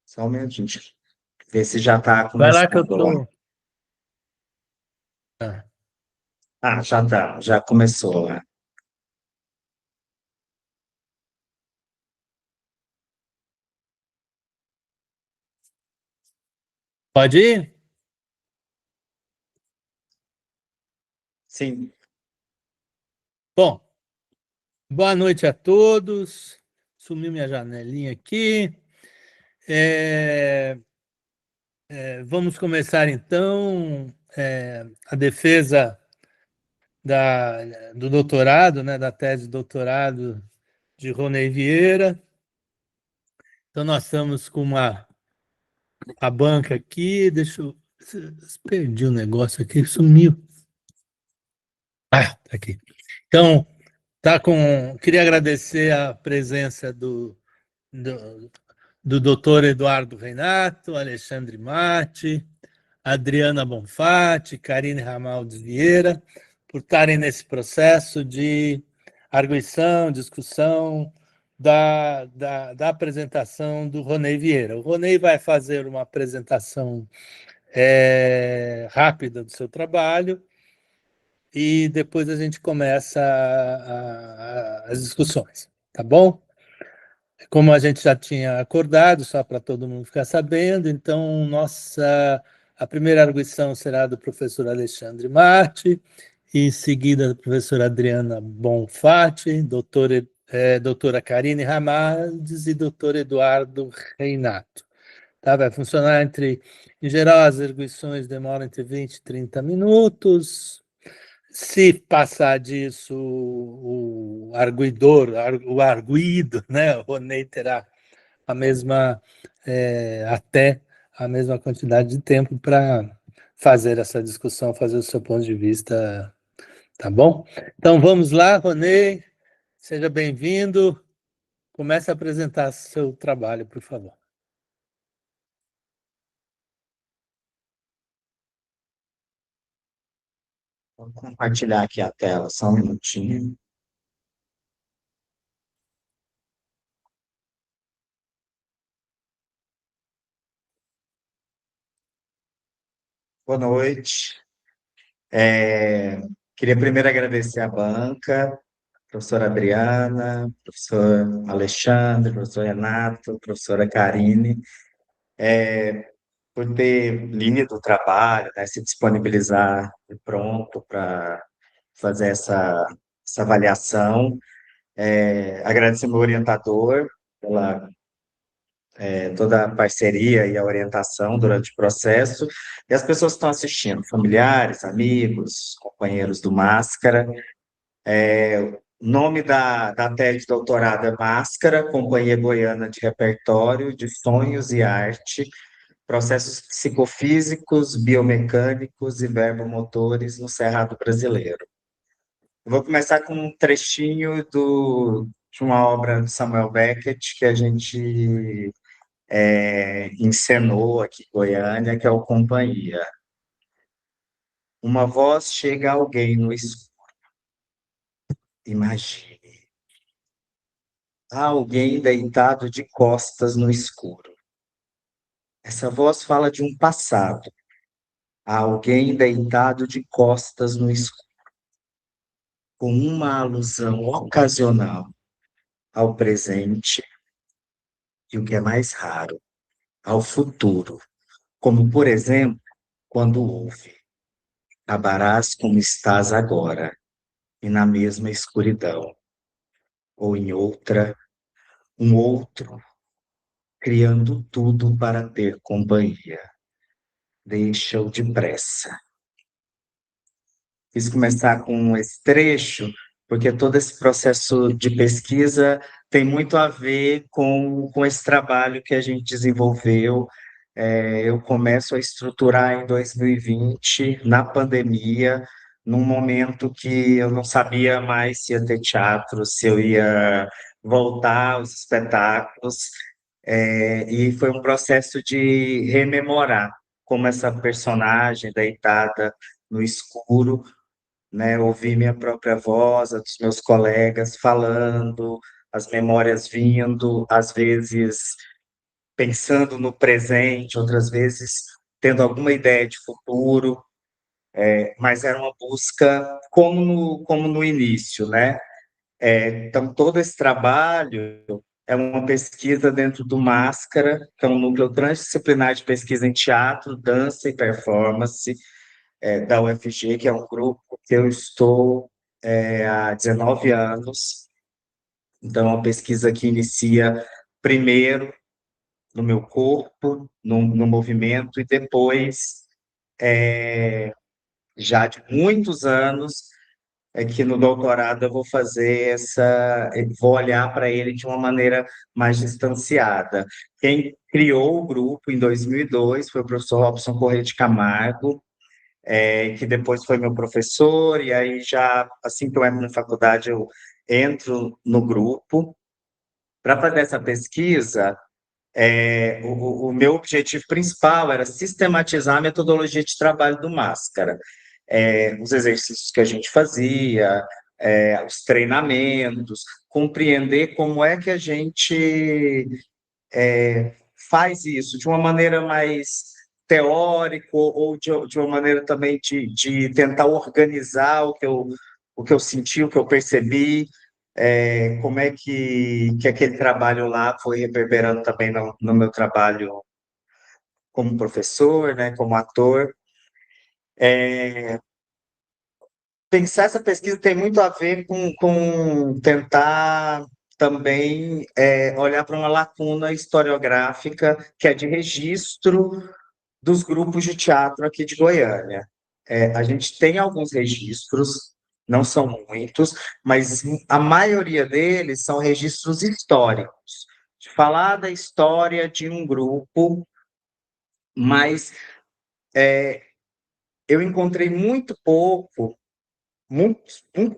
Só um minutinho. Ver se já está Vai lá que eu começando lá. tô. Ah, Ah, já está, já começou lá. pode ir? Sim. Bom, boa noite a todos. Sumiu minha janelinha aqui. É, vamos começar então a defesa do doutorado, né, da tese de doutorado de Ronei Vieira. Então nós estamos com a banca aqui. Deixa eu. Perdi o negócio aqui, sumiu. Ah, tá aqui. Então, queria agradecer a presença do, do doutor Eduardo Reinato, Alexandre Matti, Adriana Bonfatti, Karine Ramaldes Vieira, por estarem nesse processo de arguição, discussão da apresentação do Ronei Vieira. O Ronei vai fazer uma apresentação rápida do seu trabalho e depois a gente começa as discussões, tá bom? Como a gente já tinha acordado, só para todo mundo ficar sabendo, então a primeira arguição será do professor Alexandre Matti, e em seguida da professora Adriana Bonfatti, doutora Karine Ramaldes e doutor Eduardo Reinato. Tá? Vai funcionar em geral, as arguições demoram entre 20 e 30 minutos. Se passar disso, o arguidor, o arguído, né, o Ronei terá a mesma, até a mesma quantidade de tempo para fazer essa discussão, fazer o seu ponto de vista, tá bom? Então vamos lá, Ronei, seja bem-vindo, comece a apresentar seu trabalho, por favor. Vou compartilhar aqui a tela, só um minutinho. Boa noite. Queria primeiro agradecer a banca, professora Adriana, professor Alexandre, professor Renato, professora Karine, por ter lido o trabalho, né, se disponibilizar e pronto para fazer essa avaliação. Agradecer meu orientador pela toda a parceria e a orientação durante o processo, e as pessoas que estão assistindo, familiares, amigos, companheiros do Máscara. O nome da tese de doutorado é Máscara, Companhia Goiana de Repertório de Sonhos e Arte, Processos Psicofísicos, Biomecânicos e Verbomotores no Cerrado Brasileiro. Eu vou começar com um trechinho de uma obra do Samuel Beckett que a gente encenou aqui em Goiânia, que é o Companhia. Uma voz chega a alguém no escuro. Imagine. Há alguém deitado de costas no escuro. Essa voz fala de um passado. Há alguém deitado de costas no escuro, com uma alusão ocasional ao presente e, o que é mais raro, ao futuro, como, por exemplo, quando ouve: abarás como estás agora, e na mesma escuridão, ou em outra, um outro, criando tudo para ter companhia. Deixa-o depressa. Quis começar com esse trecho, porque todo esse processo de pesquisa tem muito a ver com esse trabalho que a gente desenvolveu. Eu começo a estruturar em 2020, na pandemia, num momento que eu não sabia mais se ia ter teatro, se eu ia voltar aos espetáculos, e foi um processo de rememorar como essa personagem deitada no escuro, né, ouvir minha própria voz, a dos meus colegas falando, as memórias vindo, às vezes pensando no presente, outras vezes tendo alguma ideia de futuro, mas era uma busca como no início, né? Então, todo esse trabalho é uma pesquisa dentro do Máscara, que é um núcleo transdisciplinar de pesquisa em teatro, dança e performance, da UFG, que é um grupo que eu estou há 19 anos. Então, é uma pesquisa que inicia primeiro no meu corpo, no movimento, e depois, já de muitos anos, que no doutorado eu vou fazer vou olhar para ele de uma maneira mais distanciada. Quem criou o grupo em 2002 foi o professor Robson Corrêa de Camargo, que depois foi meu professor, e aí já, assim que eu entro na faculdade, eu entro no grupo. Para fazer essa pesquisa, o meu objetivo principal era sistematizar a metodologia de trabalho do Máscara. Os exercícios que a gente fazia, os treinamentos, compreender como é que a gente faz isso de uma maneira mais teórica ou de uma maneira também de tentar organizar o que eu senti, o que eu percebi, como é que aquele trabalho lá foi reverberando também no meu trabalho como professor, né, como ator. Pensar essa pesquisa tem muito a ver com tentar também olhar para uma lacuna historiográfica que é de registro dos grupos de teatro aqui de Goiânia. A gente tem alguns registros, não são muitos, mas a maioria deles são registros históricos, de falar da história de um grupo, mas eu encontrei muito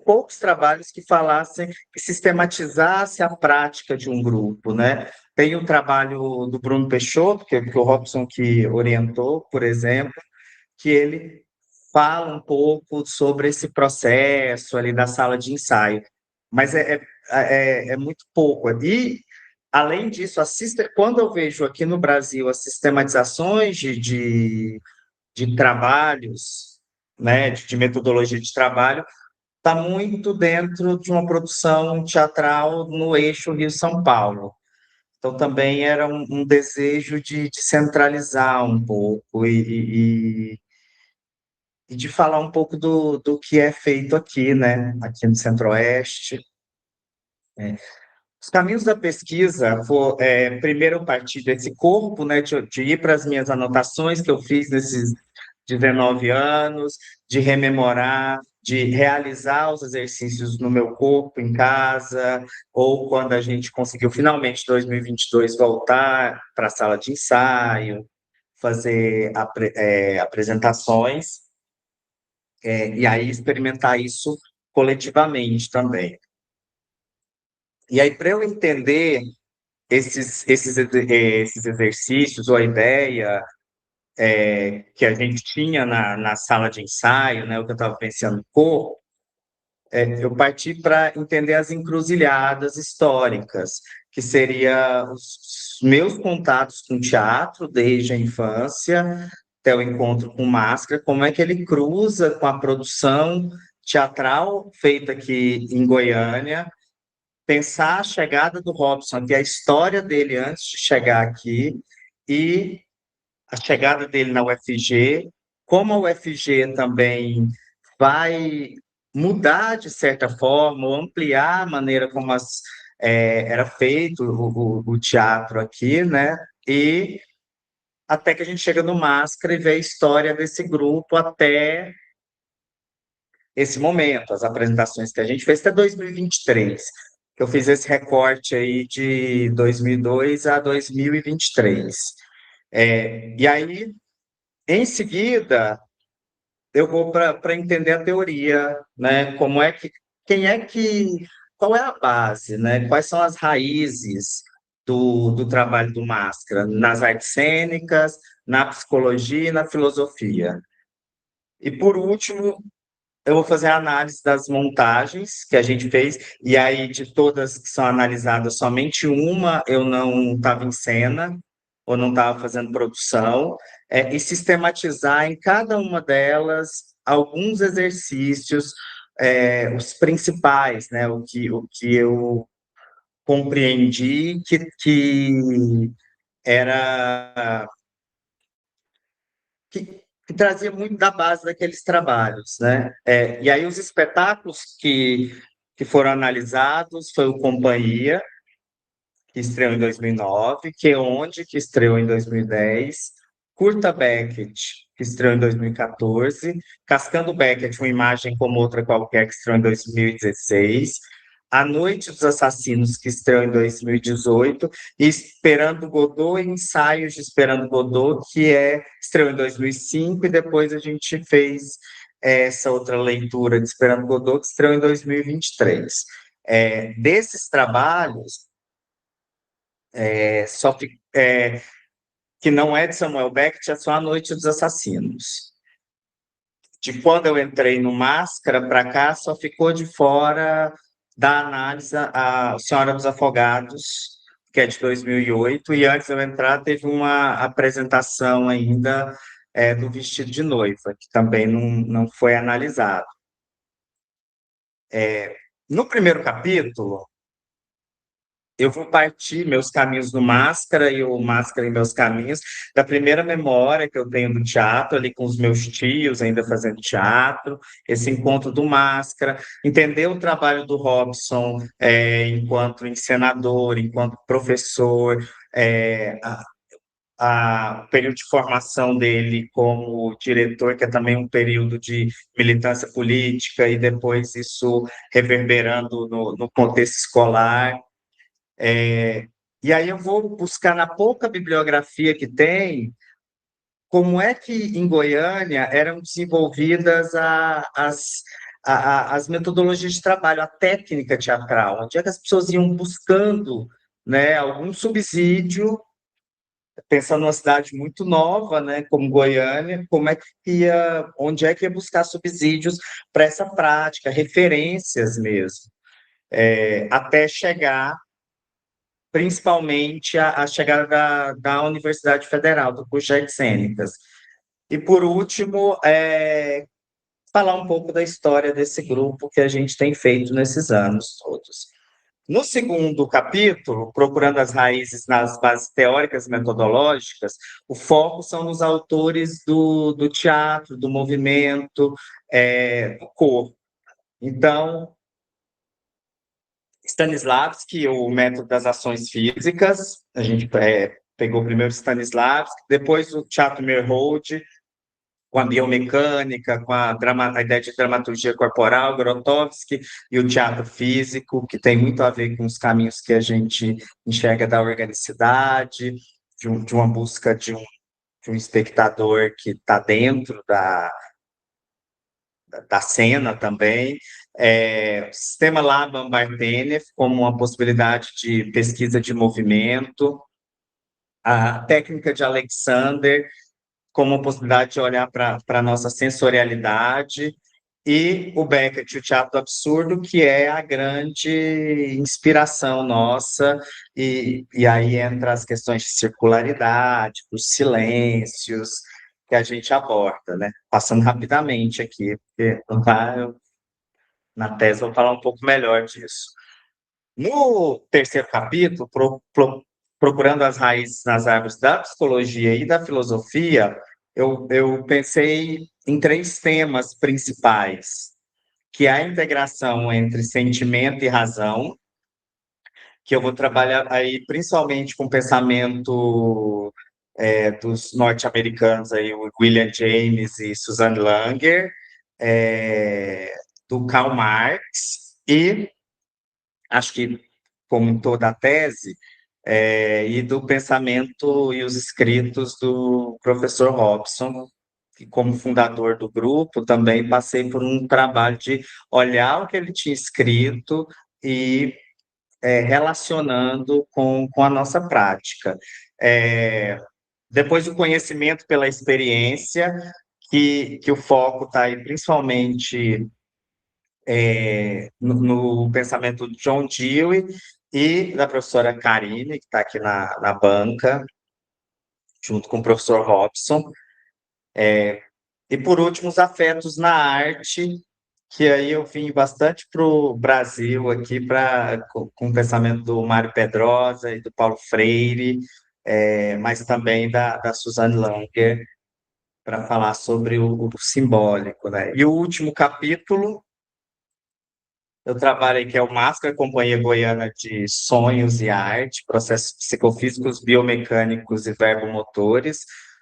poucos trabalhos que falassem, que sistematizasse a prática de um grupo, né? Tem o trabalho do Bruno Peixoto, que o Robson que orientou, por exemplo, que ele fala um pouco sobre esse processo ali da sala de ensaio, mas é muito pouco. E, além disso, quando eu vejo aqui no Brasil as sistematizações de trabalhos, né, de metodologia de trabalho, está muito dentro de uma produção teatral no eixo Rio-São Paulo. Então, também era um desejo de centralizar um pouco e de falar um pouco do que é feito aqui, né? Aqui no Centro-Oeste. Os caminhos da pesquisa, primeiro eu parti desse corpo, né? De ir para as minhas anotações que eu fiz nesses 19 anos, de rememorar, de realizar os exercícios no meu corpo, em casa, ou quando a gente conseguiu finalmente, em 2022, voltar para a sala de ensaio, fazer apresentações, e aí experimentar isso coletivamente também. E aí, para eu entender esses exercícios, ou a ideia que a gente tinha na sala de ensaio, né, o que eu estava pensando no corpo, eu parti para entender as encruzilhadas históricas, que seria os meus contatos com teatro desde a infância até o encontro com Máscara, como é que ele cruza com a produção teatral feita aqui em Goiânia, pensar a chegada do Robson aqui, a história dele antes de chegar aqui e a chegada dele na UFG, como a UFG também vai mudar, de certa forma, ou ampliar a maneira como era feito o teatro aqui, né? E até que a gente chega no Máscara e vê a história desse grupo até esse momento, as apresentações que a gente fez até 2023, que eu fiz esse recorte aí de 2002 a 2023. E aí, em seguida, eu vou para entender a teoria, né? Qual é a base, né? Quais são as raízes do trabalho do Máscara nas artes cênicas, na psicologia e na filosofia. E, por último, eu vou fazer a análise das montagens que a gente fez, e aí, de todas que são analisadas, somente uma eu não estava em cena, ou não estava fazendo produção, e sistematizar em cada uma delas alguns exercícios, os principais, né? O que eu compreendi que era que trazia muito da base daqueles trabalhos, né? E aí os espetáculos que foram analisados foi o Companhia, que estreou em 2009, Que Onde, que estreou em 2010, Curta Beckett, que estreou em 2014, Cascando Beckett, Uma Imagem Como Outra Qualquer, que estreou em 2016, A Noite dos Assassinos, que estreou em 2018, e Esperando Godot, Ensaios de Esperando Godot, estreou em 2005, e depois a gente fez essa outra leitura de Esperando Godot, que estreou em 2023. Desses trabalhos, só que não é de Samuel Beckett, é só A Noite dos Assassinos. De quando eu entrei no Máscara para cá, só ficou de fora da análise a Senhora dos Afogados, que é de 2008, e antes de eu entrar teve uma apresentação ainda do Vestido de Noiva, que também não foi analisado. No primeiro capítulo, eu vou partir meus caminhos do Máscara e o Máscara em meus caminhos, da primeira memória que eu tenho do teatro, ali com os meus tios ainda fazendo teatro, esse encontro do Máscara, entender o trabalho do Robson enquanto encenador, enquanto professor, o período de formação dele como diretor, que é também um período de militância política, e depois isso reverberando no contexto escolar. E aí eu vou buscar na pouca bibliografia que tem, como é que em Goiânia eram desenvolvidas as metodologias de trabalho, a técnica teatral, onde é que as pessoas iam buscando, né, algum subsídio, pensando numa cidade muito nova, né, como Goiânia, onde é que ia buscar subsídios para essa prática, referências mesmo, até chegar principalmente a chegada da Universidade Federal, do curso de Artes Cênicas. E, por último, falar um pouco da história desse grupo que a gente tem feito nesses anos todos. No segundo capítulo, Procurando as Raízes nas Bases Teóricas e Metodológicas, o foco são nos autores do teatro, do movimento, do corpo. Então, Stanislavski, o método das ações físicas, a gente pegou primeiro Stanislavski, depois o teatro Meyerhold, com a biomecânica, com a ideia de dramaturgia corporal, Grotowski, e o teatro físico, que tem muito a ver com os caminhos que a gente enxerga da organicidade, de uma busca de um espectador que está dentro da cena também. O sistema Laban-Bartenev como uma possibilidade de pesquisa de movimento, a técnica de Alexander como uma possibilidade de olhar para a nossa sensorialidade, e o Beckett, o teatro do absurdo, que é a grande inspiração nossa, e aí entra as questões de circularidade, os silêncios, que a gente aborda, né? Passando rapidamente aqui, porque na tese eu vou falar um pouco melhor disso. No terceiro capítulo, procurando as raízes nas árvores da psicologia e da filosofia, eu pensei em três temas principais, que é a integração entre sentimento e razão, que eu vou trabalhar aí principalmente com o pensamento dos norte-americanos, aí, o William James e Suzanne Langer, do Karl Marx, e acho que, como em toda a tese, e do pensamento e os escritos do professor Robson, que, como fundador do grupo, também passei por um trabalho de olhar o que ele tinha escrito e relacionando com a nossa prática. Depois, o conhecimento pela experiência, que o foco está aí principalmente no pensamento de John Dewey e da professora Karine, que está aqui na banca. junto com o professor Robson. E, por último, os afetos na arte, que aí eu vim bastante para o Brasil aqui com o pensamento do Mário Pedrosa e do Paulo Freire, mas também da Suzanne Langer, para falar sobre o simbólico, né? E o último capítulo, eu trabalhei que é o Máscara, Companhia Goiana de Sonhos e Arte, Processos Psicofísicos, Biomecânicos e Verbomotores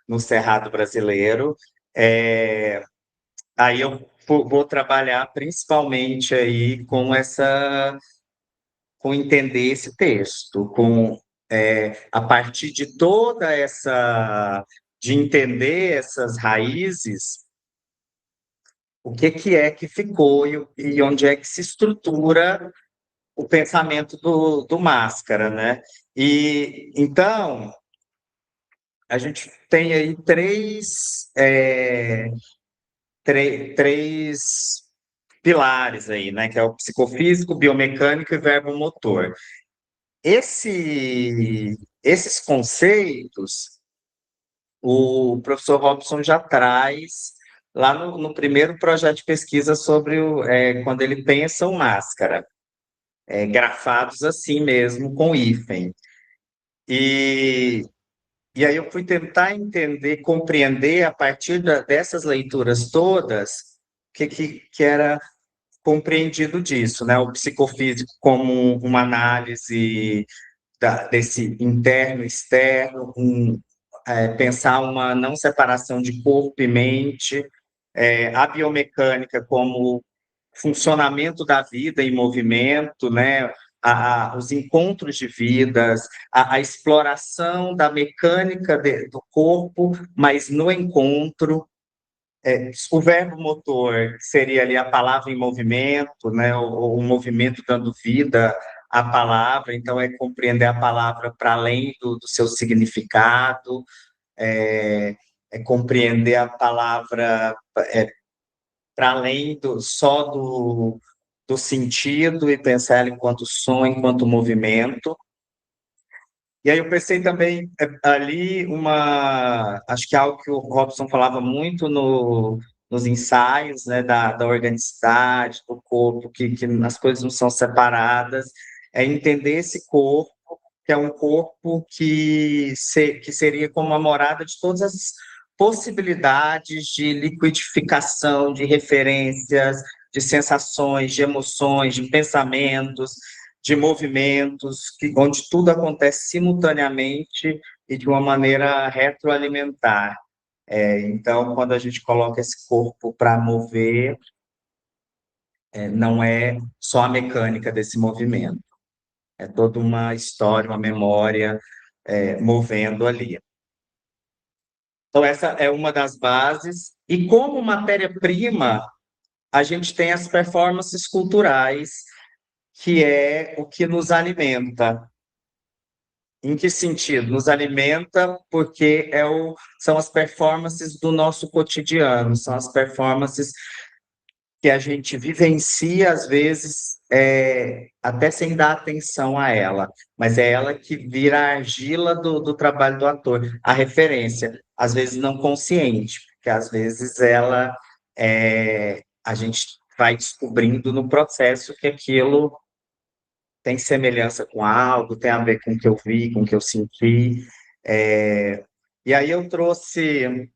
no Cerrado Brasileiro. É, Aí eu vou trabalhar principalmente aí com entender esse texto, a partir de de entender essas raízes, o que é que ficou e onde é que se estrutura o pensamento do Máscara, né? E então a gente tem aí três pilares aí, né? Que é o psicofísico, biomecânico e verbomotor. Esses conceitos, o professor Robson já traz lá no primeiro projeto de pesquisa sobre quando ele pensa o Máscara, grafados assim mesmo, com hífen. E, e aí eu fui tentar entender, compreender a partir dessas leituras todas, que era compreendido disso, né? O psicofísico como uma análise desse interno e externo, pensar uma não separação de corpo e mente, a biomecânica como funcionamento da vida em movimento, né? Os encontros de vidas, a exploração da mecânica do corpo, mas no encontro, o verbo motor seria ali a palavra em movimento, né? O movimento dando vida à palavra, então é compreender a palavra para além do seu significado, é, é compreender a palavra para além do sentido e pensar ela enquanto som, enquanto movimento. E aí eu pensei também ali acho que é algo que o Robson falava muito nos ensaios, né, da organicidade, do corpo, que as coisas não são separadas, é entender esse corpo, que é um corpo que seria como a morada de todas as possibilidades de liquidificação, de referências, de sensações, de emoções, de pensamentos, de movimentos, onde tudo acontece simultaneamente e de uma maneira retroalimentar. Então, quando a gente coloca esse corpo para mover, não é só a mecânica desse movimento, é toda uma história, uma memória, movendo ali. Então, essa é uma das bases. E como matéria-prima, a gente tem as performances culturais, que é o que nos alimenta. Em que sentido? Nos alimenta porque são as performances do nosso cotidiano, são as performances que a gente vivencia, às vezes, até sem dar atenção a ela, mas é ela que vira a argila do trabalho do ator, a referência, às vezes não consciente, porque às vezes a gente vai descobrindo no processo que aquilo tem semelhança com algo, tem a ver com o que eu vi, com o que eu senti. E aí eu trouxe.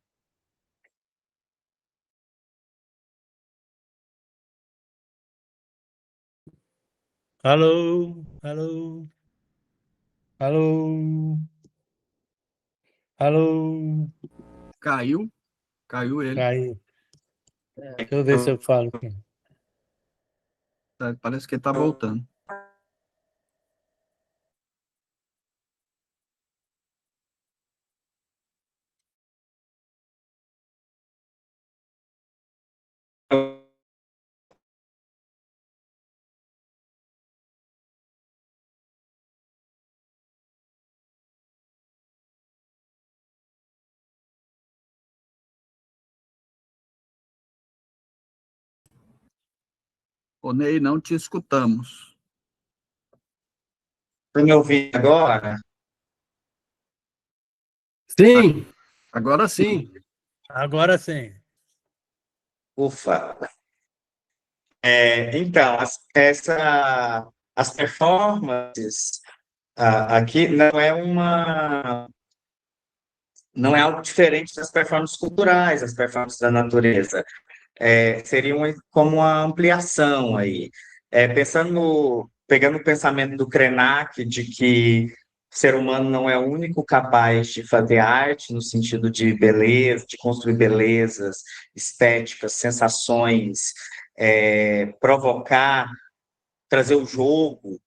Alô, alô, alô, alô. Caiu ele. Caiu. Deixa eu ver se eu falo aqui. Parece que ele tá voltando. Ô, Ney, não te escutamos. Para me ouvir agora? Sim, agora sim. Agora sim. Ufa! Então, as performances aqui não é algo diferente das performances culturais, das performances da natureza. Seria como uma ampliação aí. Pegando o pensamento do Krenak, de que o ser humano não é o único capaz de fazer arte no sentido de beleza, de construir belezas, estéticas, sensações, provocar, trazer o jogo.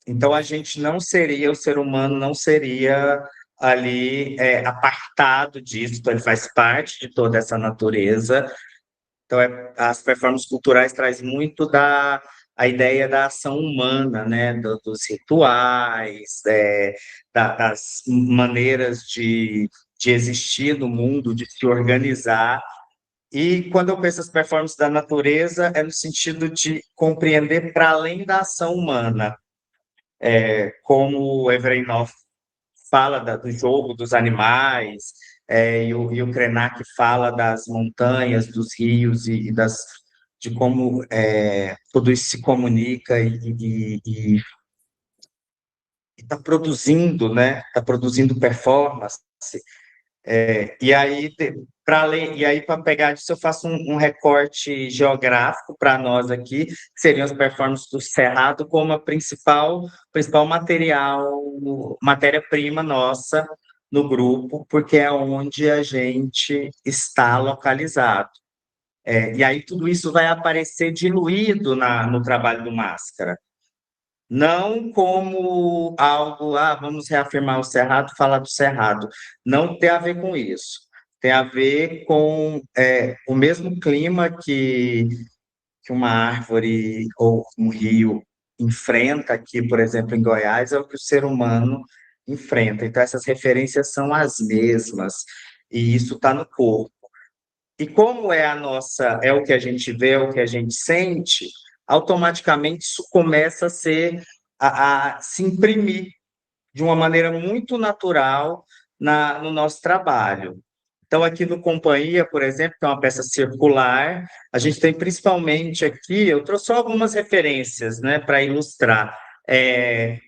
Então, o ser humano não seria ali apartado disso, então ele faz parte de toda essa natureza. Então, as performances culturais trazem muito a ideia da ação humana, né? Dos rituais, das maneiras de existir no mundo, de se organizar. E quando eu penso as performances da natureza, é no sentido de compreender para além da ação humana, como o Evreinoff fala do jogo dos animais, e o Krenak fala das montanhas, dos rios de como tudo isso se comunica e está produzindo, né? Está produzindo performance. Para pegar disso, eu faço um recorte geográfico para nós aqui, que seriam as performances do Cerrado como a principal matéria-prima nossa no grupo, porque é onde a gente está localizado. E aí tudo isso vai aparecer diluído no trabalho do Máscara. Não como algo, vamos reafirmar o Cerrado, falar do Cerrado. Não tem a ver com isso. Tem a ver com o mesmo clima que uma árvore ou um rio enfrenta aqui, por exemplo, em Goiás, é o que o ser humano enfrenta. Então, essas referências são as mesmas, e isso está no corpo. E como é o que a gente vê, é o que a gente sente, automaticamente isso começa a se imprimir de uma maneira muito natural no nosso trabalho. Então, aqui no Companhia, por exemplo, que é uma peça circular, a gente tem principalmente aqui, eu trouxe só algumas referências, né, para ilustrar.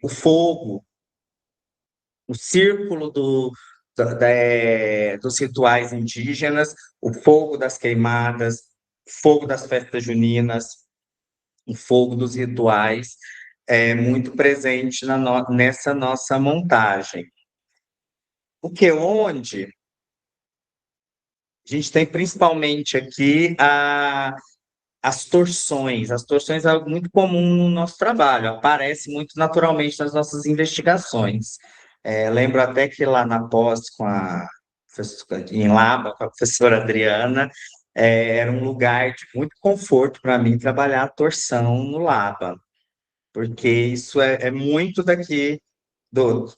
O fogo, o círculo dos rituais indígenas, o fogo das queimadas, o fogo das festas juninas, o fogo dos rituais, muito presente nessa nossa montagem. Onde a gente tem principalmente aqui as torções. As torções é algo muito comum no nosso trabalho, aparece muito naturalmente nas nossas investigações. Lembro até que lá na pós, em Laba, com a professora Adriana, era um lugar de muito conforto para mim trabalhar a torção no Laba, porque isso é muito daqui, do,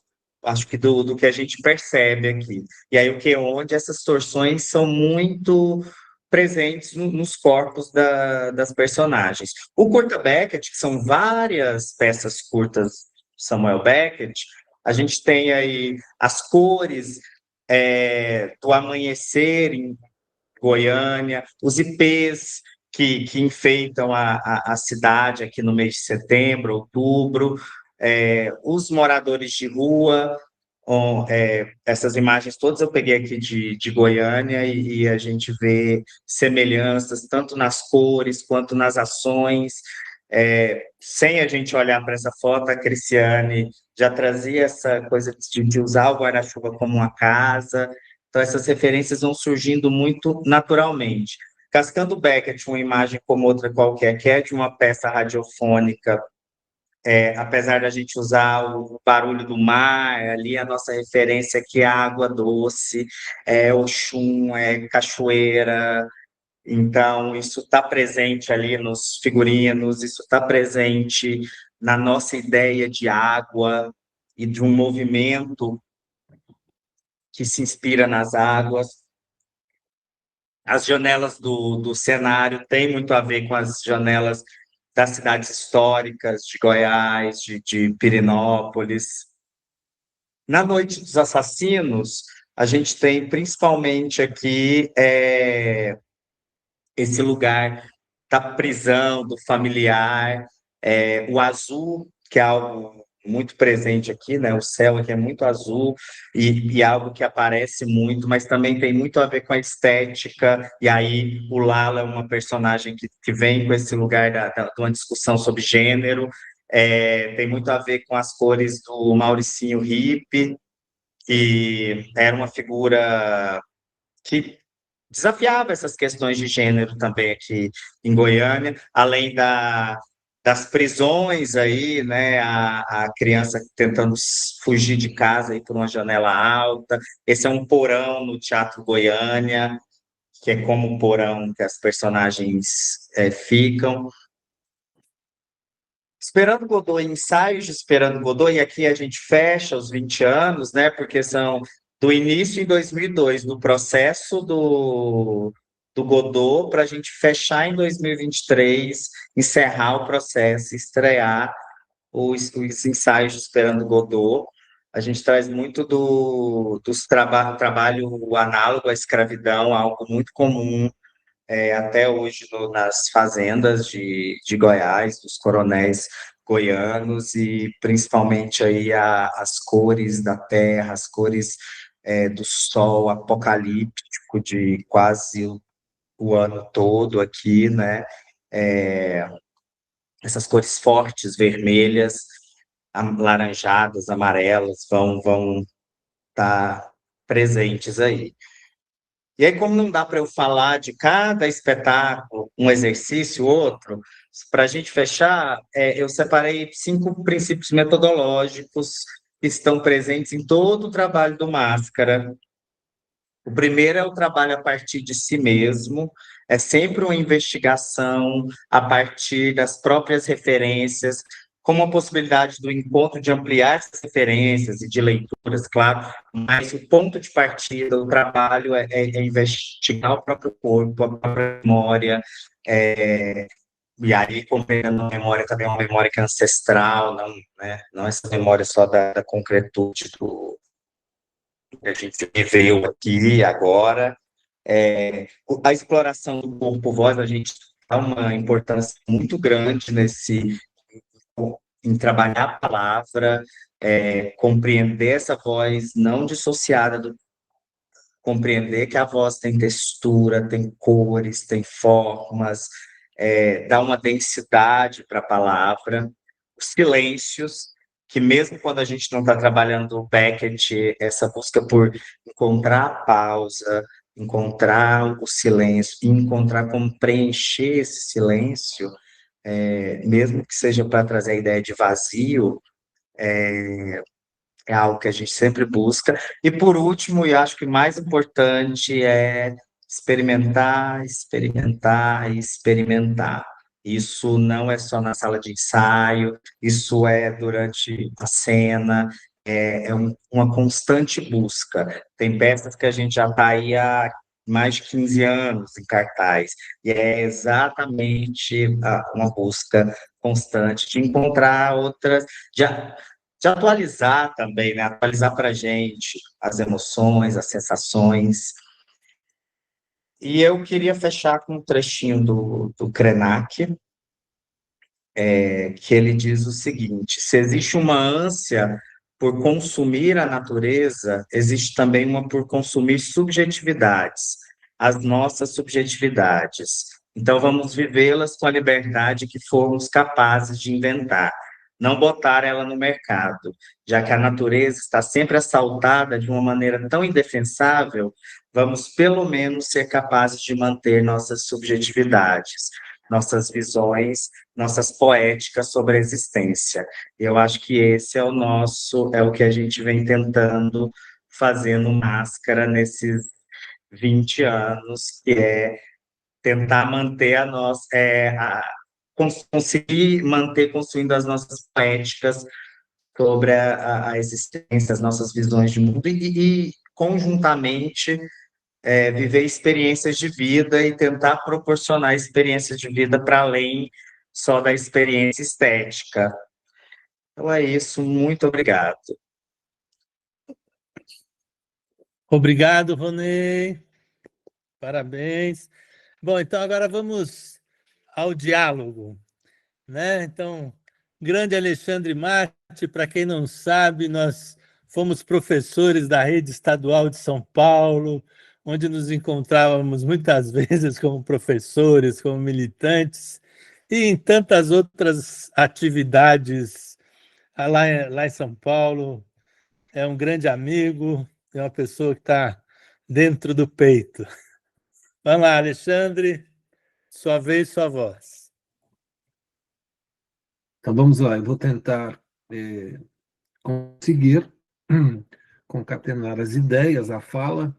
acho que do que a gente percebe aqui. E aí, onde essas torções são muito presentes nos corpos das personagens. O curta Beckett, que são várias peças curtas de Samuel Beckett, a gente tem aí as cores do amanhecer em Goiânia, os ipês que enfeitam a cidade aqui no mês de setembro, outubro, os moradores de rua, essas imagens todas eu peguei aqui de Goiânia e a gente vê semelhanças tanto nas cores quanto nas ações. Sem a gente olhar para essa foto, a Cristiane já trazia essa coisa de usar o guarda-chuva como uma casa. Então, essas referências vão surgindo muito naturalmente. Cascando Beckett, uma imagem como outra qualquer, que é de uma peça radiofônica, apesar da gente usar o barulho do mar, ali a nossa referência aqui é a água doce, Oxum, cachoeira. Então, isso está presente ali nos figurinos, isso está presente na nossa ideia de água e de um movimento que se inspira nas águas. As janelas do cenário têm muito a ver com as janelas das cidades históricas de Goiás, de Pirenópolis. Na Noite dos Assassinos, a gente tem principalmente aqui esse lugar da prisão, do familiar, o azul, que é algo muito presente aqui, né? O céu aqui é muito azul e algo que aparece muito, mas também tem muito a ver com a estética. E aí o Lala é uma personagem que vem com esse lugar de uma discussão sobre gênero. Tem muito a ver com as cores do Mauricinho Hippie, que era uma figura que desafiava essas questões de gênero também aqui em Goiânia, além das prisões aí, né, a criança tentando fugir de casa aí por uma janela alta. Esse é um porão no Teatro Goiânia, que é como um porão que as personagens ficam. Esperando Godot, ensaios de Esperando Godot, e aqui a gente fecha os 20 anos, né? Porque são do início em 2002, do processo do Godot, para a gente fechar em 2023, encerrar o processo, estrear os ensaios de Esperando Godot. A gente traz muito dos trabalho análogo à escravidão, algo muito comum até hoje nas fazendas de Goiás, dos coronéis goianos, e principalmente aí as cores da terra, as cores do sol apocalíptico de quase o ano todo aqui, né? É, essas cores fortes, vermelhas, laranjadas, amarelas, vão estar presentes aí. E aí, como não dá para eu falar de cada espetáculo, um exercício, outro, para a gente fechar, eu separei 5 princípios metodológicos que estão presentes em todo o trabalho do Máscara. O primeiro é o trabalho a partir de si mesmo, é sempre uma investigação a partir das próprias referências, com uma possibilidade do encontro de ampliar essas referências e de leituras, claro, mas o ponto de partida do trabalho é investigar o próprio corpo, a própria memória, e aí compreendendo a memória também é uma memória que é ancestral, não, né, não essa memória só da concretude do que a gente viveu aqui agora. A exploração do corpo-voz, a gente dá uma importância muito grande em trabalhar a palavra, compreender essa voz não dissociada compreender que a voz tem textura, tem cores, tem formas, dá uma densidade para a palavra, os silêncios, que mesmo quando a gente não está trabalhando o Beckett, essa busca por encontrar a pausa, encontrar o silêncio, e encontrar como preencher esse silêncio, mesmo que seja para trazer a ideia de vazio, é algo que a gente sempre busca. E por último, e acho que mais importante, é experimentar, experimentar e experimentar. Isso não é só na sala de ensaio, isso é durante a cena, uma constante busca. Tem peças que a gente já está aí há mais de 15 anos em cartaz, e é exatamente uma busca constante de encontrar outras, de atualizar também, né? Atualizar para a gente as emoções, as sensações. E eu queria fechar com um trechinho do Krenak, que ele diz o seguinte: se existe uma ânsia por consumir a natureza, existe também uma por consumir subjetividades, as nossas subjetividades. Então, vamos vivê-las com a liberdade que formos capazes de inventar, não botar ela no mercado, já que a natureza está sempre assaltada de uma maneira tão indefensável, vamos pelo menos ser capazes de manter nossas subjetividades, nossas visões, nossas poéticas sobre a existência. Eu acho que esse é o que a gente vem tentando fazer no Máscara nesses 20 anos, que é tentar manter conseguir manter construindo as nossas poéticas sobre a existência, as nossas visões de mundo e conjuntamente viver experiências de vida e tentar proporcionar experiências de vida para além só da experiência estética. Então é isso, muito obrigado. Obrigado, Ronei. Parabéns. Bom, então agora vamos ao diálogo, né? Então, grande Alexandre Matti, para quem não sabe, nós fomos professores da rede estadual de São Paulo, onde nos encontrávamos muitas vezes como professores, como militantes, e em tantas outras atividades lá em São Paulo. É um grande amigo, é uma pessoa que está dentro do peito. Vamos lá, Alexandre, sua vez, sua voz. Então vamos lá, eu vou tentar conseguir concatenar as ideias, a fala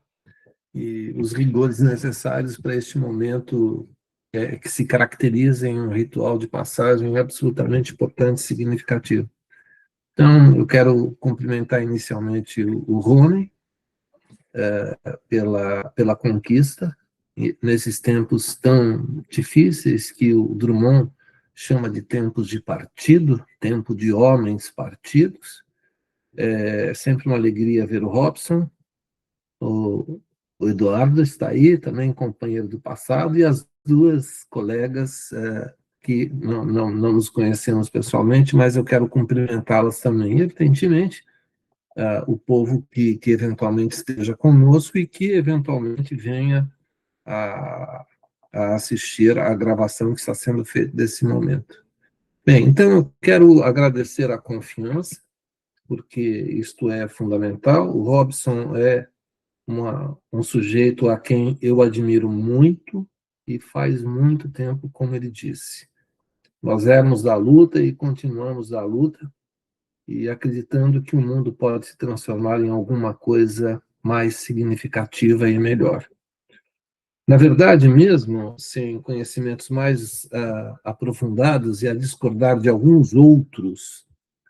e os rigores necessários para este momento que se caracteriza em um ritual de passagem absolutamente importante e significativo. Então, eu quero cumprimentar inicialmente o Rony pela conquista, e nesses tempos tão difíceis que o Drummond chama de tempos de partido, tempo de homens partidos. É sempre uma alegria ver o Robson, o Eduardo está aí, também companheiro do passado, e as duas colegas que não nos conhecemos pessoalmente, mas eu quero cumprimentá-las também, e, evidentemente, o povo que eventualmente esteja conosco e que eventualmente venha a assistir à gravação que está sendo feita desse momento. Bem, então eu quero agradecer a confiança, porque isto é fundamental. O Robson é um sujeito a quem eu admiro muito e faz muito tempo, como ele disse. Nós éramos da luta e continuamos da luta, e acreditando que o mundo pode se transformar em alguma coisa mais significativa e melhor. Na verdade mesmo, sem conhecimentos mais aprofundados e a discordar de alguns outros,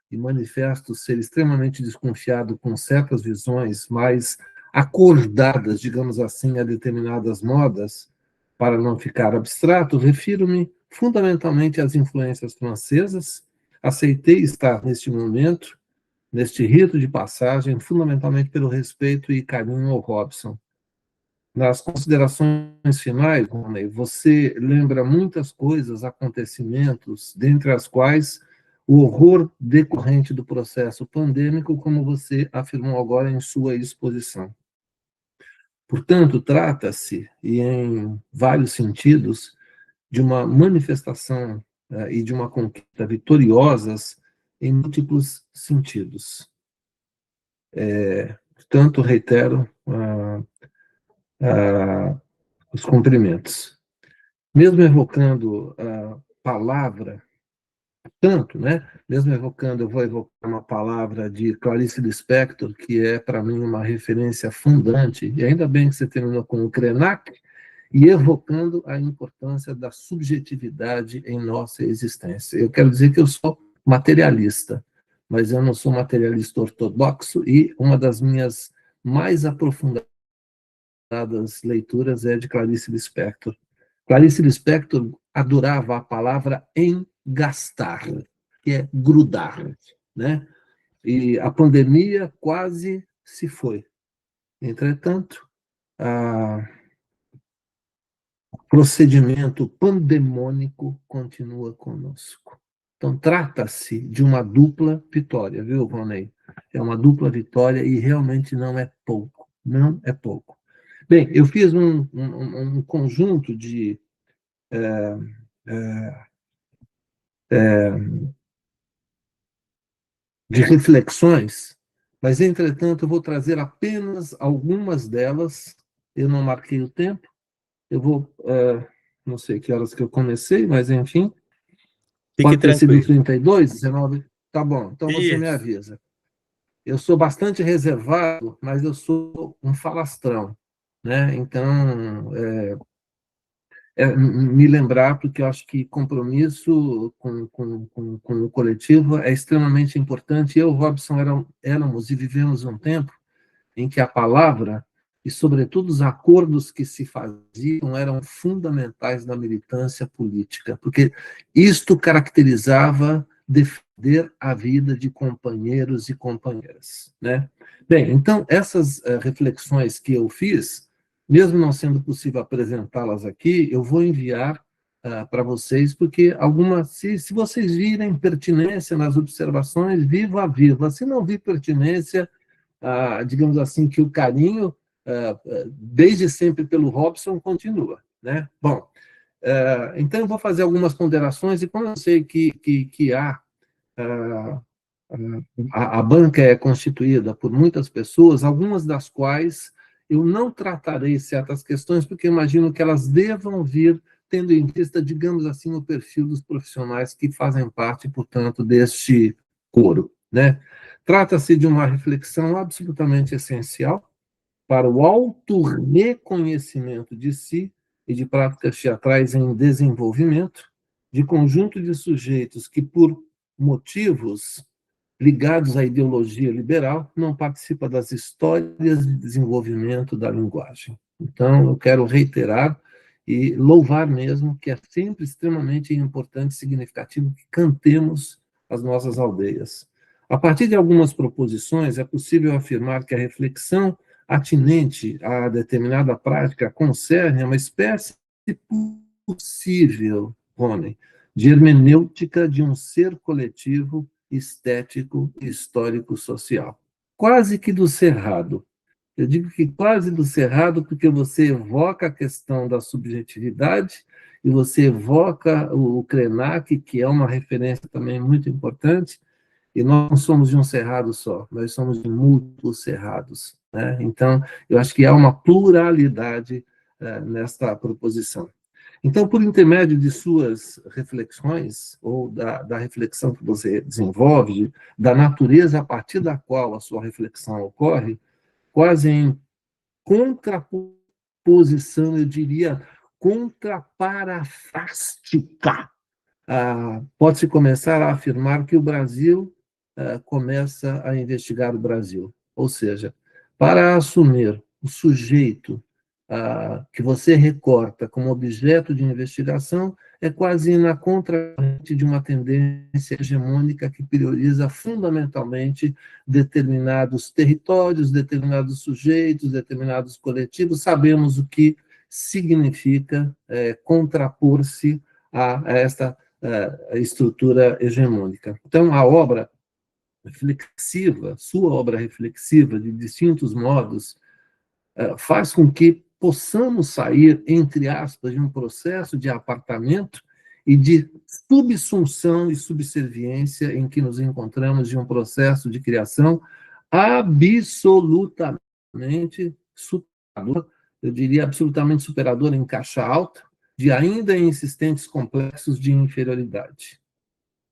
e manifesto ser extremamente desconfiado com certas visões mais acordadas, digamos assim, a determinadas modas, para não ficar abstrato, refiro-me fundamentalmente às influências francesas. Aceitei estar neste momento, neste rito de passagem, fundamentalmente pelo respeito e carinho ao Robson. Nas considerações finais, Rony, você lembra muitas coisas, acontecimentos, dentre as quais o horror decorrente do processo pandêmico, como você afirmou agora em sua exposição. Portanto, trata-se, e em vários sentidos, de uma manifestação e de uma conquista vitoriosas em múltiplos sentidos. Portanto, reitero os cumprimentos. Mesmo evocando a palavra, mesmo evocando, eu vou evocar uma palavra de Clarice Lispector, que é, para mim, uma referência fundante, e ainda bem que você terminou com o Krenak, e evocando a importância da subjetividade em nossa existência. Eu quero dizer que eu sou materialista, mas eu não sou materialista ortodoxo, e uma das minhas mais aprofundadas leituras é de Clarice Lispector. Clarice Lispector adorava a palavra engastar, que é grudar, né? E a pandemia quase se foi. Entretanto, o procedimento pandemônico continua conosco. Então, trata-se de uma dupla vitória, viu, Ronei? É uma dupla vitória e realmente não é pouco. Não é pouco. Bem, eu fiz um conjunto de reflexões, mas, entretanto, eu vou trazer apenas algumas delas. Eu não marquei o tempo, eu vou, não sei que horas que eu comecei, mas, enfim, Fique pode ter sido tranquilo. 32, 19, tá bom, então você me Isso. avisa. Eu sou bastante reservado, mas eu sou um falastrão, né? Então, me lembrar, porque eu acho que compromisso com o coletivo é extremamente importante. Eu e o Robson éramos e vivemos um tempo em que a palavra, e sobretudo os acordos que se faziam, eram fundamentais na militância política, porque isto caracterizava defender a vida de companheiros e companheiras, né? Bem, então, essas reflexões que eu fiz, mesmo não sendo possível apresentá-las aqui, eu vou enviar para vocês, porque algumas, se vocês virem pertinência nas observações, viva a viva. Se não vir pertinência, digamos assim, que o carinho, desde sempre pelo Robson, continua, né? Bom, então eu vou fazer algumas ponderações, e como eu sei que a banca é constituída por muitas pessoas, algumas das quais eu não tratarei certas questões, porque imagino que elas devam vir tendo em vista, digamos assim, o perfil dos profissionais que fazem parte, portanto, deste coro, né? Trata-se de uma reflexão absolutamente essencial para o autorreconhecimento de si e de práticas teatrais em desenvolvimento, de conjunto de sujeitos que, por motivos ligados à ideologia liberal, não participa das histórias de desenvolvimento da linguagem. Então, eu quero reiterar e louvar mesmo que é sempre extremamente importante e significativo que cantemos as nossas aldeias. A partir de algumas proposições, é possível afirmar que a reflexão atinente a determinada prática concerne a uma espécie possível, Rony, de hermenêutica de um ser coletivo estético e histórico-social. Quase que do cerrado. Eu digo que quase do cerrado porque você evoca a questão da subjetividade e você evoca o Krenak, que é uma referência também muito importante, e nós não somos de um cerrado só, nós somos de múltiplos cerrados, né? Então, eu acho que há uma pluralidade nesta proposição. Então, por intermédio de suas reflexões, ou da reflexão que você desenvolve, da natureza a partir da qual a sua reflexão ocorre, quase em contraposição, eu diria, contraparafrástica, pode-se começar a afirmar que o Brasil começa a investigar o Brasil. Ou seja, para assumir o sujeito que você recorta como objeto de investigação, é quase na contracorrente de uma tendência hegemônica que prioriza fundamentalmente determinados territórios, determinados sujeitos, determinados coletivos. Sabemos o que significa contrapor-se a esta estrutura hegemônica. Então, a obra reflexiva, sua obra reflexiva, de distintos modos, faz com que possamos sair, entre aspas, de um processo de apartamento e de subsunção e subserviência em que nos encontramos, de um processo de criação absolutamente superador, eu diria absolutamente superador em caixa alta, de ainda insistentes complexos de inferioridade.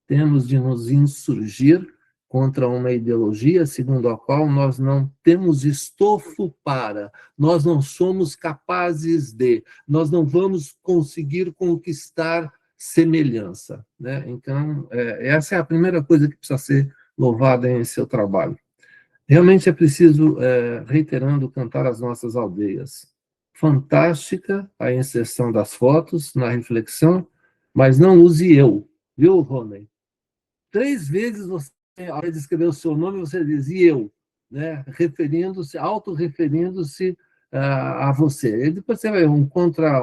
Temos de nos insurgir contra uma ideologia segundo a qual nós não temos estofo para, nós não somos capazes de, nós não vamos conseguir conquistar semelhança, né? Então, essa é a primeira coisa que precisa ser louvada em seu trabalho. Realmente é preciso, reiterando, cantar as nossas aldeias. Fantástica a inserção das fotos na reflexão, mas não use eu, viu, Rony? 3 vezes você, ao invés de escrever o seu nome, você diz eu, né? Referindo-se, autorreferindo-se a você. E depois você vai encontrar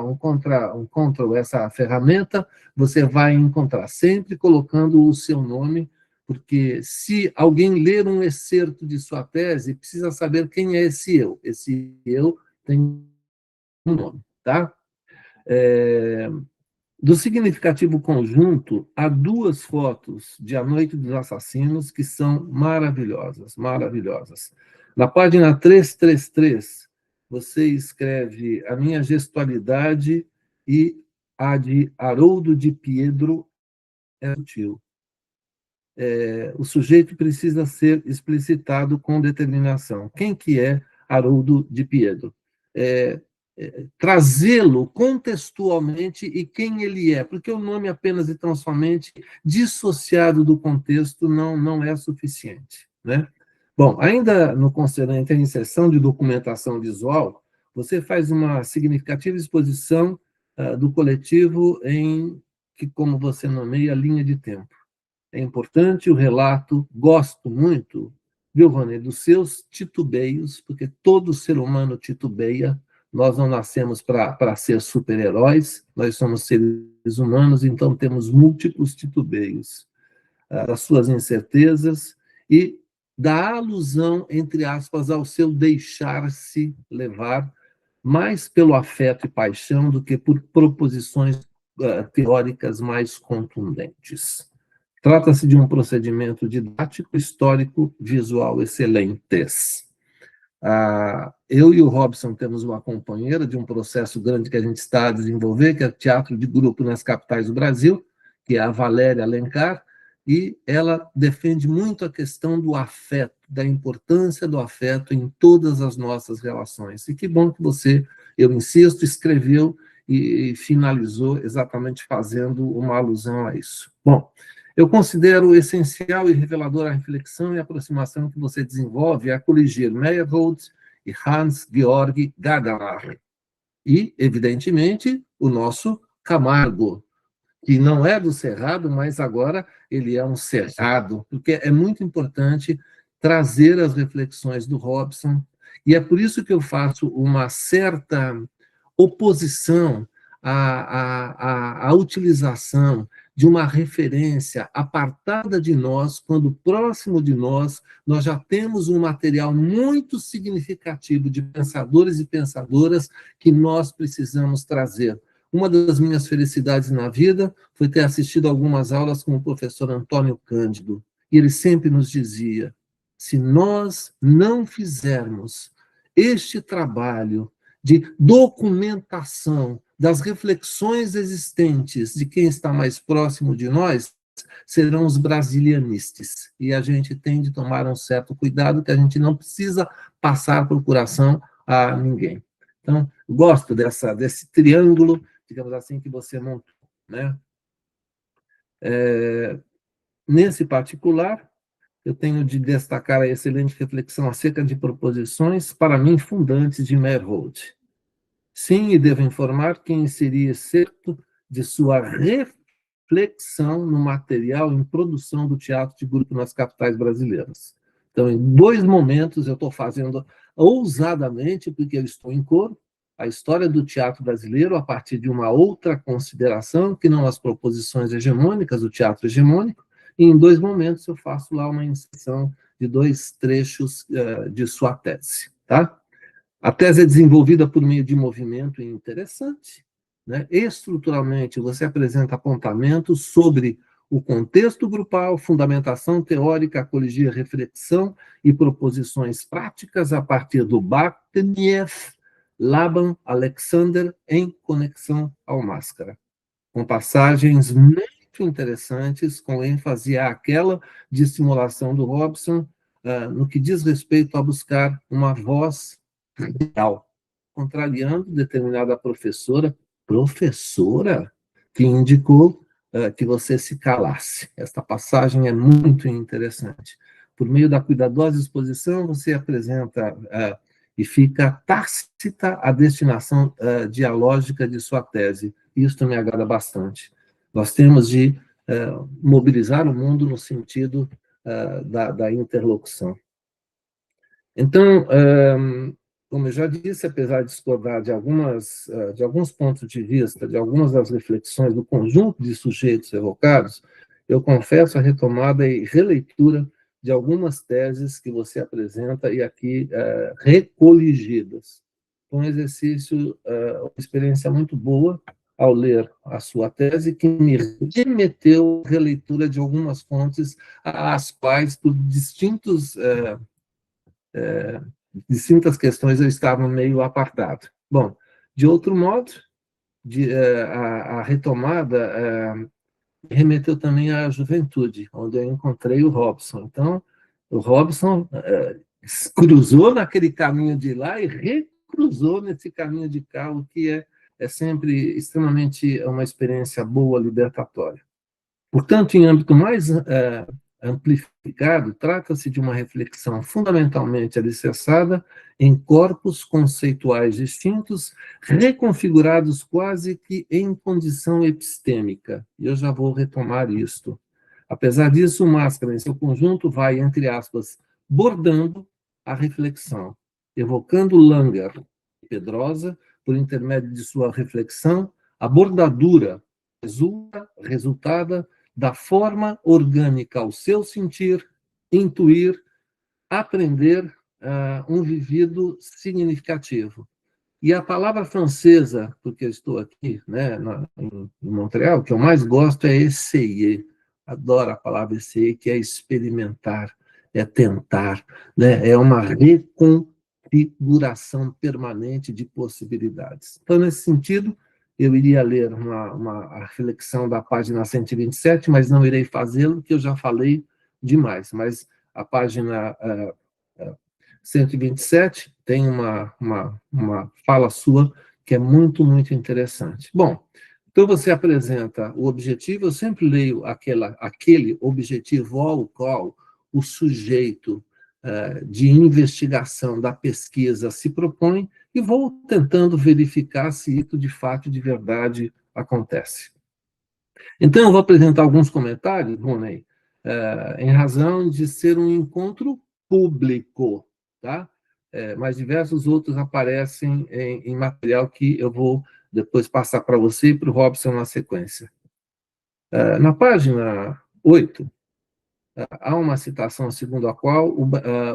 essa ferramenta, você vai encontrar sempre colocando o seu nome, porque se alguém ler um excerto de sua tese, precisa saber quem é esse eu. Esse eu tem um nome, tá? Do significativo conjunto, há 2 fotos de A Noite dos Assassinos que são maravilhosas, maravilhosas. Na página 333, você escreve a minha gestualidade e a de Haroldo de Piedro é sutil. O sujeito precisa ser explicitado com determinação. Quem que é Haroldo de Piedro? Trazê-lo contextualmente e quem ele é, porque o nome apenas e tão somente dissociado do contexto não é suficiente, né? Bom, ainda no concernente à inserção de documentação visual, você faz uma significativa exposição do coletivo em que, como você nomeia, linha de tempo. É importante o relato, gosto muito viu, Rony, dos seus titubeios, porque todo ser humano titubeia. Nós não nascemos para ser super-heróis, nós somos seres humanos, então temos múltiplos titubeios, das suas incertezas e da alusão, entre aspas, ao seu deixar-se levar mais pelo afeto e paixão do que por proposições teóricas mais contundentes. Trata-se de um procedimento didático, histórico, visual excelentes. Eu e o Robson temos uma companheira de um processo grande que a gente está a desenvolver, que é o Teatro de Grupo nas Capitais do Brasil, que é a Valéria Alencar, e ela defende muito a questão do afeto, da importância do afeto em todas as nossas relações. E que bom que você, eu insisto, escreveu e finalizou exatamente fazendo uma alusão a isso. Bom, eu considero essencial e revelador a reflexão e aproximação que você desenvolve a coligir Meyerhold e Hans-Georg Gadamer. E, evidentemente, o nosso Camargo, que não é do Cerrado, mas agora ele é um cerrado, porque é muito importante trazer as reflexões do Robson, e é por isso que eu faço uma certa oposição à utilização de uma referência apartada de nós, quando próximo de nós, nós já temos um material muito significativo de pensadores e pensadoras que nós precisamos trazer. Uma das minhas felicidades na vida foi ter assistido algumas aulas com o professor Antônio Cândido, e ele sempre nos dizia, se nós não fizermos este trabalho de documentação das reflexões existentes de quem está mais próximo de nós, serão os brasilianistas. E a gente tem de tomar um certo cuidado, que a gente não precisa passar procuração a ninguém. Então, gosto desse triângulo, digamos assim, que você montou, né? Nesse particular, eu tenho de destacar a excelente reflexão acerca de proposições, para mim, fundantes de Meyerhold. Sim, e devo informar que inseri excerto de sua reflexão no material em produção do teatro de grupo nas capitais brasileiras. Então, em 2 momentos, eu estou fazendo ousadamente, porque eu estou em coro, a história do teatro brasileiro a partir de uma outra consideração, que não as proposições hegemônicas do teatro hegemônico, e em 2 momentos eu faço lá uma inserção de 2 trechos de sua tese, tá? A tese é desenvolvida por meio de movimento interessante, né? Estruturalmente, você apresenta apontamentos sobre o contexto grupal, fundamentação teórica, coligir reflexão e proposições práticas a partir do Bakhtiniev, Laban, Alexander, em conexão ao Máscara, com passagens muito interessantes, com ênfase àquela de estimulação do Robson, no que diz respeito a buscar uma voz real, contrariando determinada professora, que indicou que você se calasse. Esta passagem é muito interessante. Por meio da cuidadosa exposição, você apresenta e fica tácita a destinação dialógica de sua tese. Isso me agrada bastante. Nós temos de mobilizar o mundo no sentido da interlocução. Então, como eu já disse, apesar de discordar de alguns pontos de vista, de algumas das reflexões do conjunto de sujeitos evocados, eu confesso a retomada e releitura de algumas teses que você apresenta e aqui recoligidas. Foi um exercício, uma experiência muito boa ao ler a sua tese, que me remeteu à releitura de algumas fontes às quais, por distintas questões, eu estava meio apartado. Bom, de outro modo, a retomada remeteu também à juventude, onde eu encontrei o Robson. Então, o Robson cruzou naquele caminho de lá e recruzou nesse caminho de cá, o que é sempre extremamente uma experiência boa, libertatória. Portanto, em âmbito mais amplificado, trata-se de uma reflexão fundamentalmente alicerçada em corpos conceituais distintos, reconfigurados quase que em condição epistêmica. E eu já vou retomar isto. Apesar disso, o Máscara, em seu conjunto, vai, entre aspas, bordando a reflexão, evocando Langer e Pedrosa, por intermédio de sua reflexão, a bordadura resultada da forma orgânica ao seu sentir, intuir, aprender um vivido significativo. E a palavra francesa, porque eu estou aqui, né, em Montreal, que eu mais gosto é essayer. Adoro a palavra essayer, que é experimentar, é tentar, né, é uma reconfiguração permanente de possibilidades. Então, nesse sentido, eu iria ler a reflexão da página 127, mas não irei fazê-lo, porque eu já falei demais. Mas a página 127 tem uma fala sua que é muito, muito interessante. Bom, então você apresenta o objetivo, eu sempre leio aquele objetivo ao qual o sujeito de investigação da pesquisa se propõe e vou tentando verificar se isso de fato, de verdade, acontece. Então, eu vou apresentar alguns comentários, Rony, em razão de ser um encontro público, tá? Mas diversos outros aparecem em material que eu vou depois passar para você e para o Robson na sequência. Na página 8, há uma citação segundo a qual,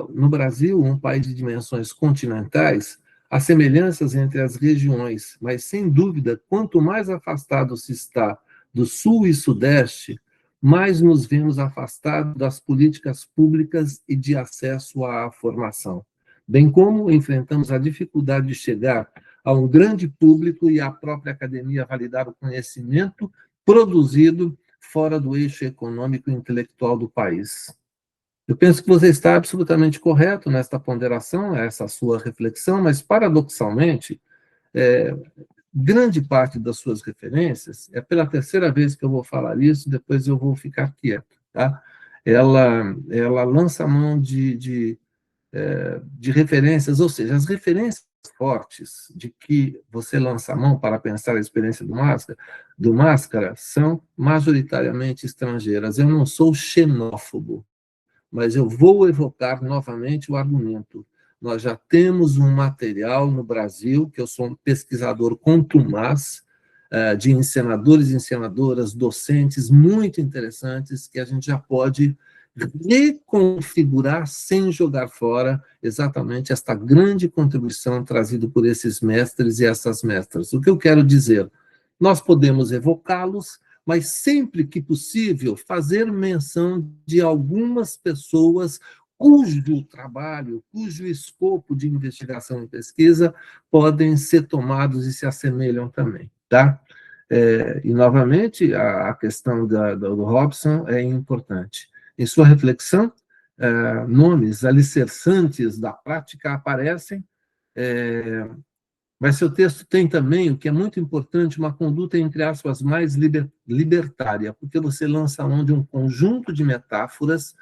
no Brasil, um país de dimensões continentais, há semelhanças entre as regiões, mas, sem dúvida, quanto mais afastado se está do sul e sudeste, mais nos vemos afastados das políticas públicas e de acesso à formação, bem como enfrentamos a dificuldade de chegar a um grande público e à própria academia validar o conhecimento produzido fora do eixo econômico e intelectual do país. Eu penso que você está absolutamente correto nesta ponderação, essa sua reflexão, mas, paradoxalmente, grande parte das suas referências, é pela terceira vez que eu vou falar isso, depois eu vou ficar quieto, tá? Ela lança a mão de referências, ou seja, as referências fortes de que você lança a mão para pensar a experiência do Máscara são majoritariamente estrangeiras. Eu não sou xenófobo, mas eu vou evocar novamente o argumento. Nós já temos um material no Brasil, que eu sou um pesquisador contumaz, de encenadores e encenadoras, docentes muito interessantes, que a gente já pode reconfigurar sem jogar fora exatamente esta grande contribuição trazida por esses mestres e essas mestras. O que eu quero dizer? Nós podemos evocá-los, mas sempre que possível fazer menção de algumas pessoas cujo trabalho, cujo escopo de investigação e pesquisa podem ser tomados e se assemelham também, tá? E, novamente, a questão do Robson é importante. Em sua reflexão, nomes alicerçantes da prática aparecem, mas seu texto tem também, o que é muito importante, uma conduta, entre aspas, mais libertária, porque você lança a mão de um conjunto de metáforas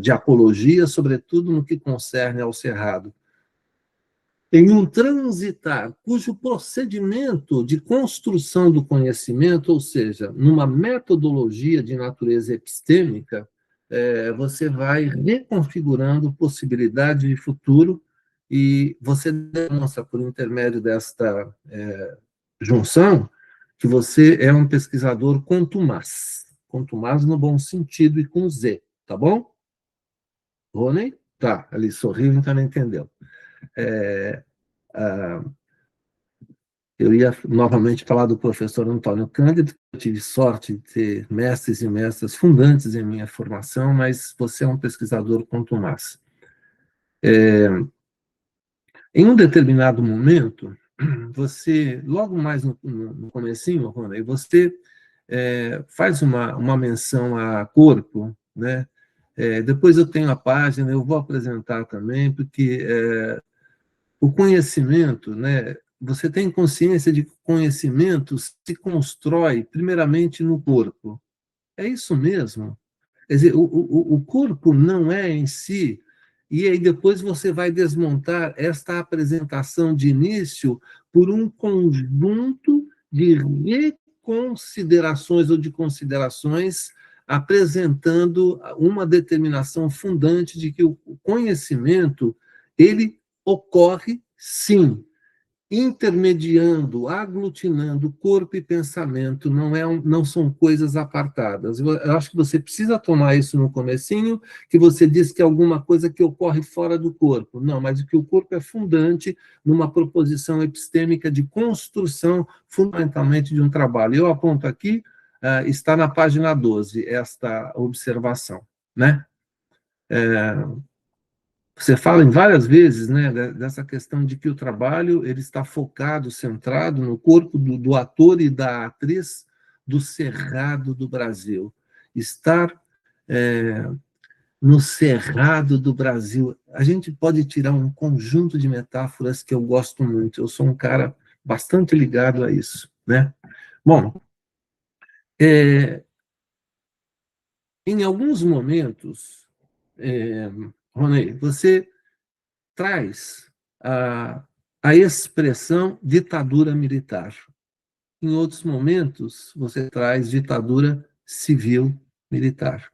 de apologia, sobretudo no que concerne ao cerrado. Em um transitar cujo procedimento de construção do conhecimento, ou seja, numa metodologia de natureza epistêmica, você vai reconfigurando possibilidade de futuro e você demonstra, por intermédio desta junção, que você é um pesquisador contumaz no bom sentido e com Z, tá bom? Rony? Tá, ali sorriu, então não entendeu. Eu ia novamente falar do professor Antônio Cândido, eu tive sorte de ter mestres e mestras fundantes em minha formação, mas você é um pesquisador contumaz. Em um determinado momento, você, logo mais no comecinho, Rony, você faz uma menção a corpo, né? Depois eu tenho a página, eu vou apresentar também, porque o conhecimento, né? Você tem consciência de que o conhecimento se constrói primeiramente no corpo. É isso mesmo? Quer dizer, o corpo não é em si, e aí depois você vai desmontar esta apresentação de início por um conjunto de reconsiderações ou de considerações apresentando uma determinação fundante de que o conhecimento, ele ocorre, sim, intermediando, aglutinando corpo e pensamento, não são coisas apartadas. Eu acho que você precisa tomar isso no comecinho, que você diz que é alguma coisa que ocorre fora do corpo. Não, mas que o corpo é fundante numa proposição epistêmica de construção, fundamentalmente, de um trabalho. Eu aponto aqui, está na página 12, esta observação, né? Você fala em várias vezes, né, dessa questão de que o trabalho ele está focado, centrado no corpo do ator e da atriz do Cerrado do Brasil. Estar no Cerrado do Brasil. A gente pode tirar um conjunto de metáforas que eu gosto muito. Eu sou um cara bastante ligado a isso, né? Bom, em alguns momentos, Ronei, você traz a expressão ditadura militar. Em outros momentos, você traz ditadura civil-militar.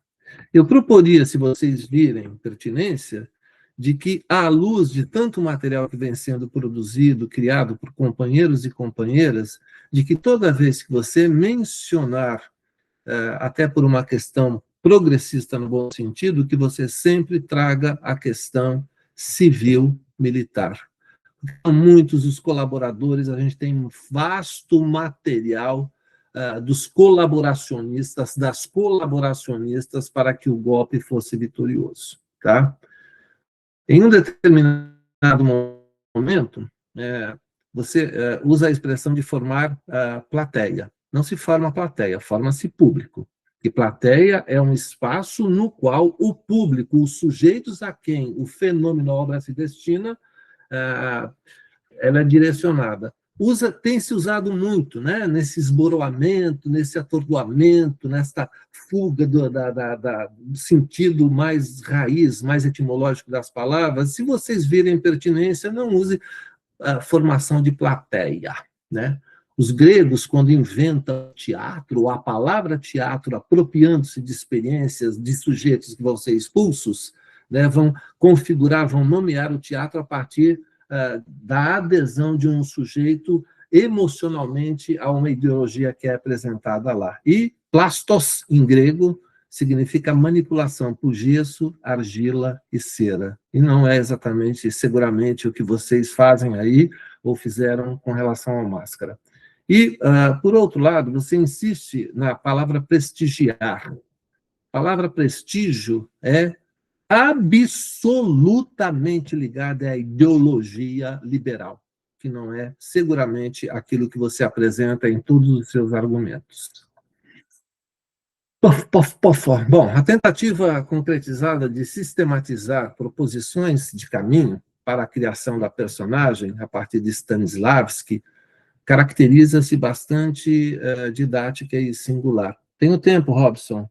Eu proporia, se vocês virem pertinência, de que, à luz de tanto material que vem sendo produzido, criado por companheiros e companheiras, de que toda vez que você mencionar, até por uma questão progressista no bom sentido, que você sempre traga a questão civil-militar. São muitos os colaboradores, a gente tem um vasto material dos colaboracionistas, das colaboracionistas, para que o golpe fosse vitorioso. Tá? Em um determinado momento, você usa a expressão de formar plateia. Não se forma plateia, forma-se público. E plateia é um espaço no qual o público, os sujeitos a quem o fenômeno, a obra se destina, ela é direcionada. Tem se usado muito, né, nesse esboroamento, nesse atordoamento, nessa fuga do sentido mais raiz, mais etimológico das palavras. Se vocês virem pertinência, não use a formação de plateia, né? Os gregos, quando inventam teatro, a palavra teatro, apropriando-se de experiências de sujeitos que vão ser expulsos, né, vão configurar, vão nomear o teatro a partir da adesão de um sujeito emocionalmente a uma ideologia que é apresentada lá. E plastos, em grego, significa manipulação por gesso, argila e cera. E não é exatamente, seguramente, o que vocês fazem aí, ou fizeram com relação à máscara. E, por outro lado, você insiste na palavra prestigiar. A palavra prestígio é absolutamente ligada à ideologia liberal, que não é seguramente aquilo que você apresenta em todos os seus argumentos. Bom, a tentativa concretizada de sistematizar proposições de caminho para a criação da personagem, a partir de Stanislavski, caracteriza-se bastante didática e singular. Tem o tempo, Robson?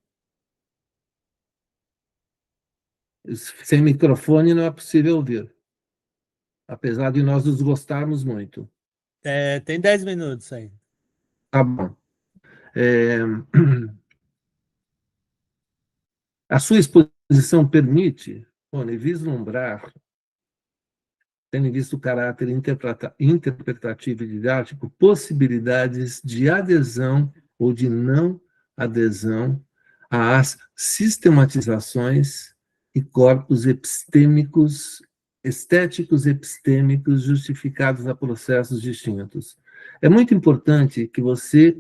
Sem microfone não é possível ouvir, apesar de nós nos gostarmos muito. Tem 10 minutos aí. Tá bom. A sua exposição permite, Rony, vislumbrar, tendo em vista o caráter interpretativo e didático, possibilidades de adesão ou de não adesão às sistematizações e corpos epistêmicos, estéticos epistêmicos justificados a processos distintos. É muito importante que você,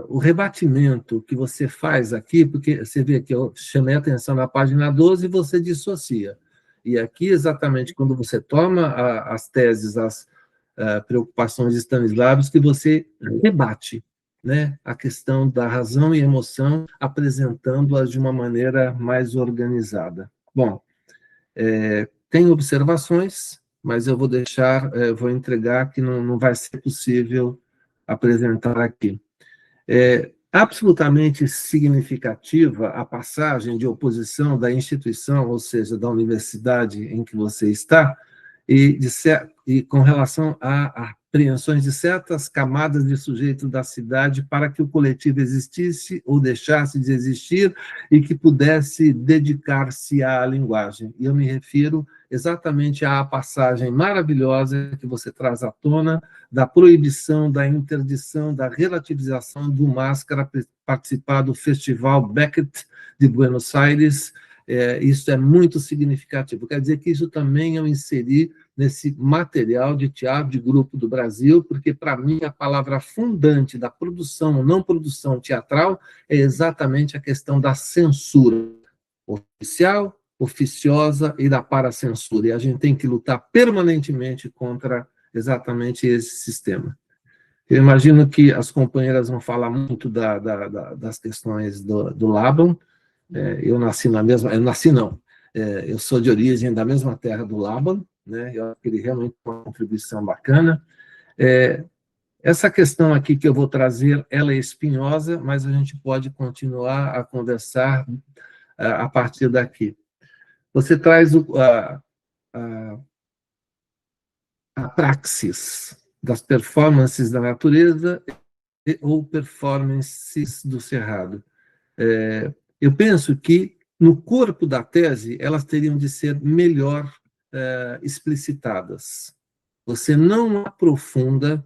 o rebatimento que você faz aqui, porque você vê que eu chamei a atenção na página 12 e você dissocia. E aqui, exatamente, quando você toma as teses, as preocupações de Stanislavski, você rebate, né, a questão da razão e emoção, apresentando-as de uma maneira mais organizada. Bom, tem observações, mas eu vou deixar, vou entregar que não vai ser possível apresentar aqui. Absolutamente significativa a passagem de oposição da instituição, ou seja, da universidade em que você está, e com relação à apreensões de certas camadas de sujeitos da cidade para que o coletivo existisse ou deixasse de existir e que pudesse dedicar-se à linguagem. E eu me refiro exatamente à passagem maravilhosa que você traz à tona da proibição, da interdição, da relativização do Máscara participar do Festival Beckett de Buenos Aires. Isso é muito significativo. Quer dizer que isso também eu inseri nesse material de teatro de grupo do Brasil, porque, para mim, a palavra fundante da produção ou não produção teatral é exatamente a questão da censura oficial, oficiosa e da paracensura. E a gente tem que lutar permanentemente contra exatamente esse sistema. Eu imagino que as companheiras vão falar muito das questões do Laban. Eu nasci na mesma... Eu nasci, não. Eu sou de origem da mesma terra do Laban, né? Eu acho que ele realmente tem uma contribuição bacana. Essa questão aqui que eu vou trazer, ela é espinhosa, mas a gente pode continuar a conversar a partir daqui. Você traz a praxis das performances da natureza ou performances do cerrado. Eu penso que, no corpo da tese, elas teriam de ser melhor explicitadas. Você não aprofunda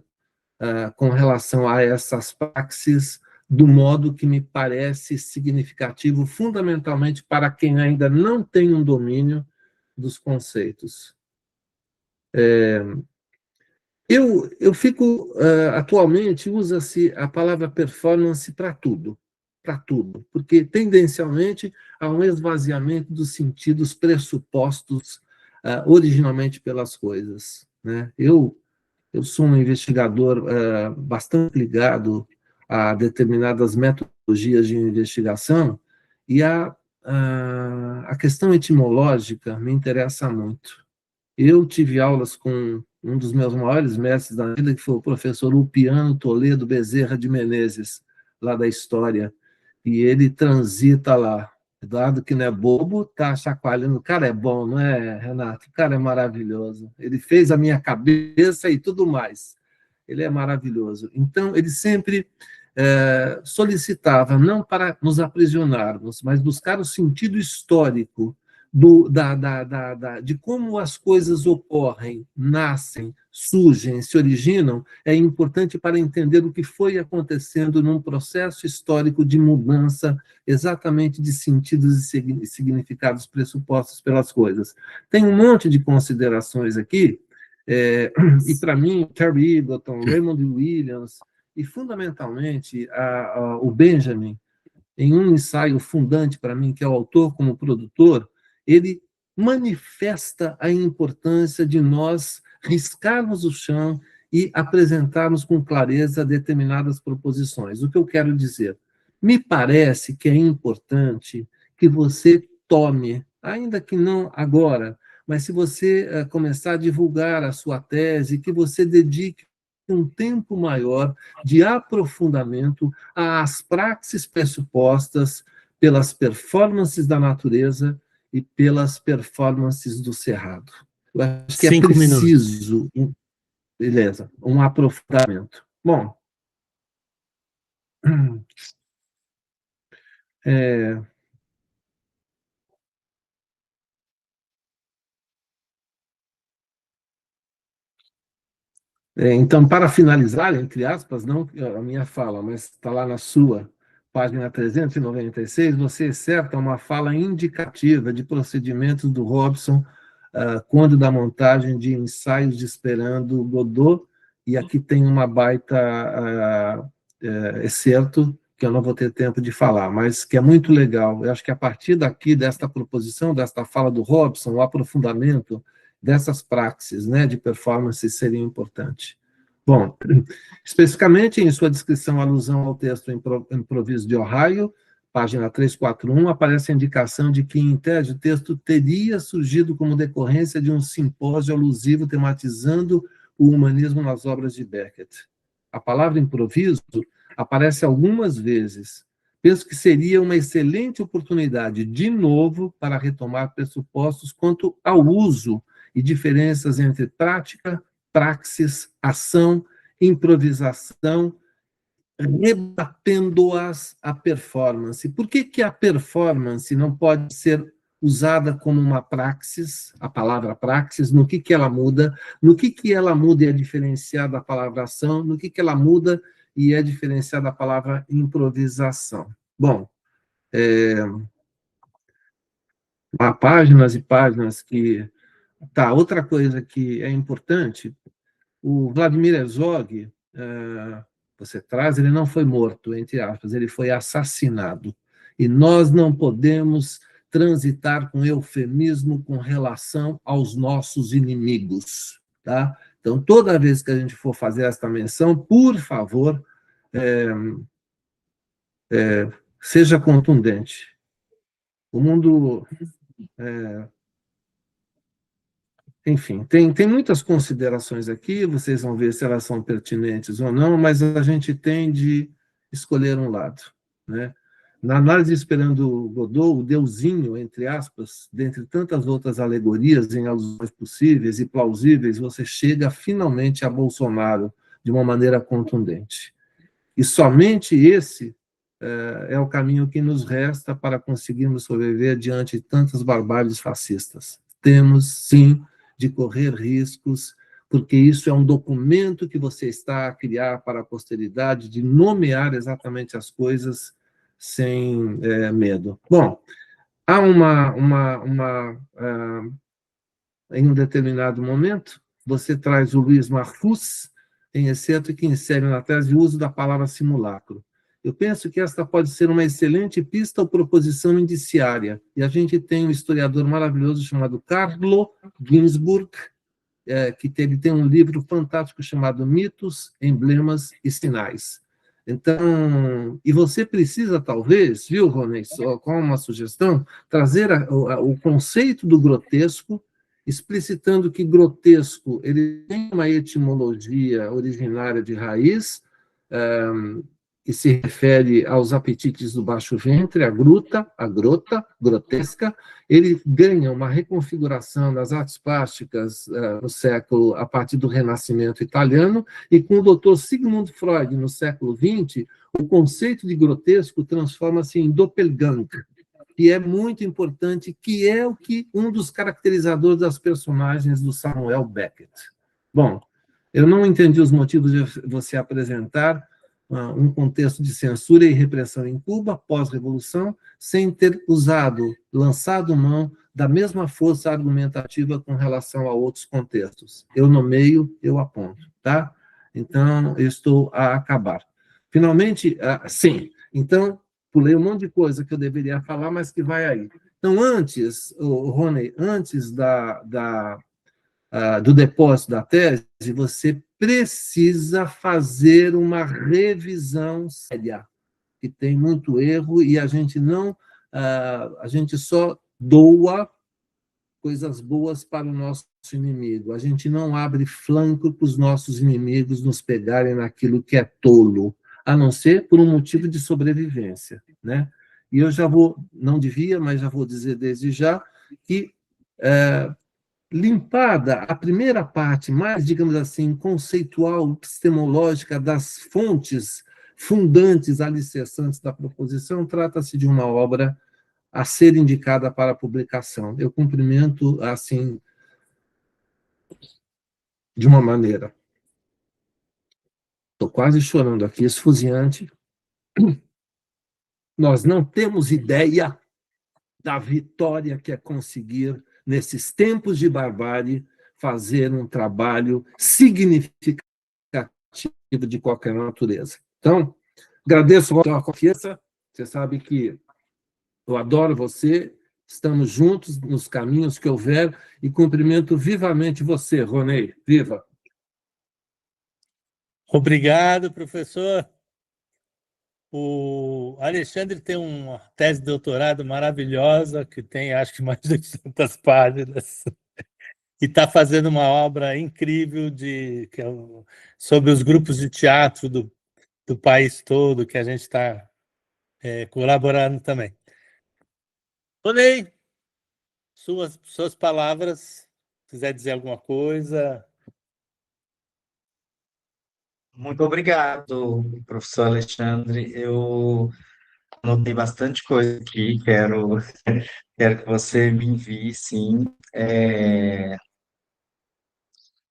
com relação a essas praxis do modo que me parece significativo, fundamentalmente para quem ainda não tem um domínio dos conceitos. Eu fico, atualmente, usa-se a palavra performance para tudo, porque, tendencialmente, há um esvaziamento dos sentidos pressupostos originalmente pelas coisas, né? Eu sou um investigador bastante ligado a determinadas metodologias de investigação, e a questão etimológica me interessa muito. Eu tive aulas com um dos meus maiores mestres da vida, que foi o professor Ulpiano Toledo Bezerra de Menezes, lá da História, e ele transita lá. Eduardo, que não é bobo, está chacoalhando. O cara é bom, não é, Renato? O cara é maravilhoso. Ele fez a minha cabeça e tudo mais. Ele é maravilhoso. Então, ele sempre solicitava, não para nos aprisionarmos, mas buscar o sentido histórico de como as coisas ocorrem, nascem, surgem, se originam, é importante para entender o que foi acontecendo num processo histórico de mudança exatamente de sentidos e significados pressupostos pelas coisas. Tem um monte de considerações aqui, e para mim, Terry Eagleton, Raymond Williams, e fundamentalmente o Benjamin, em um ensaio fundante para mim, que é o autor como produtor, ele manifesta a importância de nós riscarmos o chão e apresentarmos com clareza determinadas proposições. O que eu quero dizer? Me parece que é importante que você tome, ainda que não agora, mas se você começar a divulgar a sua tese, que você dedique um tempo maior de aprofundamento às praxis pressupostas pelas performances da natureza e pelas performances do cerrado. Eu acho que é preciso, beleza, um aprofundamento. Bom, então, para finalizar, entre aspas, não a minha fala, mas está lá na sua página 396, você excerta uma fala indicativa de procedimentos do Robson quando da montagem de Ensaios de Esperando Godot, e aqui tem uma baita excerto, que eu não vou ter tempo de falar, mas que é muito legal. Eu acho que a partir daqui, desta proposição, desta fala do Robson, o aprofundamento dessas praxis, né, de performance seria importante. Bom, especificamente em sua descrição, alusão ao texto Improviso de Ohio, página 341, aparece a indicação de que, em tese, o texto teria surgido como decorrência de um simpósio alusivo tematizando o humanismo nas obras de Beckett. A palavra improviso aparece algumas vezes. Penso que seria uma excelente oportunidade, de novo, para retomar pressupostos quanto ao uso e diferenças entre prática, praxis, ação, improvisação, rebatendo-as à performance. Por que a performance não pode ser usada como uma praxis, a palavra praxis, no que ela muda, no que ela muda e é diferenciada da palavra ação, no que ela muda e é diferenciada da palavra improvisação? Bom, há páginas e páginas que... Tá, outra coisa que é importante, o Vladimir Herzog, você traz, ele não foi morto, entre aspas, ele foi assassinado. E nós não podemos transitar com eufemismo com relação aos nossos inimigos, tá? Então, toda vez que a gente for fazer esta menção, por favor, seja contundente. O mundo... Enfim, tem muitas considerações aqui, vocês vão ver se elas são pertinentes ou não, mas a gente tem de escolher um lado, né? Na análise Esperando Godot, o deusinho, entre aspas, dentre tantas outras alegorias em alusões possíveis e plausíveis, você chega finalmente a Bolsonaro de uma maneira contundente. E somente esse é o caminho que nos resta para conseguirmos sobreviver diante de tantas barbáries fascistas. Temos, sim, de correr riscos, porque isso é um documento que você está a criar para a posteridade, de nomear exatamente as coisas sem medo. Bom, há em um determinado momento, você traz o Luiz Marcus, em exceto que insere na tese o uso da palavra simulacro. Eu penso que esta pode ser uma excelente pista ou proposição indiciária. E a gente tem um historiador maravilhoso chamado Carlo Ginzburg, que tem um livro fantástico chamado Mitos, Emblemas e Sinais. Então, e você precisa, talvez, viu, Rony, só com uma sugestão, trazer o conceito do grotesco, explicitando que grotesco ele tem uma etimologia originária de raiz, que se refere aos apetites do baixo ventre, a grota, grotesca. Ele ganha uma reconfiguração das artes plásticas no século, a partir do Renascimento italiano, e com o Dr. Sigmund Freud, no século XX, o conceito de grotesco transforma-se em Doppelganger, que é muito importante, que é o que um dos caracterizadores das personagens do Samuel Beckett. Bom, eu não entendi os motivos de você apresentar um contexto de censura e repressão em Cuba, pós-revolução, sem ter lançado mão da mesma força argumentativa com relação a outros contextos. Eu nomeio, eu aponto, tá? Então, eu estou a acabar. Finalmente, sim, então, pulei um monte de coisa que eu deveria falar, mas que vai aí. Então, antes, Rony, antes do depósito da tese, você precisa fazer uma revisão séria, que tem muito erro, e a gente só doa coisas boas para o nosso inimigo. A gente não abre flanco para os nossos inimigos nos pegarem naquilo que é tolo, a não ser por um motivo de sobrevivência, né? E eu já vou, não devia, mas já vou dizer desde já, que limpada a primeira parte, mais, digamos assim, conceitual, epistemológica das fontes fundantes, alicerçantes da proposição, trata-se de uma obra a ser indicada para publicação. Eu cumprimento, assim, de uma maneira. Estou quase chorando aqui, esfuziante. Nós não temos ideia da vitória que é conseguir, nesses tempos de barbárie, fazer um trabalho significativo de qualquer natureza. Então, agradeço a confiança, você sabe que eu adoro você, estamos juntos nos caminhos que houver, e cumprimento vivamente você, Ronei. Viva! Obrigado, professor. O Alexandre tem uma tese de doutorado maravilhosa, que tem, acho que, mais de 800 páginas, e está fazendo uma obra incrível sobre os grupos de teatro do país todo, que a gente está colaborando também. Tonei, suas palavras, se quiser dizer alguma coisa. Muito obrigado, professor Alexandre. Eu anotei bastante coisa aqui, quero que você me envie, sim.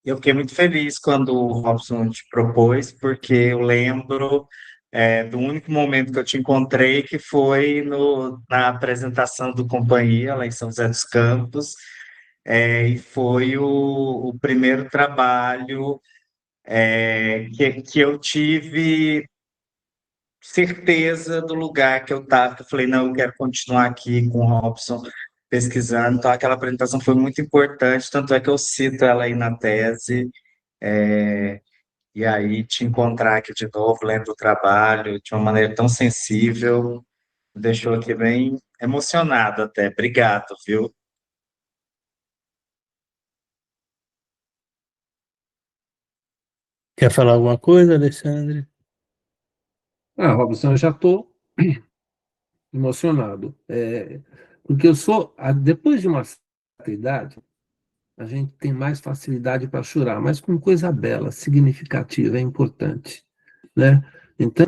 Eu fiquei muito feliz quando o Robson te propôs, porque eu lembro, do único momento que eu te encontrei, que foi na apresentação do Companhia, lá em São José dos Campos, e foi o primeiro trabalho, que eu tive certeza do lugar que eu estava. Eu falei, não, eu quero continuar aqui com o Robson pesquisando. Então, aquela apresentação foi muito importante, tanto é que eu cito ela aí na tese. é, e aí, te encontrar aqui de novo, lendo o trabalho de uma maneira tão sensível, me deixou aqui bem emocionado até. Obrigado, viu? Quer falar alguma coisa, Alexandre? Robson, eu já estou emocionado. Porque eu sou, depois de uma certa idade, a gente tem mais facilidade para chorar, mas com coisa bela, significativa, é importante, né? Então,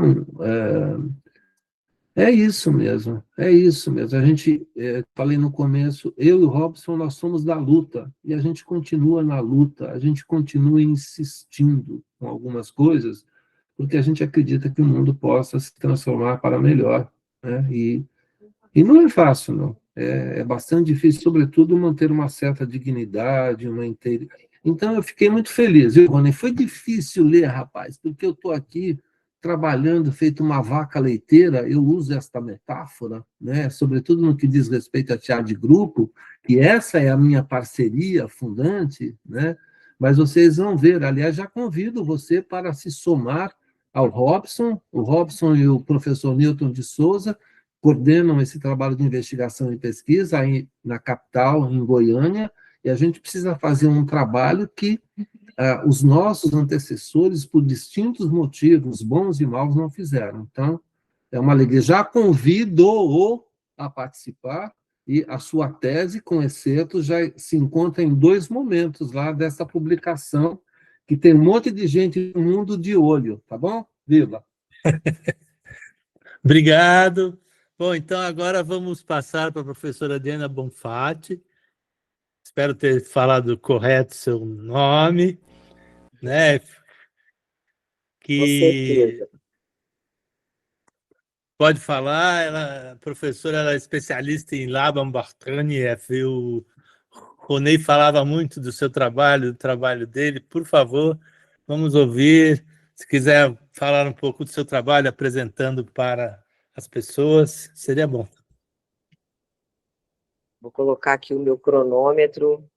é isso mesmo, é isso mesmo. A gente, falei no começo, eu e o Robson, nós somos da luta, e a gente continua na luta, a gente continua insistindo com algumas coisas, porque a gente acredita que o mundo possa se transformar para melhor, né? E não é fácil, não. É bastante difícil, sobretudo, manter uma certa dignidade, uma integridade. Então, eu fiquei muito feliz, viu, Rony? Foi difícil ler, rapaz, porque eu estou aqui trabalhando, feito uma vaca leiteira, eu uso esta metáfora, né? Sobretudo no que diz respeito a teatro de grupo, e essa é a minha parceria fundante, né? Mas vocês vão ver, aliás, já convido você para se somar ao Robson, o Robson e o professor Newton de Souza, coordenam esse trabalho de investigação e pesquisa aí na capital, em Goiânia, e a gente precisa fazer um trabalho que os nossos antecessores, por distintos motivos, bons e maus, não fizeram. Então, é uma alegria. Já convido-o a participar, e a sua tese com excertos já se encontra em 2 momentos lá dessa publicação, que tem um monte de gente no mundo de olho, tá bom? Viva! Obrigado. Bom, então agora vamos passar para a professora Diana Bonfatti. Espero ter falado correto seu nome, né? Com Que certeza. pode falar, a professora ela é especialista em Laban Bartanier, o Ronei falava muito do seu trabalho, do trabalho dele. Por favor, vamos ouvir. Se quiser falar um pouco do seu trabalho, apresentando para as pessoas, seria bom. Vou colocar aqui o meu cronômetro.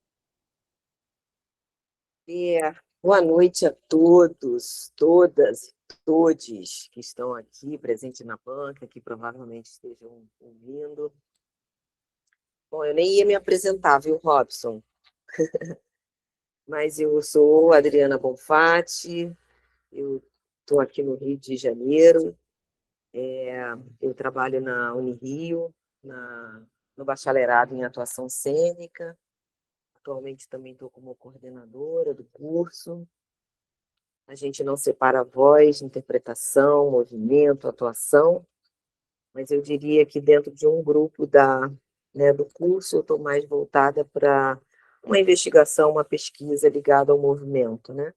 Boa noite a todos, todas, todes que estão aqui presentes na banca, que provavelmente estejam ouvindo. Bom, eu nem ia me apresentar, viu, Robson? Mas eu sou Adriana Bonfatti, eu estou aqui no Rio de Janeiro, eu trabalho na Unirio, no bacharelado em atuação cênica. Atualmente também estou como coordenadora do curso. A gente não separa voz, interpretação, movimento, atuação, mas eu diria que dentro de um grupo do curso eu estou mais voltada para uma investigação, uma pesquisa ligada ao movimento, né,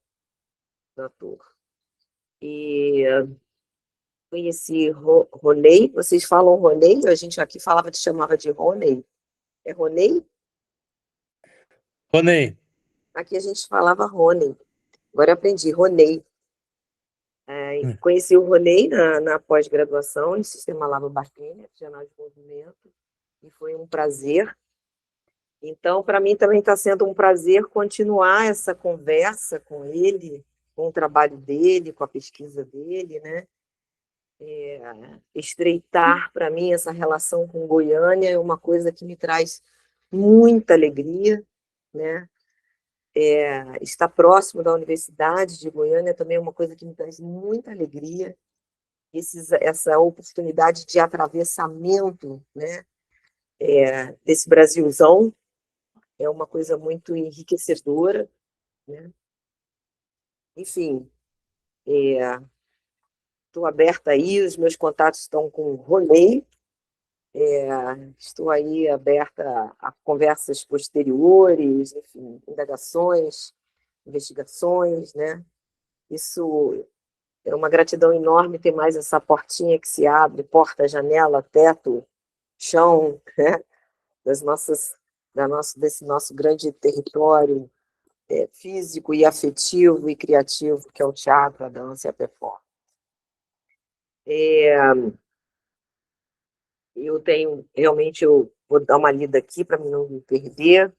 do ator. E conheci Ronei, vocês falam Ronei? A gente aqui chamava de Ronei. É Ronei? Ronei, Aqui a gente falava Ronei. Agora eu aprendi, Ronei. Conheci o Ronei na pós-graduação em Sistema Lava Bartênia, Regional de Movimento, e foi um prazer. Então, para mim também está sendo um prazer continuar essa conversa com ele, com o trabalho dele, com a pesquisa dele, né? Estreitar, para mim, essa relação com Goiânia é uma coisa que me traz muita alegria, né? Estar próximo da Universidade de Goiânia também é uma coisa que me traz muita alegria. Essa oportunidade de atravessamento, né, desse Brasilzão é uma coisa muito enriquecedora, né? Enfim, Estou aberta aí, os meus contatos estão com o Ronei, estou aí aberta a conversas posteriores, enfim, indagações, investigações, né? Isso é uma gratidão enorme ter mais essa portinha que se abre, porta, janela, teto, chão, né? Desse nosso grande território físico e afetivo e criativo, que é o teatro, a dança e a performance. Eu vou dar uma lida aqui para mim não me perder.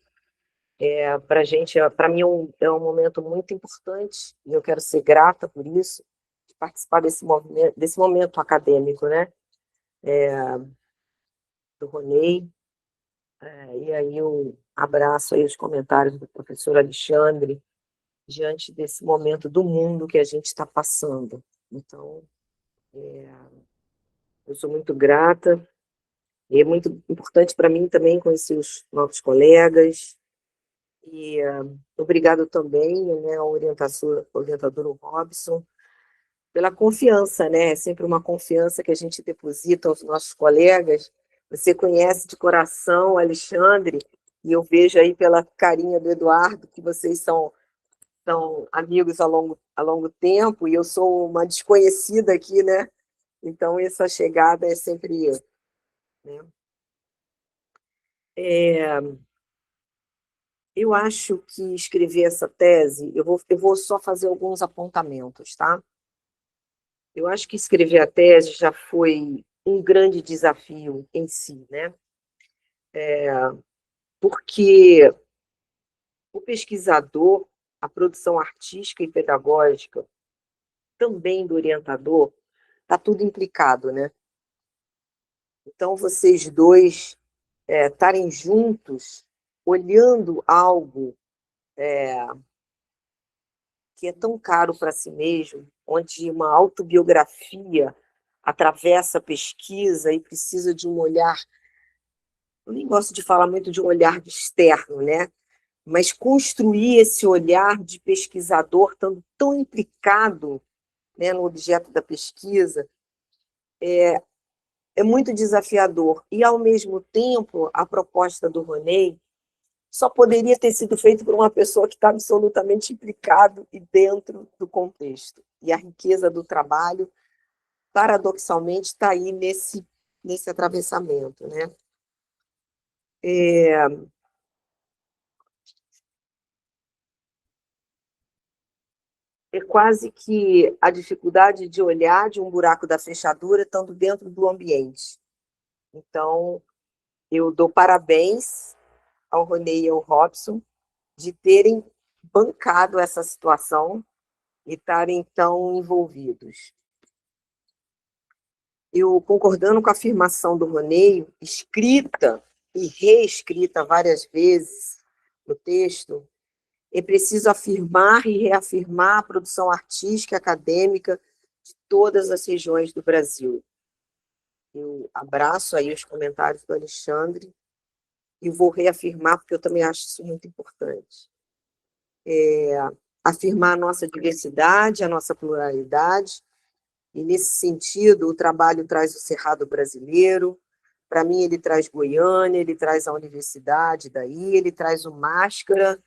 Para mim é um momento muito importante e eu quero ser grata por isso, de participar desse momento acadêmico, né? Do Ronei. E aí eu abraço aí os comentários do professor Alexandre diante desse momento do mundo que a gente está passando. Então, eu sou muito grata. E é muito importante para mim também conhecer os novos colegas. E obrigado também, né, ao orientador Robson, pela confiança, né? É sempre uma confiança que a gente deposita aos nossos colegas. Você conhece de coração o Alexandre, e eu vejo aí pela carinha do Eduardo que vocês são amigos há longo tempo, e eu sou uma desconhecida aqui, né? Então, essa chegada é sempre... né? Eu acho que escrever essa tese, eu vou só fazer alguns apontamentos, tá? Eu acho que escrever a tese já foi um grande desafio em si, né? Porque o pesquisador, a produção artística e pedagógica, também do orientador, está tudo implicado, né? Então, vocês dois estarem juntos, olhando algo que é tão caro para si mesmo, onde uma autobiografia atravessa a pesquisa e precisa de um olhar, eu nem gosto de falar muito de um olhar externo, né? Mas construir esse olhar de pesquisador tão implicado, né, no objeto da pesquisa, é muito desafiador. E, ao mesmo tempo, a proposta do Ronei só poderia ter sido feita por uma pessoa que está absolutamente implicado e dentro do contexto. E a riqueza do trabalho, paradoxalmente, está aí nesse atravessamento, né? É quase que a dificuldade de olhar de um buraco da fechadura estando dentro do ambiente. Então, eu dou parabéns ao Ronei e ao Robson de terem bancado essa situação e estarem tão envolvidos. Eu, concordando com a afirmação do Ronei, escrita e reescrita várias vezes no texto, é preciso afirmar e reafirmar a produção artística e acadêmica de todas as regiões do Brasil. Eu abraço aí os comentários do Alexandre e vou reafirmar, porque eu também acho isso muito importante. Afirmar a nossa diversidade, a nossa pluralidade, e, nesse sentido, o trabalho traz o Cerrado Brasileiro, para mim ele traz Goiânia, ele traz a universidade daí, ele traz o Máscara,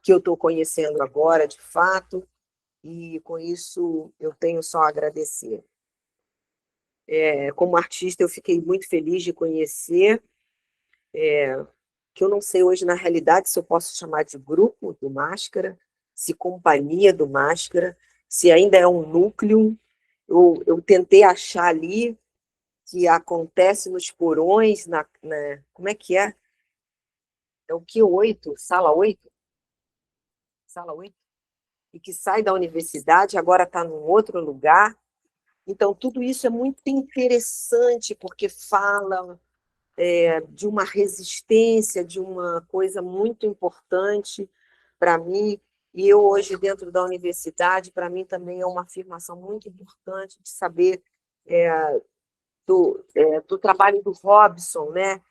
que eu estou conhecendo agora, de fato, e com isso eu tenho só a agradecer. Como artista, eu fiquei muito feliz de conhecer, que eu não sei hoje, na realidade, se eu posso chamar de grupo do Máscara, se companhia do Máscara, se ainda é um núcleo. Eu tentei achar ali que acontece nos porões, como é que é? É o Q8, sala 8? Sala 8? E que sai da universidade, agora está num outro lugar. Então, tudo isso é muito interessante, porque fala de uma resistência, de uma coisa muito importante para mim. E eu, hoje, dentro da universidade, para mim também é uma afirmação muito importante de saber do trabalho do Robson, né?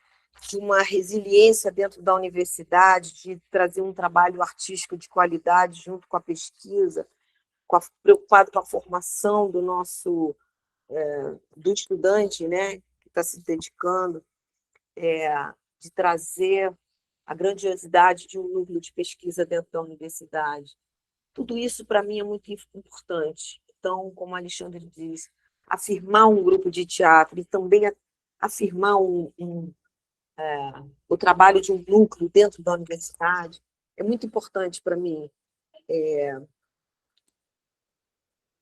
De uma resiliência dentro da universidade, de trazer um trabalho artístico de qualidade junto com a pesquisa, preocupado com a formação do nosso do estudante, né, que está se dedicando, de trazer a grandiosidade de um núcleo de pesquisa dentro da universidade. Tudo isso, para mim, é muito importante. Então, como o Alexandre diz, afirmar um grupo de teatro e também afirmar o trabalho de um núcleo dentro da universidade é muito importante para mim.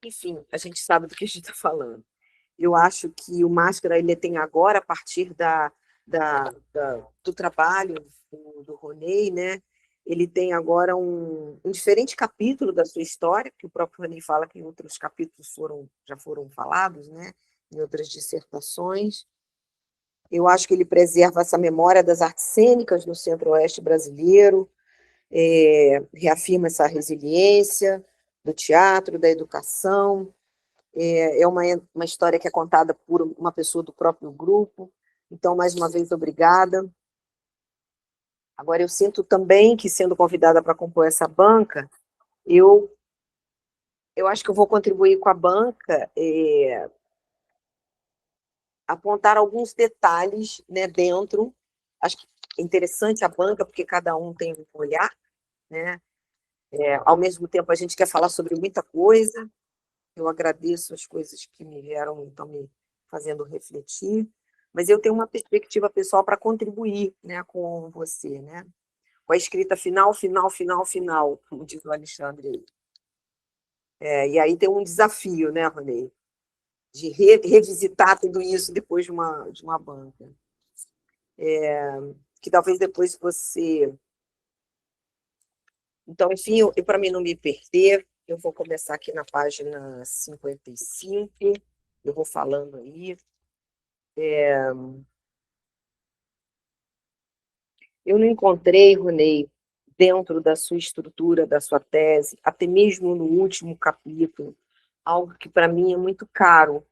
Enfim, a gente sabe do que a gente está falando. Eu acho que o Máscara ele tem agora, a partir do trabalho do Roney, né? Ele tem agora um diferente capítulo da sua história, que o próprio Roney fala que em outros capítulos já foram falados, né? Em outras dissertações. Eu acho que ele preserva essa memória das artes cênicas no Centro-Oeste brasileiro, reafirma essa resiliência do teatro, da educação. É uma história que é contada por uma pessoa do próprio grupo. Então, mais uma vez, obrigada. Agora, eu sinto também que, sendo convidada para compor essa banca, eu acho que eu vou contribuir com a banca, apontar alguns detalhes, né, dentro. Acho que é interessante a banca, porque cada um tem um olhar, né? Ao mesmo tempo, a gente quer falar sobre muita coisa. Eu agradeço as coisas que me vieram, estão me fazendo refletir, mas eu tenho uma perspectiva pessoal para contribuir, né, com você, né? Com a escrita final, como diz o Alexandre. E aí tem um desafio, né, Roney? De revisitar tudo isso depois de uma banca. Que talvez depois você... Então, enfim, para mim não me perder, eu vou começar aqui na página 55, eu vou falando aí. Eu não encontrei, Roney, dentro da sua estrutura, da sua tese, até mesmo no último capítulo, algo que para mim é muito caro,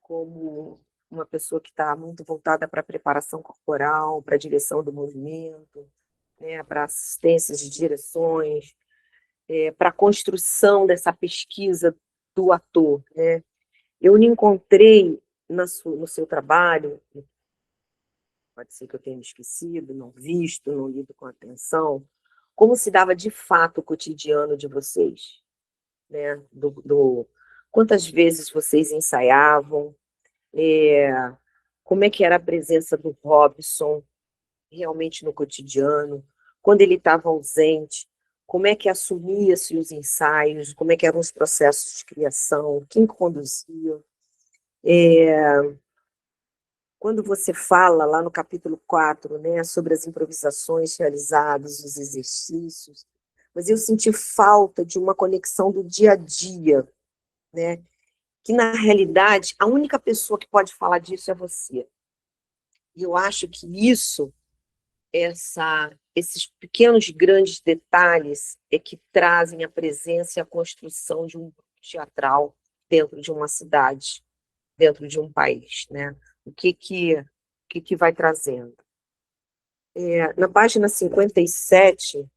como uma pessoa que está muito voltada para a preparação corporal, para a direção do movimento, né, para assistências de direções, para a construção dessa pesquisa do ator, né? Eu não encontrei no seu trabalho, pode ser que eu tenha me esquecido, não visto, não lido com atenção, como se dava de fato o cotidiano de vocês, né? Quantas vezes vocês ensaiavam, como é que era a presença do Robson realmente no cotidiano, quando ele estava ausente, como é que assumia-se os ensaios, como é que eram os processos de criação, quem conduzia. Quando você fala lá no capítulo 4, né, sobre as improvisações realizadas, os exercícios, mas eu senti falta de uma conexão do dia a dia, né, que na realidade a única pessoa que pode falar disso é você. E eu acho que esses pequenos grandes detalhes é que trazem a presença e a construção de um grupo teatral dentro de uma cidade, dentro de um país, né? O que vai trazendo? Na página 57,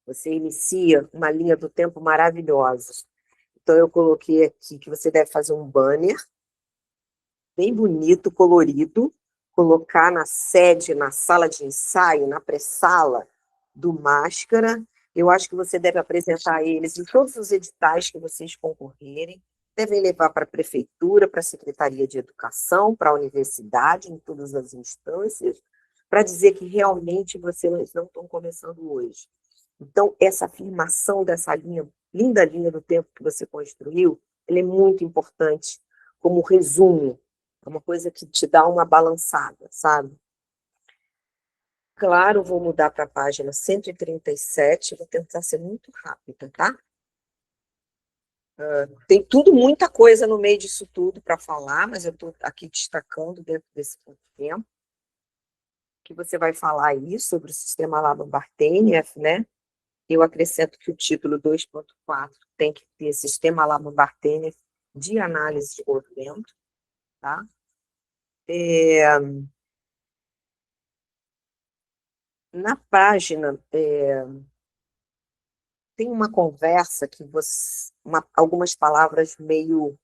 você inicia uma linha do tempo maravilhosa. Então, eu coloquei aqui que você deve fazer um banner bem bonito, colorido, colocar na sede, na sala de ensaio, na pré-sala do Máscara. Eu acho que você deve apresentar eles em todos os editais que vocês concorrerem, devem levar para a prefeitura, para a Secretaria de Educação, para a universidade, em todas as instâncias, para dizer que realmente vocês não estão começando hoje. Então, essa afirmação dessa linda linha do tempo que você construiu, ela é muito importante como resumo. É uma coisa que te dá uma balançada, sabe? Claro, vou mudar para a página 137, vou tentar ser muito rápida, tá? Tem muita coisa no meio disso tudo para falar, mas eu estou aqui destacando dentro desse pouco tempo, que você vai falar aí sobre o sistema Laban-Barthénieff, né? Eu acrescento que o título 2.4 tem que ter sistema Laban-Barthénieff de análise de movimento, tá? Na página tem uma conversa que algumas palavras meio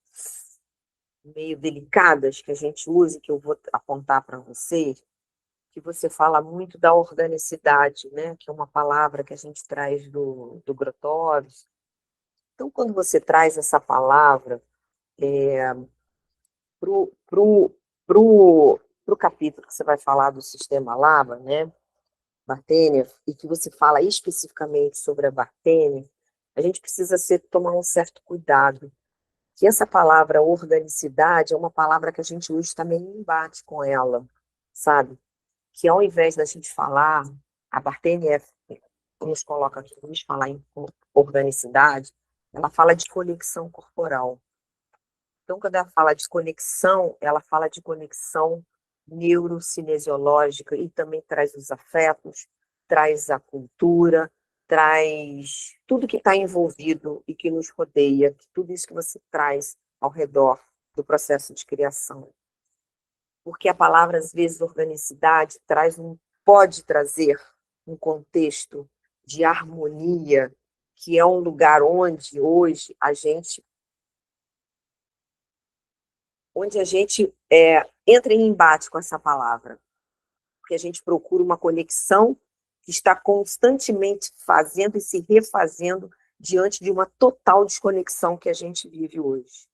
delicadas que a gente usa, que eu vou apontar para vocês, que você fala muito da organicidade, né? Que é uma palavra que a gente traz do Grotowski. Então, quando você traz essa palavra pro capítulo que você vai falar do sistema LABA, né? Bartenieff, e que você fala especificamente sobre a Bartenieff, a gente precisa tomar um certo cuidado, que essa palavra organicidade é uma palavra que a gente usa também em embate com ela, sabe? Que ao invés da gente falar, a Bartenieff nos coloca aqui, vamos falar em organicidade, ela fala de conexão corporal. Então, quando ela fala de conexão, ela fala de conexão neurocinesiológica e também traz os afetos, traz a cultura, traz tudo que está envolvido e que nos rodeia, tudo isso que você traz ao redor do processo de criação. Porque a palavra, às vezes, organicidade, pode trazer um contexto de harmonia, que é um lugar onde hoje a gente entra em embate com essa palavra, porque a gente procura uma conexão que está constantemente fazendo e se refazendo diante de uma total desconexão que a gente vive hoje.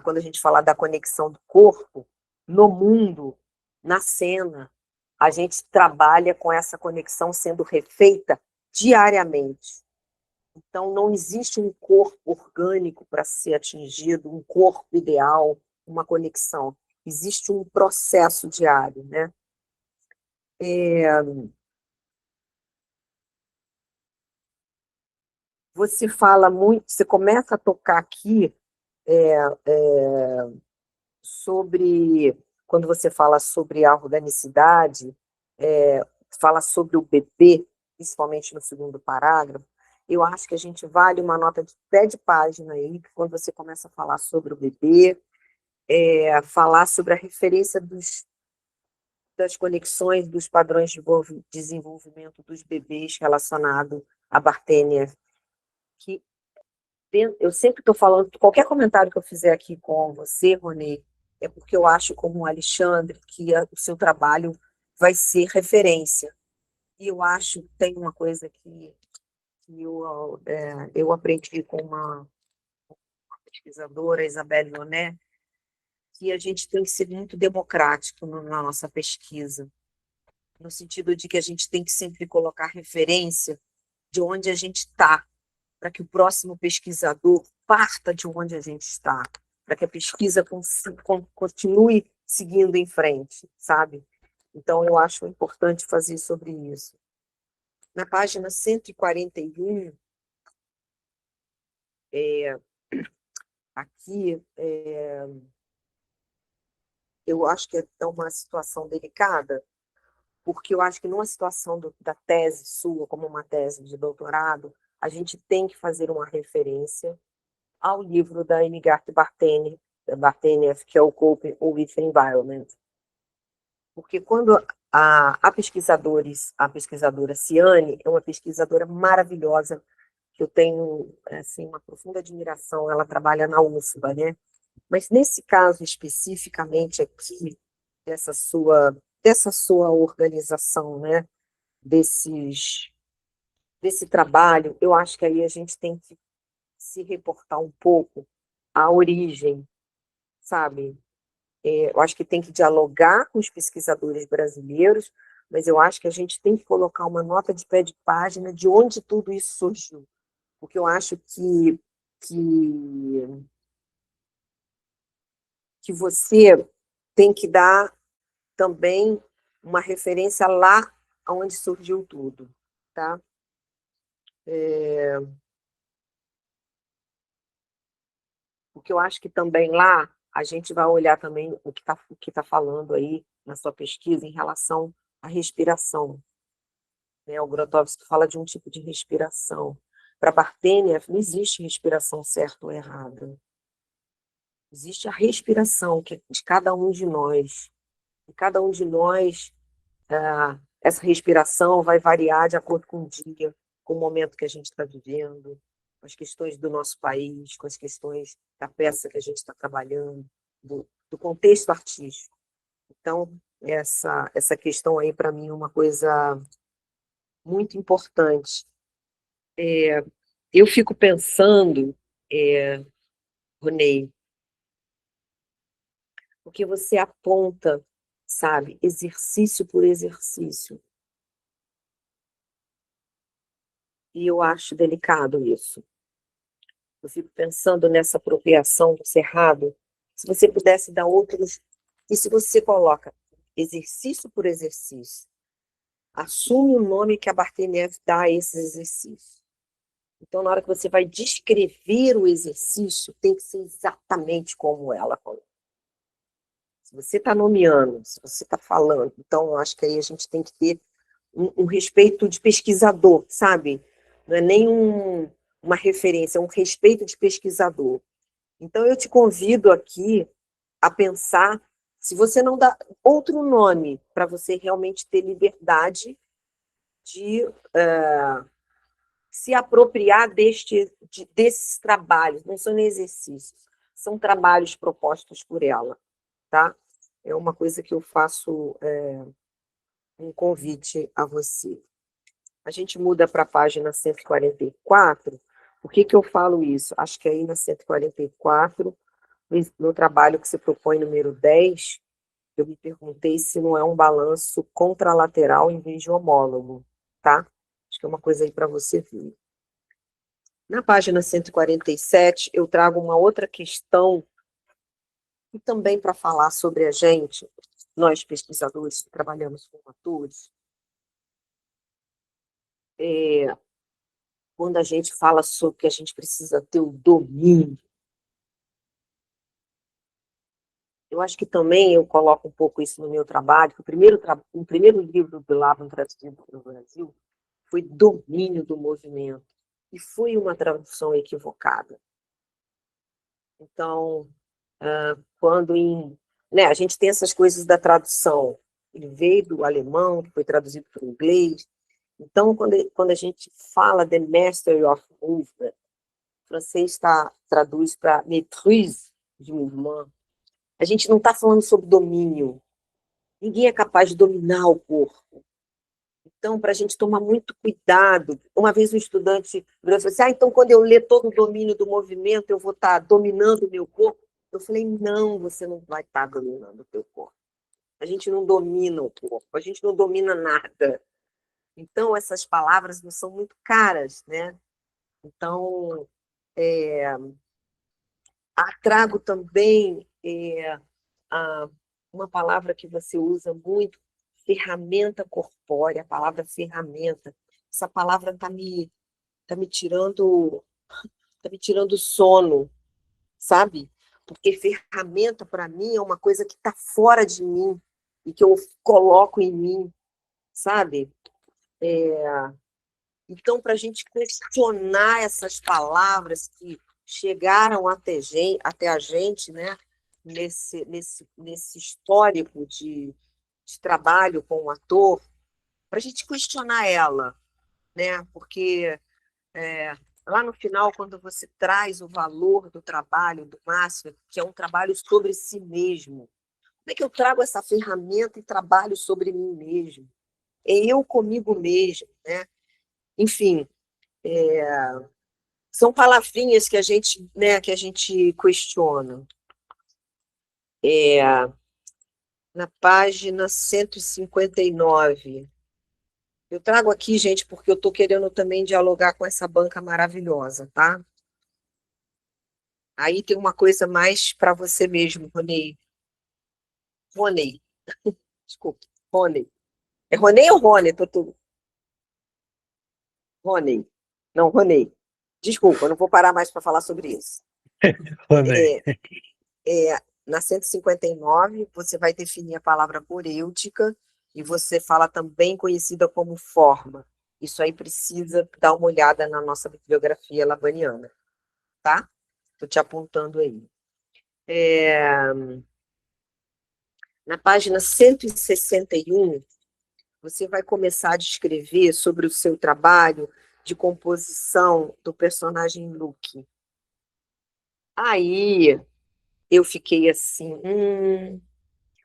Quando a gente fala da conexão do corpo, no mundo, na cena, a gente trabalha com essa conexão sendo refeita diariamente. Então, não existe um corpo orgânico para ser atingido, um corpo ideal, uma conexão. Existe um processo diário, né? Você fala muito, você começa a tocar aqui sobre, quando você fala sobre a organicidade, fala sobre o bebê, principalmente no segundo parágrafo, eu acho que a gente vale uma nota de pé de página aí, quando você começa a falar sobre o bebê, falar sobre a referência das conexões, dos padrões de desenvolvimento dos bebês relacionado à Bartenieff, que eu sempre estou falando, qualquer comentário que eu fizer aqui com você, Ronê, é porque eu acho, como o Alexandre, que o seu trabalho vai ser referência. E eu acho que tem uma coisa que eu aprendi com uma pesquisadora, Isabelle Loné, que a gente tem que ser muito democrático na nossa pesquisa, no sentido de que a gente tem que sempre colocar referência de onde a gente está, para que o próximo pesquisador parta de onde a gente está, para que a pesquisa continue seguindo em frente, sabe? Então, eu acho importante fazer sobre isso. Na página 141, aqui, eu acho que é uma situação delicada, porque eu acho que numa situação da tese sua, como uma tese de doutorado, a gente tem que fazer uma referência ao livro da Enigart Bartenieff, que é o Coping with Environment. Porque quando a pesquisadora Ciane é uma pesquisadora maravilhosa, que eu tenho assim, uma profunda admiração, ela trabalha na UFBA, né? Mas nesse caso especificamente aqui, dessa sua organização, né? Desse trabalho, eu acho que aí a gente tem que se reportar um pouco à origem, sabe? Eu acho que tem que dialogar com os pesquisadores brasileiros, mas eu acho que a gente tem que colocar uma nota de pé de página de onde tudo isso surgiu, porque eu acho que você tem que dar também uma referência lá onde surgiu tudo, tá? Porque eu acho que também lá a gente vai olhar também o que tá falando aí na sua pesquisa em relação à respiração. Né? O Grotowski fala de um tipo de respiração. Para Bartenieff, não existe respiração certa ou errada. Existe a respiração que é de cada um de nós. E cada um de nós, essa respiração vai variar de acordo com o dia, com o momento que a gente está vivendo, com as questões do nosso país, com as questões da peça que a gente está trabalhando, do contexto artístico. Então, essa questão aí, para mim, é uma coisa muito importante. Eu fico pensando, Ronei, porque você aponta, sabe, exercício por exercício. E eu acho delicado isso. Eu fico pensando nessa apropriação do cerrado. Se você pudesse dar outros... E se você coloca exercício por exercício, assume o nome que a Bartenieff dá a esses exercícios. Então, na hora que você vai descrever o exercício, tem que ser exatamente como ela falou. Se você está nomeando, se você está falando, então eu acho que aí a gente tem que ter um respeito de pesquisador, sabe? Não é nem uma referência, é um respeito de pesquisador. Então eu te convido aqui a pensar, se você não dá outro nome para você realmente ter liberdade de se apropriar desses trabalhos, não são nem exercícios, são trabalhos propostos por ela, tá? É uma coisa que eu faço um convite a você. A gente muda para a página 144. Por que eu falo isso? Acho que aí na 144, no trabalho que você propõe, número 10, eu me perguntei se não é um balanço contralateral em vez de homólogo, tá? Acho que é uma coisa aí para você ver. Na página 147, eu trago uma outra questão, e também para falar sobre a gente, nós pesquisadores que trabalhamos com atores, quando a gente fala sobre que a gente precisa ter o domínio, eu acho que também eu coloco um pouco isso no meu trabalho, que o primeiro livro do Laban traduzido no Brasil foi Domínio do Movimento, e foi uma tradução equivocada. Então, quando a gente tem essas coisas da tradução, ele veio do alemão, que foi traduzido para o inglês. Então, quando a gente fala The Mastery of Movement, o francês traduz para maîtrise de mouvement, a gente não está falando sobre domínio. Ninguém é capaz de dominar o corpo. Então, para a gente tomar muito cuidado, uma vez um estudante falou assim, então quando eu ler todo o domínio do movimento, eu vou estar dominando o meu corpo? Eu falei, não, você não vai estar dominando o teu corpo. A gente não domina o corpo, a gente não domina nada. Então, essas palavras não são muito caras, né? Então, trago também uma palavra que você usa muito, ferramenta corpórea, a palavra ferramenta. Essa palavra está me tirando sono, sabe? Porque ferramenta, para mim, é uma coisa que está fora de mim e que eu coloco em mim, sabe? Então, para a gente questionar essas palavras que chegaram até a gente, né? Nesse histórico de trabalho com o ator, para a gente questionar ela, né? Porque lá no final, quando você traz o valor do trabalho do Márcio, que é um trabalho sobre si mesmo, como é que eu trago essa ferramenta e trabalho sobre mim mesmo? É eu comigo mesmo, né? Enfim, são palavrinhas que a gente questiona. Na página 159. Eu trago aqui, gente, porque eu estou querendo também dialogar com essa banca maravilhosa, tá? Aí tem uma coisa mais para você mesmo, Ronei. Ronei. Desculpa, Ronei. É Ronei ou Rony? Ronei. Não, Ronei. Desculpa, eu não vou parar mais para falar sobre isso. Ronei. Na 159, você vai definir a palavra corêutica e você fala também conhecida como forma. Isso aí precisa dar uma olhada na nossa bibliografia labaniana, tá? Estou te apontando aí. Na página 161, você vai começar a descrever sobre o seu trabalho de composição do personagem Luke. Aí eu fiquei assim,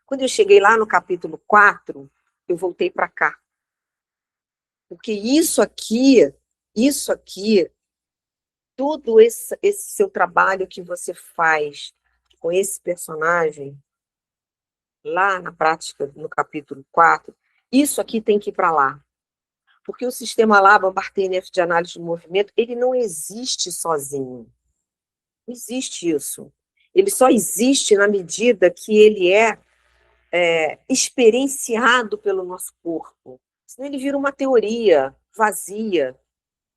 Quando eu cheguei lá no capítulo 4, eu voltei para cá. Porque isso aqui, todo esse seu trabalho que você faz com esse personagem, lá na prática, no capítulo 4, isso aqui tem que ir para lá. Porque o sistema Laban-Barthénieff de análise do movimento, ele não existe sozinho. Não existe isso. Ele só existe na medida que ele é experienciado pelo nosso corpo. Senão ele vira uma teoria vazia,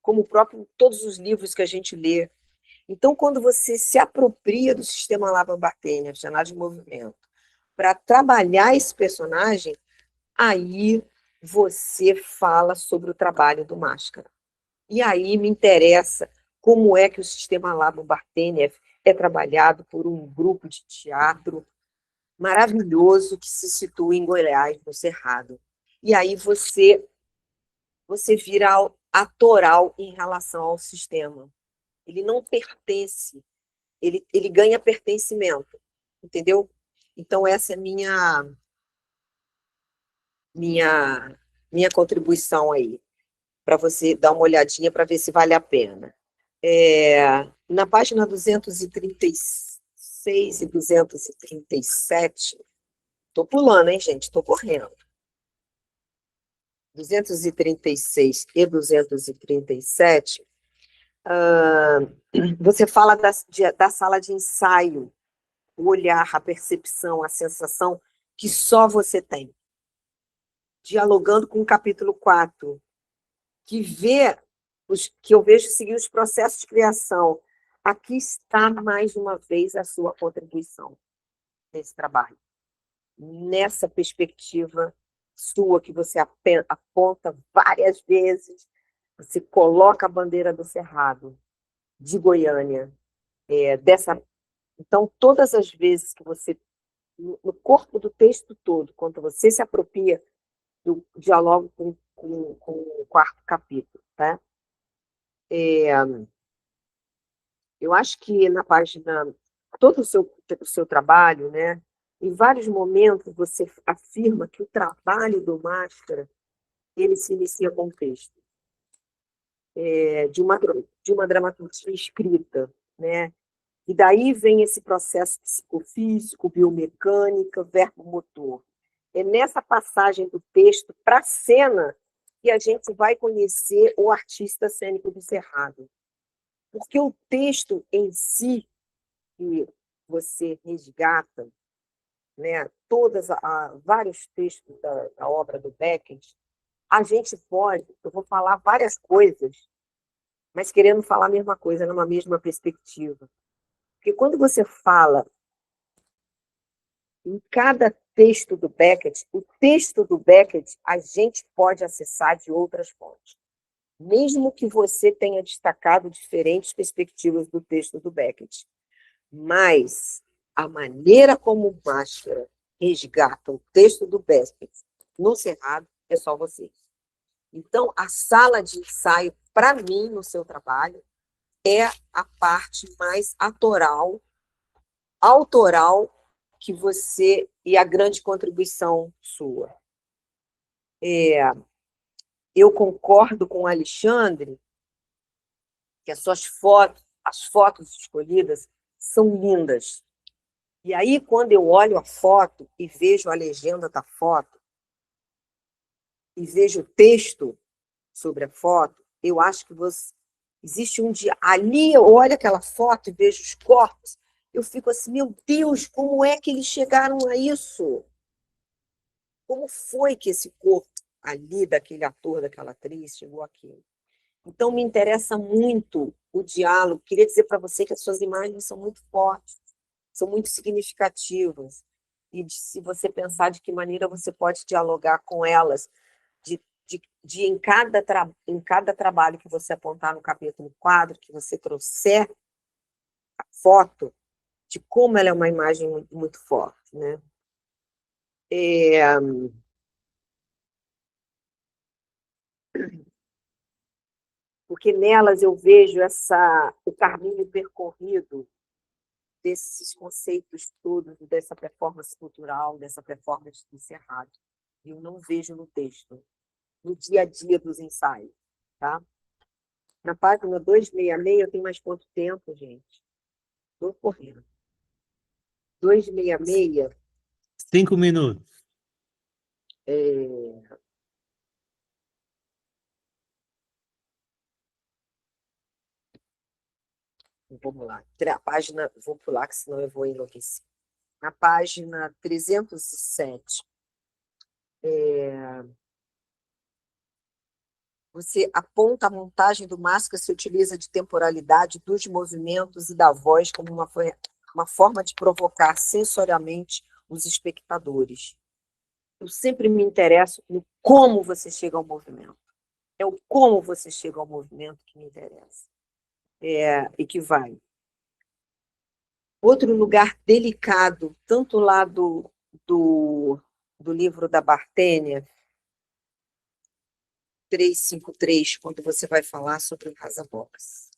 como todos os livros que a gente lê. Então, quando você se apropria do sistema Laban-Barthénieff de análise de movimento para trabalhar esse personagem, aí você fala sobre o trabalho do Máscara. E aí me interessa como é que o sistema Laban-Barthénieff é trabalhado por um grupo de teatro maravilhoso que se situa em Goiás, no Cerrado. E aí você vira atoral em relação ao sistema. Ele não pertence, ele ganha pertencimento, entendeu? Então essa é minha contribuição aí, para você dar uma olhadinha para ver se vale a pena. Na página 236 e 237, estou pulando, hein, gente? Estou correndo. 236 e 237, você fala da sala de ensaio, o olhar, a percepção, a sensação que só você tem. Dialogando com o capítulo 4, que eu vejo seguir os processos de criação. Aqui está, mais uma vez, a sua contribuição nesse trabalho. Nessa perspectiva sua, que você aponta várias vezes, você coloca a bandeira do Cerrado, de Goiânia. Então, todas as vezes que você, no corpo do texto todo, quando você se apropria do diálogo com o quarto capítulo, tá? Eu acho que na página, todo o seu trabalho, né, em vários momentos você afirma que o trabalho do Máscara, ele se inicia com o texto, de uma dramaturgia escrita, né? E daí vem esse processo psicofísico, biomecânica, verbo-motor. É nessa passagem do texto para a cena que a gente vai conhecer o artista cênico do Cerrado. Porque o texto em si, que você resgata, né, vários textos da obra do Beckett, a gente eu vou falar várias coisas, mas querendo falar a mesma coisa, numa mesma perspectiva. Porque quando você fala em cada texto do Beckett, o texto do Beckett a gente pode acessar de outras fontes, mesmo que você tenha destacado diferentes perspectivas do texto do Beckett. Mas a maneira como o Máscara resgata o texto do Beckett no Cerrado é só você. Então, a sala de ensaio, para mim, no seu trabalho, é a parte mais autoral que você, e a grande contribuição sua. Eu concordo com o Alexandre que as fotos escolhidas são lindas. E aí, quando eu olho a foto e vejo a legenda da foto, e vejo o texto sobre a foto, eu acho que existe um dia... Ali eu olho aquela foto e vejo os corpos, eu fico assim, meu Deus, como é que eles chegaram a isso? Como foi que esse corpo ali, daquele ator, daquela atriz, chegou aqui? Então, me interessa muito o diálogo. Queria dizer para você que as suas imagens são muito fortes, são muito significativas. E se você pensar de que maneira você pode dialogar com elas, em cada trabalho que você apontar no capítulo 4, que você trouxer a foto, de como ela é uma imagem muito, muito forte, né? porque nelas eu vejo o caminho percorrido desses conceitos todos, dessa performance cultural, dessa performance do Cerrado. Eu não vejo no texto, no dia a dia dos ensaios, tá? Na página 266, eu tenho mais quanto tempo, gente? Estou correndo. 266, 5 minutos. Vamos lá. A página, vou pular, que senão eu vou enlouquecer. Na página 307, você aponta a montagem do Máscara, se utiliza de temporalidade dos movimentos e da voz como uma forma de provocar sensorialmente os espectadores. Eu sempre me interesso no como você chega ao movimento. É o como você chega ao movimento que me interessa. E que vai. Outro lugar delicado, tanto lá do livro da Bartênia, 353, quando você vai falar sobre o Rasabox.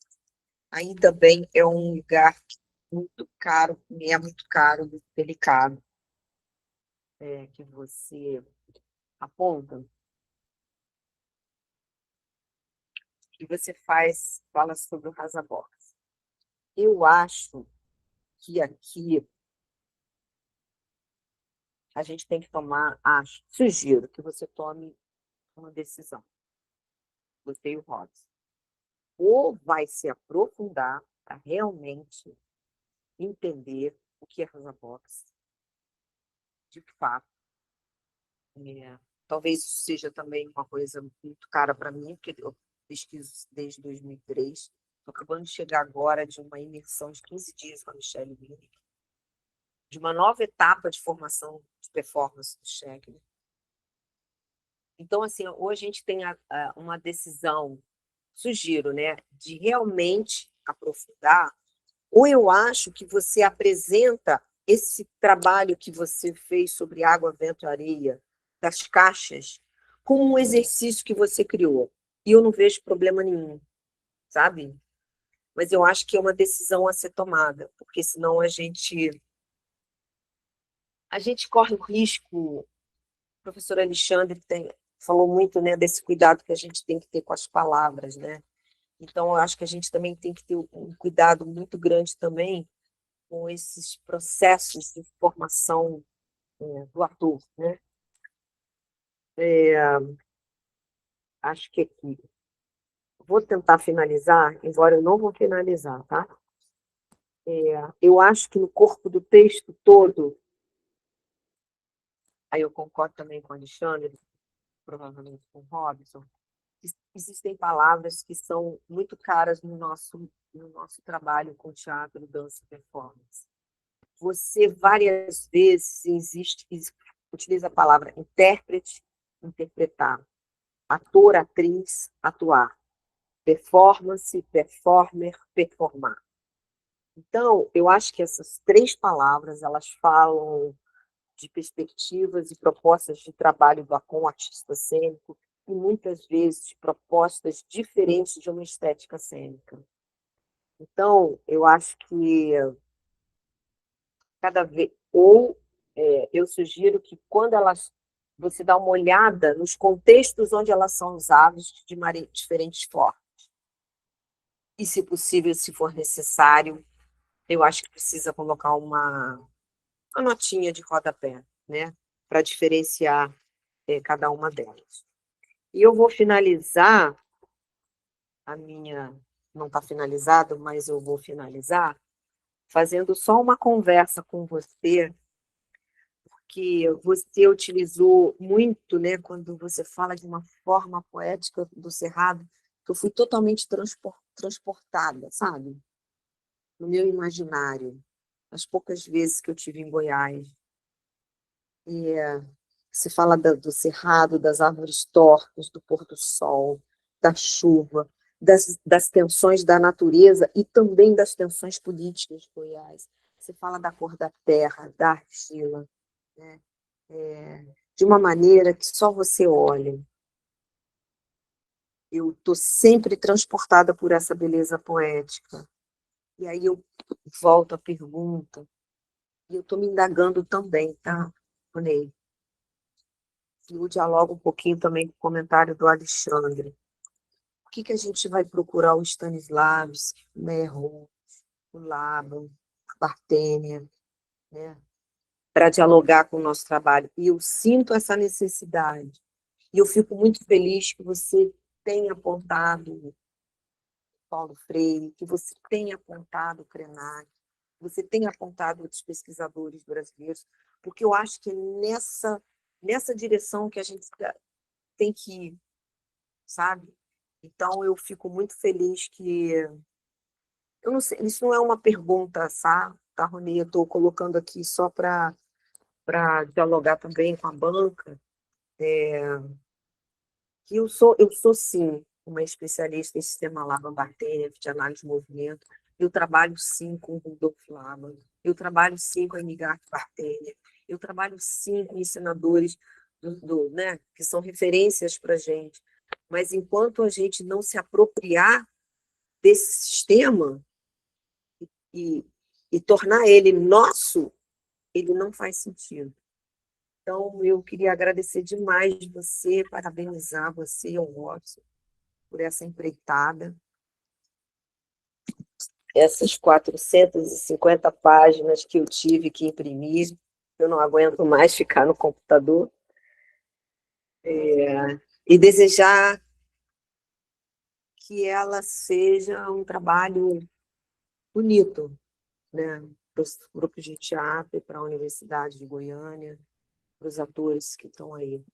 Aí também é um lugar muito caro, muito caro, muito delicado, que você aponta. E você fala sobre o Rasabox. Eu acho que aqui a gente tem que sugiro que você tome uma decisão. Você e o Robson. Ou vai se aprofundar para realmente entender o que é Rasabox, de fato. Talvez isso seja também uma coisa muito cara para mim, porque eu pesquiso desde 2003. Estou acabando de chegar agora de uma imersão de 15 dias com a Michelle Willick, de uma nova etapa de formação de performance do Scheckler. Então, assim, hoje a gente tem uma decisão, sugiro, né, de realmente aprofundar, ou eu acho que você apresenta esse trabalho que você fez sobre água, vento e areia, das caixas, como um exercício que você criou. E eu não vejo problema nenhum, sabe? Mas eu acho que é uma decisão a ser tomada, porque senão a gente corre o risco. O professor Alexandre falou muito, né, desse cuidado que a gente tem que ter com as palavras, né? Então, eu acho que a gente também tem que ter um cuidado muito grande também com esses processos de formação do ator, né? Acho que aqui. Vou tentar finalizar, embora eu não vou finalizar, tá? Eu acho que no corpo do texto todo, aí eu concordo também com o Alexandre, provavelmente com o Robson, existem palavras que são muito caras no nosso trabalho com teatro, dança e performance. Você várias vezes utiliza a palavra intérprete, interpretar, ator, atriz, atuar, performance, performer, performar. Então, eu acho que essas 3 palavras, elas falam de perspectivas e propostas de trabalho com o artista cênico e muitas vezes de propostas diferentes de uma estética cênica. Então, eu acho que cada vez, eu sugiro que quando você dá uma olhada nos contextos onde elas são usadas de diferentes formas. E, se possível, se for necessário, eu acho que precisa colocar uma notinha de rodapé, né, para diferenciar cada uma delas. E eu vou finalizar não está finalizado, mas eu vou finalizar fazendo só uma conversa com você, porque você utilizou muito, né, quando você fala de uma forma poética do Cerrado, que eu fui totalmente transportada, sabe? No meu imaginário, as poucas vezes que eu tive em Goiás. E se fala do Cerrado, das árvores tortas, do pôr do sol, da chuva, das tensões da natureza e também das tensões políticas de Goiás. Você fala da cor da terra, da argila, né? De uma maneira que só você olha. eu estou sempre transportada por essa beleza poética. E aí eu volto à pergunta, e eu estou me indagando também, tá, Ronei? E eu dialogo um pouquinho também com o comentário do Alexandre. O que a gente vai procurar o Stanislavski, o Meyerhold, o Laban, a Bartênia, né, para dialogar com o nosso trabalho? E eu sinto essa necessidade. E eu fico muito feliz que você tenha apontado Paulo Freire, que você tenha apontado Krenak, que você tenha apontado outros pesquisadores brasileiros, porque eu acho que é nessa direção que a gente tem que ir, sabe? Então, eu fico muito feliz que... Eu não sei, isso não é uma pergunta, tá, Rony? Eu estou colocando aqui só para dialogar também com a banca, que eu sou, sim, uma especialista em sistema Laban-Barthéria, de análise de movimento. Eu trabalho, sim, com o Rudolf Laban. Eu trabalho, sim, com a Enigart Barthéria. Eu trabalho, sim, com ensinadores né, que são referências para a gente. Mas, enquanto a gente não se apropriar desse sistema e tornar ele nosso, ele não faz sentido. Então, eu queria agradecer demais você, parabenizar você, ao Robson, por essa empreitada. Essas 450 páginas que eu tive que imprimir, eu não aguento mais ficar no computador. E desejar que ela seja um trabalho bonito, né, para os grupos de teatro e para a Universidade de Goiânia, para os atores que estão aí.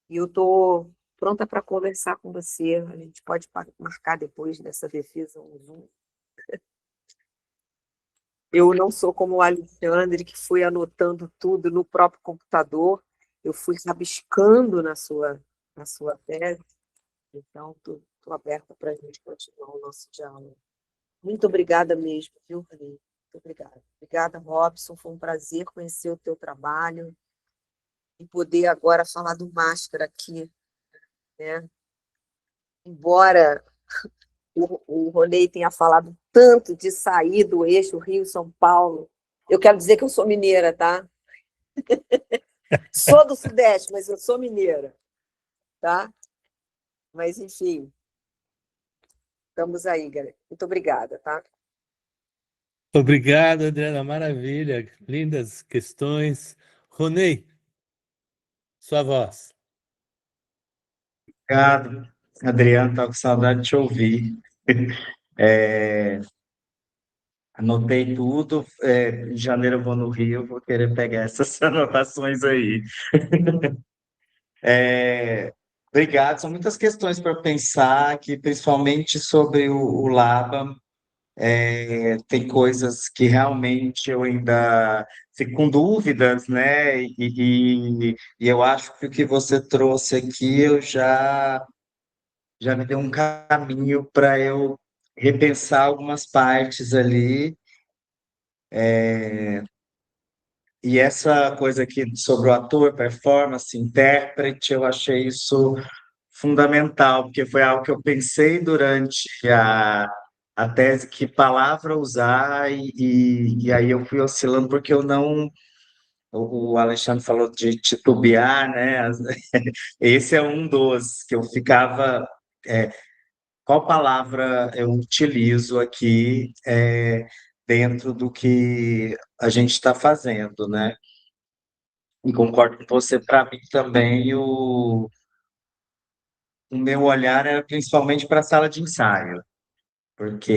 E eu estou pronta para conversar com você. A gente pode marcar depois dessa defesa um Zoom. Eu não sou como o Alexandre, que foi anotando tudo no próprio computador. Eu fui rabiscando na sua tese. Então, estou aberta para a gente continuar o nosso diálogo. Muito obrigada mesmo, viu, Rani? Muito obrigada. Obrigada, Robson. Foi um prazer conhecer o teu trabalho e poder agora falar do Máscara aqui, né? Embora o Ronei tenha falado tanto de sair do eixo Rio-São Paulo, eu quero dizer que eu sou mineira, tá? Sou do Sudeste, mas eu sou mineira, tá? Mas, enfim, estamos aí, galera. Muito obrigada, tá? Obrigado, Adriana. Maravilha. Lindas questões. Ronei, sua voz. Obrigado, Adriano, estava com saudade de te ouvir. Anotei tudo. Em janeiro eu vou no Rio, vou querer pegar essas anotações aí. Obrigado. São muitas questões para pensar aqui, principalmente sobre o Laba. Tem coisas que realmente eu ainda fico com dúvidas, né? E eu acho que o que você trouxe aqui eu já me deu um caminho para eu repensar algumas partes ali. E essa coisa aqui sobre o ator, performance, intérprete, eu achei isso fundamental, porque foi algo que eu pensei durante a tese, que palavra usar, e aí eu fui oscilando, porque eu não. O Alexandre falou de titubear, né? Esse é um dos que eu ficava. Qual palavra eu utilizo aqui dentro do que a gente está fazendo, né? E concordo com você, para mim também o meu olhar era principalmente para a sala de ensaio, porque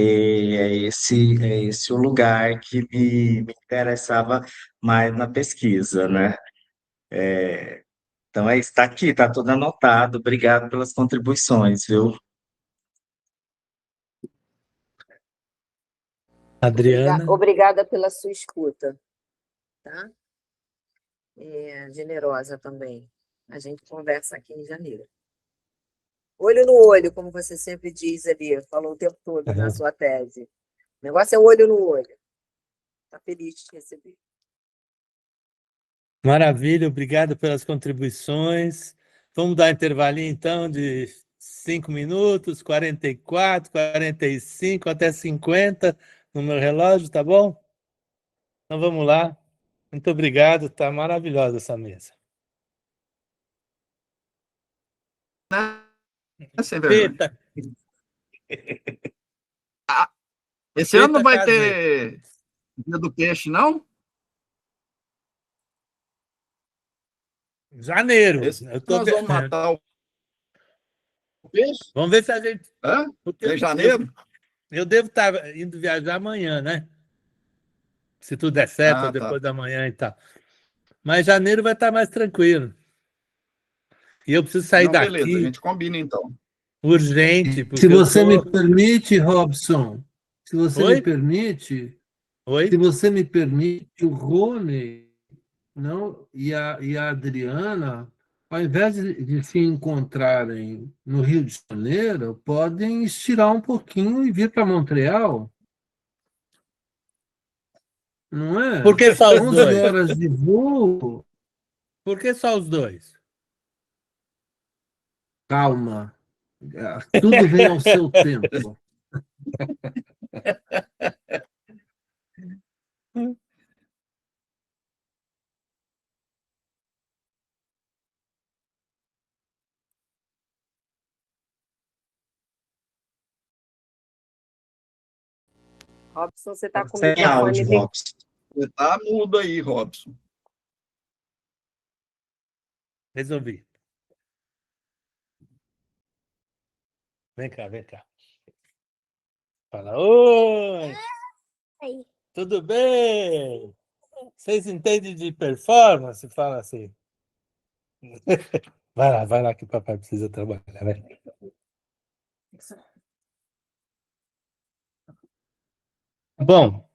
é esse o lugar que me interessava mais na pesquisa, né? Então está aqui, está tudo anotado. Obrigado pelas contribuições, viu? Adriana. Obrigada pela sua escuta, tá? Generosa também. A gente conversa aqui em janeiro. Olho no olho, como você sempre diz ali, falou o tempo todo na sua tese. O negócio é olho no olho. Está feliz de te receber. Maravilha, obrigado pelas contribuições. Vamos dar intervalinho, então, de 5 minutos, 44, 45, até 50 no meu relógio, tá bom? Então vamos lá. Muito obrigado, tá maravilhosa essa mesa. Sem vergonha. Peta, Esse ano não vai caseiro. ter Dia do Peixe, não? Janeiro. Esse Eu tô... nós vamos matar o peixe? Vamos ver se a gente... Hã? Porque Em janeiro? eu devo estar indo viajar amanhã, né? Se tudo der certo, ou Ah, tá. depois da manhã e tal. Mas janeiro vai estar mais tranquilo. E eu preciso sair Não, beleza, a daqui gente combina então. urgente, Se porque eu você me tô... permite, Robson, se você me Oi? permite, Oi? o Rony e a Adriana, ao invés de se encontrarem no Rio de Janeiro, podem estirar um pouquinho e vir para Montreal, não é? Por que só os 11 dois? horas de voo, Por que só os dois? calma, tudo vem ao seu tempo. Robson, você está com o Sem microfone áudio, ligado. Robson. Você tá mudo aí, Robson. Resolvi. Vem cá, vem cá. Fala, oi! Oi. Tudo bem? Vocês entendem de performance? Fala assim. Vai lá que o papai precisa trabalhar. Vai. Bom,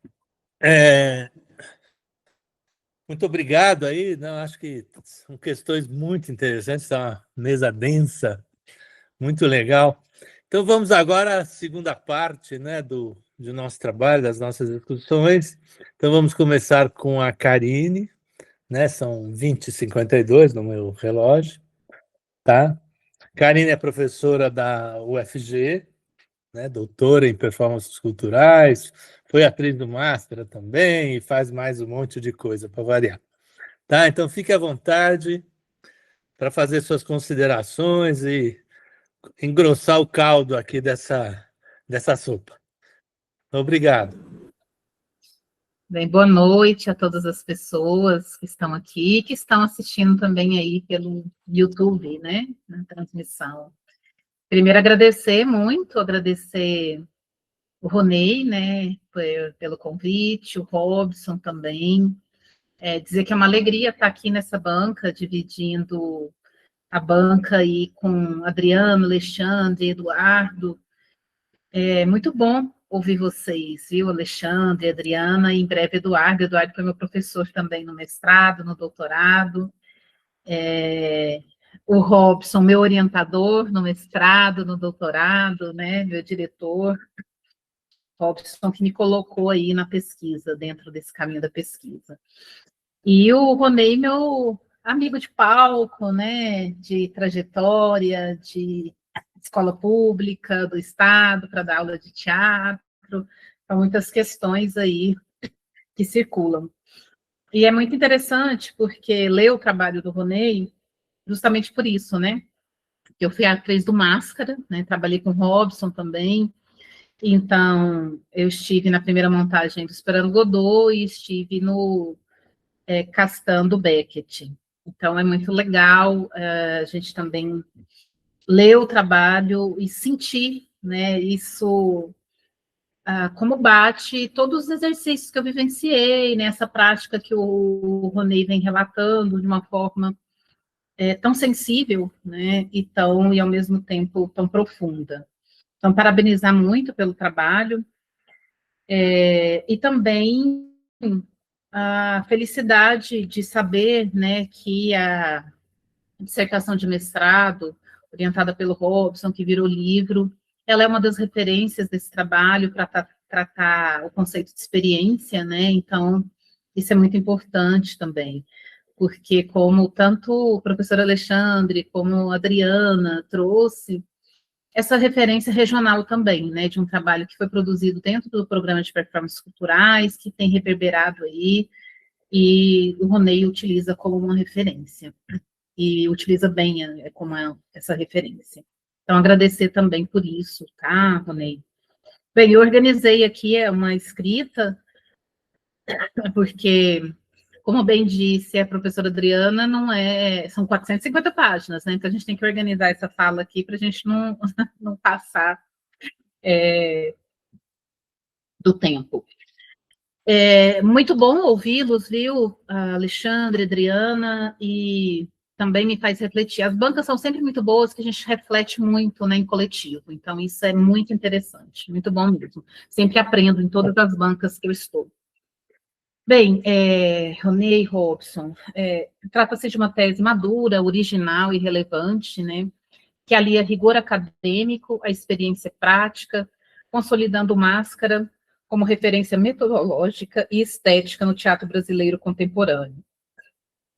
muito obrigado aí. Não, acho que são questões muito interessantes, é uma mesa densa, muito legal. Então vamos agora à segunda parte, né, do nosso trabalho, das nossas discussões. Então vamos começar com a Karine, né? São 20h52 no meu relógio, tá? Karine é professora da UFG, né? Doutora em performances culturais, foi atriz do Máscara também e faz mais um monte de coisa para variar. Tá? Então fique à vontade para fazer suas considerações e engrossar o caldo aqui dessa sopa. Obrigado. Bem, boa noite a todas as pessoas que estão aqui, que estão assistindo também aí pelo YouTube, né, na transmissão. Primeiro, agradecer o Ronei, né, pelo convite, o Robson também. Dizer que é uma alegria estar aqui nessa banca, dividindo a banca aí com Adriano, Alexandre, Eduardo. É muito bom ouvir vocês, viu, Alexandre, Adriana, e em breve Eduardo. Eduardo foi meu professor também no mestrado, no doutorado. O Robson, meu orientador no mestrado, no doutorado, né, meu diretor. Robson que me colocou aí na pesquisa, dentro desse caminho da pesquisa. E o Ronei, meu amigo de palco, né, de trajetória, de escola pública do Estado, para dar aula de teatro, para muitas questões aí que circulam. E é muito interessante, porque ler o trabalho do Ronei, justamente por isso, né? Eu fui atriz do Máscara, né? Trabalhei com o Robson também, então eu estive na primeira montagem do Esperando Godot e estive no Castando Beckett. Então é muito legal a gente também ler o trabalho e sentir, né, isso, como bate todos os exercícios que eu vivenciei, nessa prática que o Ronei vem relatando de uma forma tão sensível, né, e ao mesmo tempo tão profunda. Então, parabenizar muito pelo trabalho, e também a felicidade de saber, né, que a dissertação de mestrado, orientada pelo Robson, que virou livro, ela é uma das referências desse trabalho para tratar o conceito de experiência, né? Então, isso é muito importante também, porque como tanto o professor Alexandre como a Adriana trouxe, essa referência regional também, né, de um trabalho que foi produzido dentro do programa de performances culturais, que tem reverberado aí, e o Ronei utiliza como uma referência, e utiliza bem como essa referência. Então, agradecer também por isso, tá, Ronei? Bem, eu organizei aqui uma escrita, porque, como bem disse a professora Adriana, são 450 páginas, né? Então a gente tem que organizar essa fala aqui para a gente não passar do tempo. Muito bom ouvi-los, viu, Alexandre, Adriana, e também me faz refletir. As bancas são sempre muito boas, que a gente reflete muito, né, em coletivo, então isso é muito interessante, muito bom mesmo. Sempre aprendo em todas as bancas que eu estou. Bem, Ronei Robson, trata-se de uma tese madura, original e relevante, né, que alia rigor acadêmico à experiência prática, consolidando Máscara como referência metodológica e estética no teatro brasileiro contemporâneo.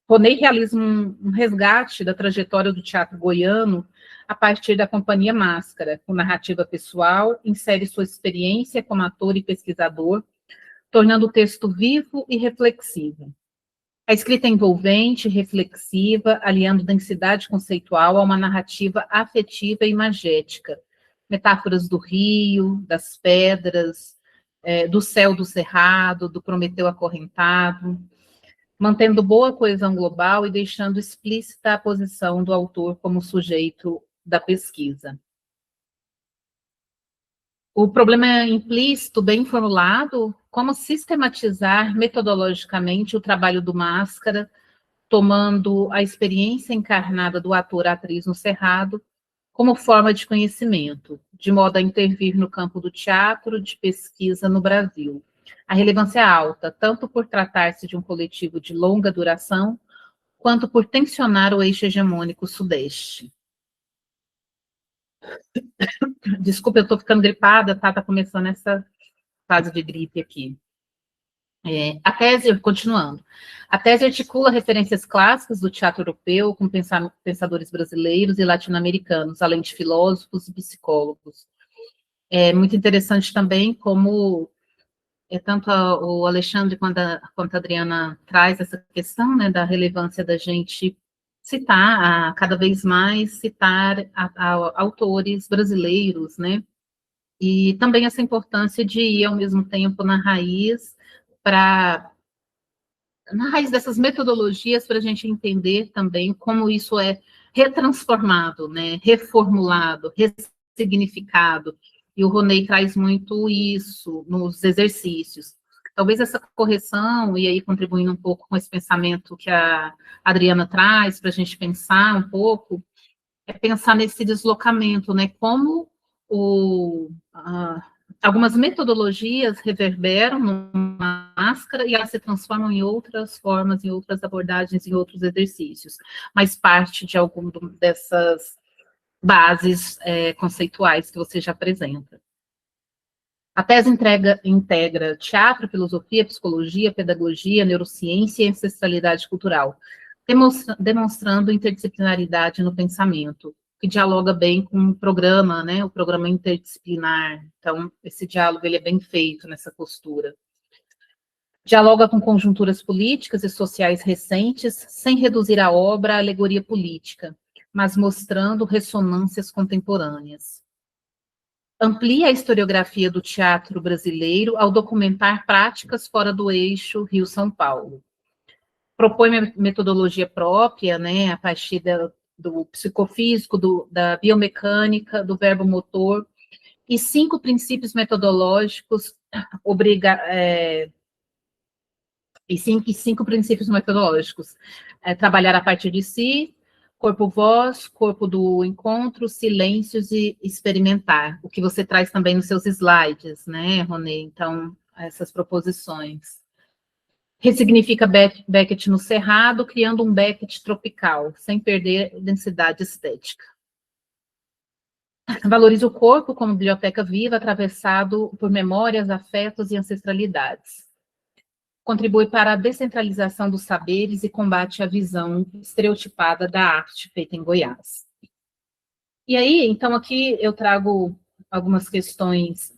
Ronei realiza um resgate da trajetória do teatro goiano a partir da Companhia Máscara, com narrativa pessoal, insere sua experiência como ator e pesquisador, tornando o texto vivo e reflexivo. A escrita é envolvente, reflexiva, aliando densidade conceitual a uma narrativa afetiva e imagética. Metáforas do rio, das pedras, do céu do cerrado, do Prometeu acorrentado, mantendo boa coesão global e deixando explícita a posição do autor como sujeito da pesquisa. O problema é implícito, bem formulado, como sistematizar metodologicamente o trabalho do Máscara, tomando a experiência encarnada do ator-atriz no Cerrado como forma de conhecimento, de modo a intervir no campo do teatro de pesquisa no Brasil. A relevância é alta, tanto por tratar-se de um coletivo de longa duração, quanto por tensionar o eixo hegemônico sudeste. Desculpa, eu estou ficando gripada, tá começando essa fase de gripe aqui. A tese, continuando, a tese articula referências clássicas do teatro europeu com pensadores brasileiros e latino-americanos, além de filósofos e psicólogos. É muito interessante também como tanto o Alexandre quanto a Adriana traz essa questão, né, da relevância da gente citar, cada vez mais citar autores brasileiros, né, e também essa importância de ir ao mesmo tempo na raiz dessas metodologias para a gente entender também como isso é retransformado, né, reformulado, ressignificado, e o Ronei traz muito isso nos exercícios. Talvez essa correção, e aí contribuindo um pouco com esse pensamento que a Adriana traz, para a gente pensar um pouco, é pensar nesse deslocamento, né, como algumas metodologias reverberam numa Máscara e elas se transformam em outras formas, em outras abordagens, em outros exercícios, mas parte de alguma dessas bases conceituais que você já apresenta. A tese integra teatro, filosofia, psicologia, pedagogia, neurociência e ancestralidade cultural, demonstrando interdisciplinaridade no pensamento, que dialoga bem com o programa, né, o programa interdisciplinar. Então, esse diálogo ele é bem feito nessa postura. Dialoga com conjunturas políticas e sociais recentes, sem reduzir a obra à alegoria política, mas mostrando ressonâncias contemporâneas. Amplia a historiografia do teatro brasileiro ao documentar práticas fora do eixo Rio-São Paulo. Propõe metodologia própria, né, a partir do psicofísico, da biomecânica, do verbo motor, e 5 princípios metodológicos cinco princípios metodológicos. Trabalhar a partir de si, corpo-voz, corpo do encontro, silêncios e experimentar. O que você traz também nos seus slides, né, Ronei? Então, essas proposições. Ressignifica Beckett no Cerrado, criando um Beckett tropical, sem perder densidade estética. Valoriza o corpo como biblioteca viva, atravessado por memórias, afetos e ancestralidades. Contribui para a descentralização dos saberes e combate a visão estereotipada da arte feita em Goiás. E aí, então, aqui eu trago algumas questões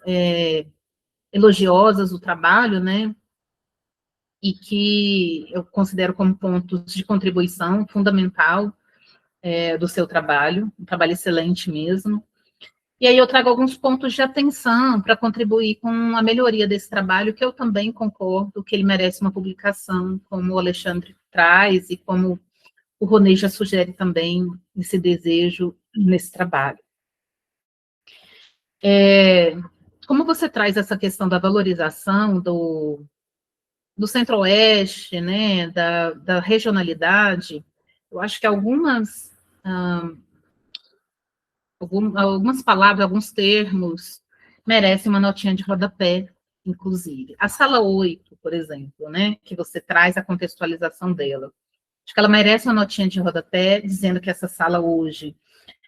elogiosas do trabalho, né? E que eu considero como pontos de contribuição fundamental do seu trabalho, um trabalho excelente mesmo. E aí eu trago alguns pontos de atenção para contribuir com a melhoria desse trabalho, que eu também concordo que ele merece uma publicação, como o Alexandre traz, e como o Ronei já sugere também esse desejo nesse trabalho. Como você traz essa questão da valorização do Centro-Oeste, né, da regionalidade, eu acho que algumas palavras, alguns termos merecem uma notinha de rodapé, inclusive. A sala 8, por exemplo, né, que você traz a contextualização dela. Acho que ela merece uma notinha de rodapé, dizendo que essa sala hoje,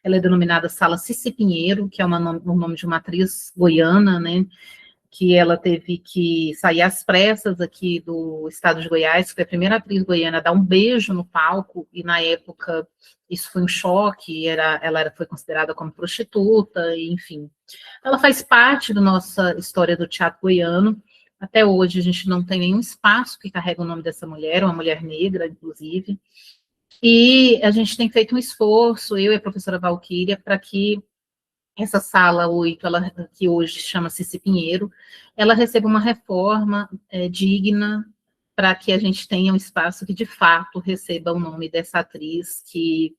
ela é denominada Sala Cici Pinheiro, que é o nome de uma atriz goiana, né, que ela teve que sair às pressas aqui do estado de Goiás, foi a primeira atriz goiana a dar um beijo no palco, e na época isso foi um choque, ela foi considerada como prostituta, enfim. Ela faz parte da nossa história do teatro goiano. Até hoje a gente não tem nenhum espaço que carrega o nome dessa mulher, uma mulher negra, inclusive, e a gente tem feito um esforço, eu e a professora Valquíria, para que essa sala 8, que hoje chama-se Cici Pinheiro, ela recebe uma reforma digna para que a gente tenha um espaço que, de fato, receba o nome dessa atriz, que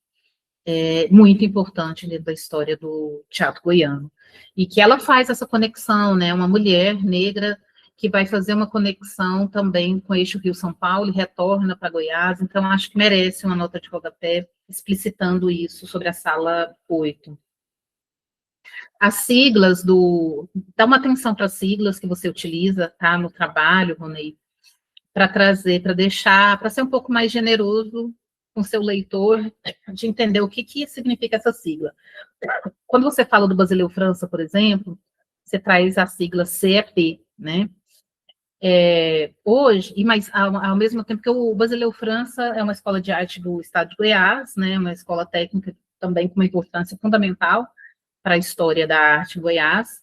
é muito importante dentro da história do teatro goiano. E que ela faz essa conexão, né? Uma mulher negra que vai fazer uma conexão também com o eixo Rio-São Paulo e retorna para Goiás, então acho que merece uma nota de rodapé explicitando isso sobre a sala 8. As siglas dá uma atenção para as siglas que você utiliza, tá, no trabalho, Ronei, para trazer, para ser um pouco mais generoso com o seu leitor, de entender o que significa essa sigla. Quando você fala do Basileu França, por exemplo, você traz a sigla CEP, né? Hoje, mas ao mesmo tempo que o Basileu França é uma escola de arte do estado de Goiás, né? Uma escola técnica também com uma importância fundamental para a história da arte em Goiás,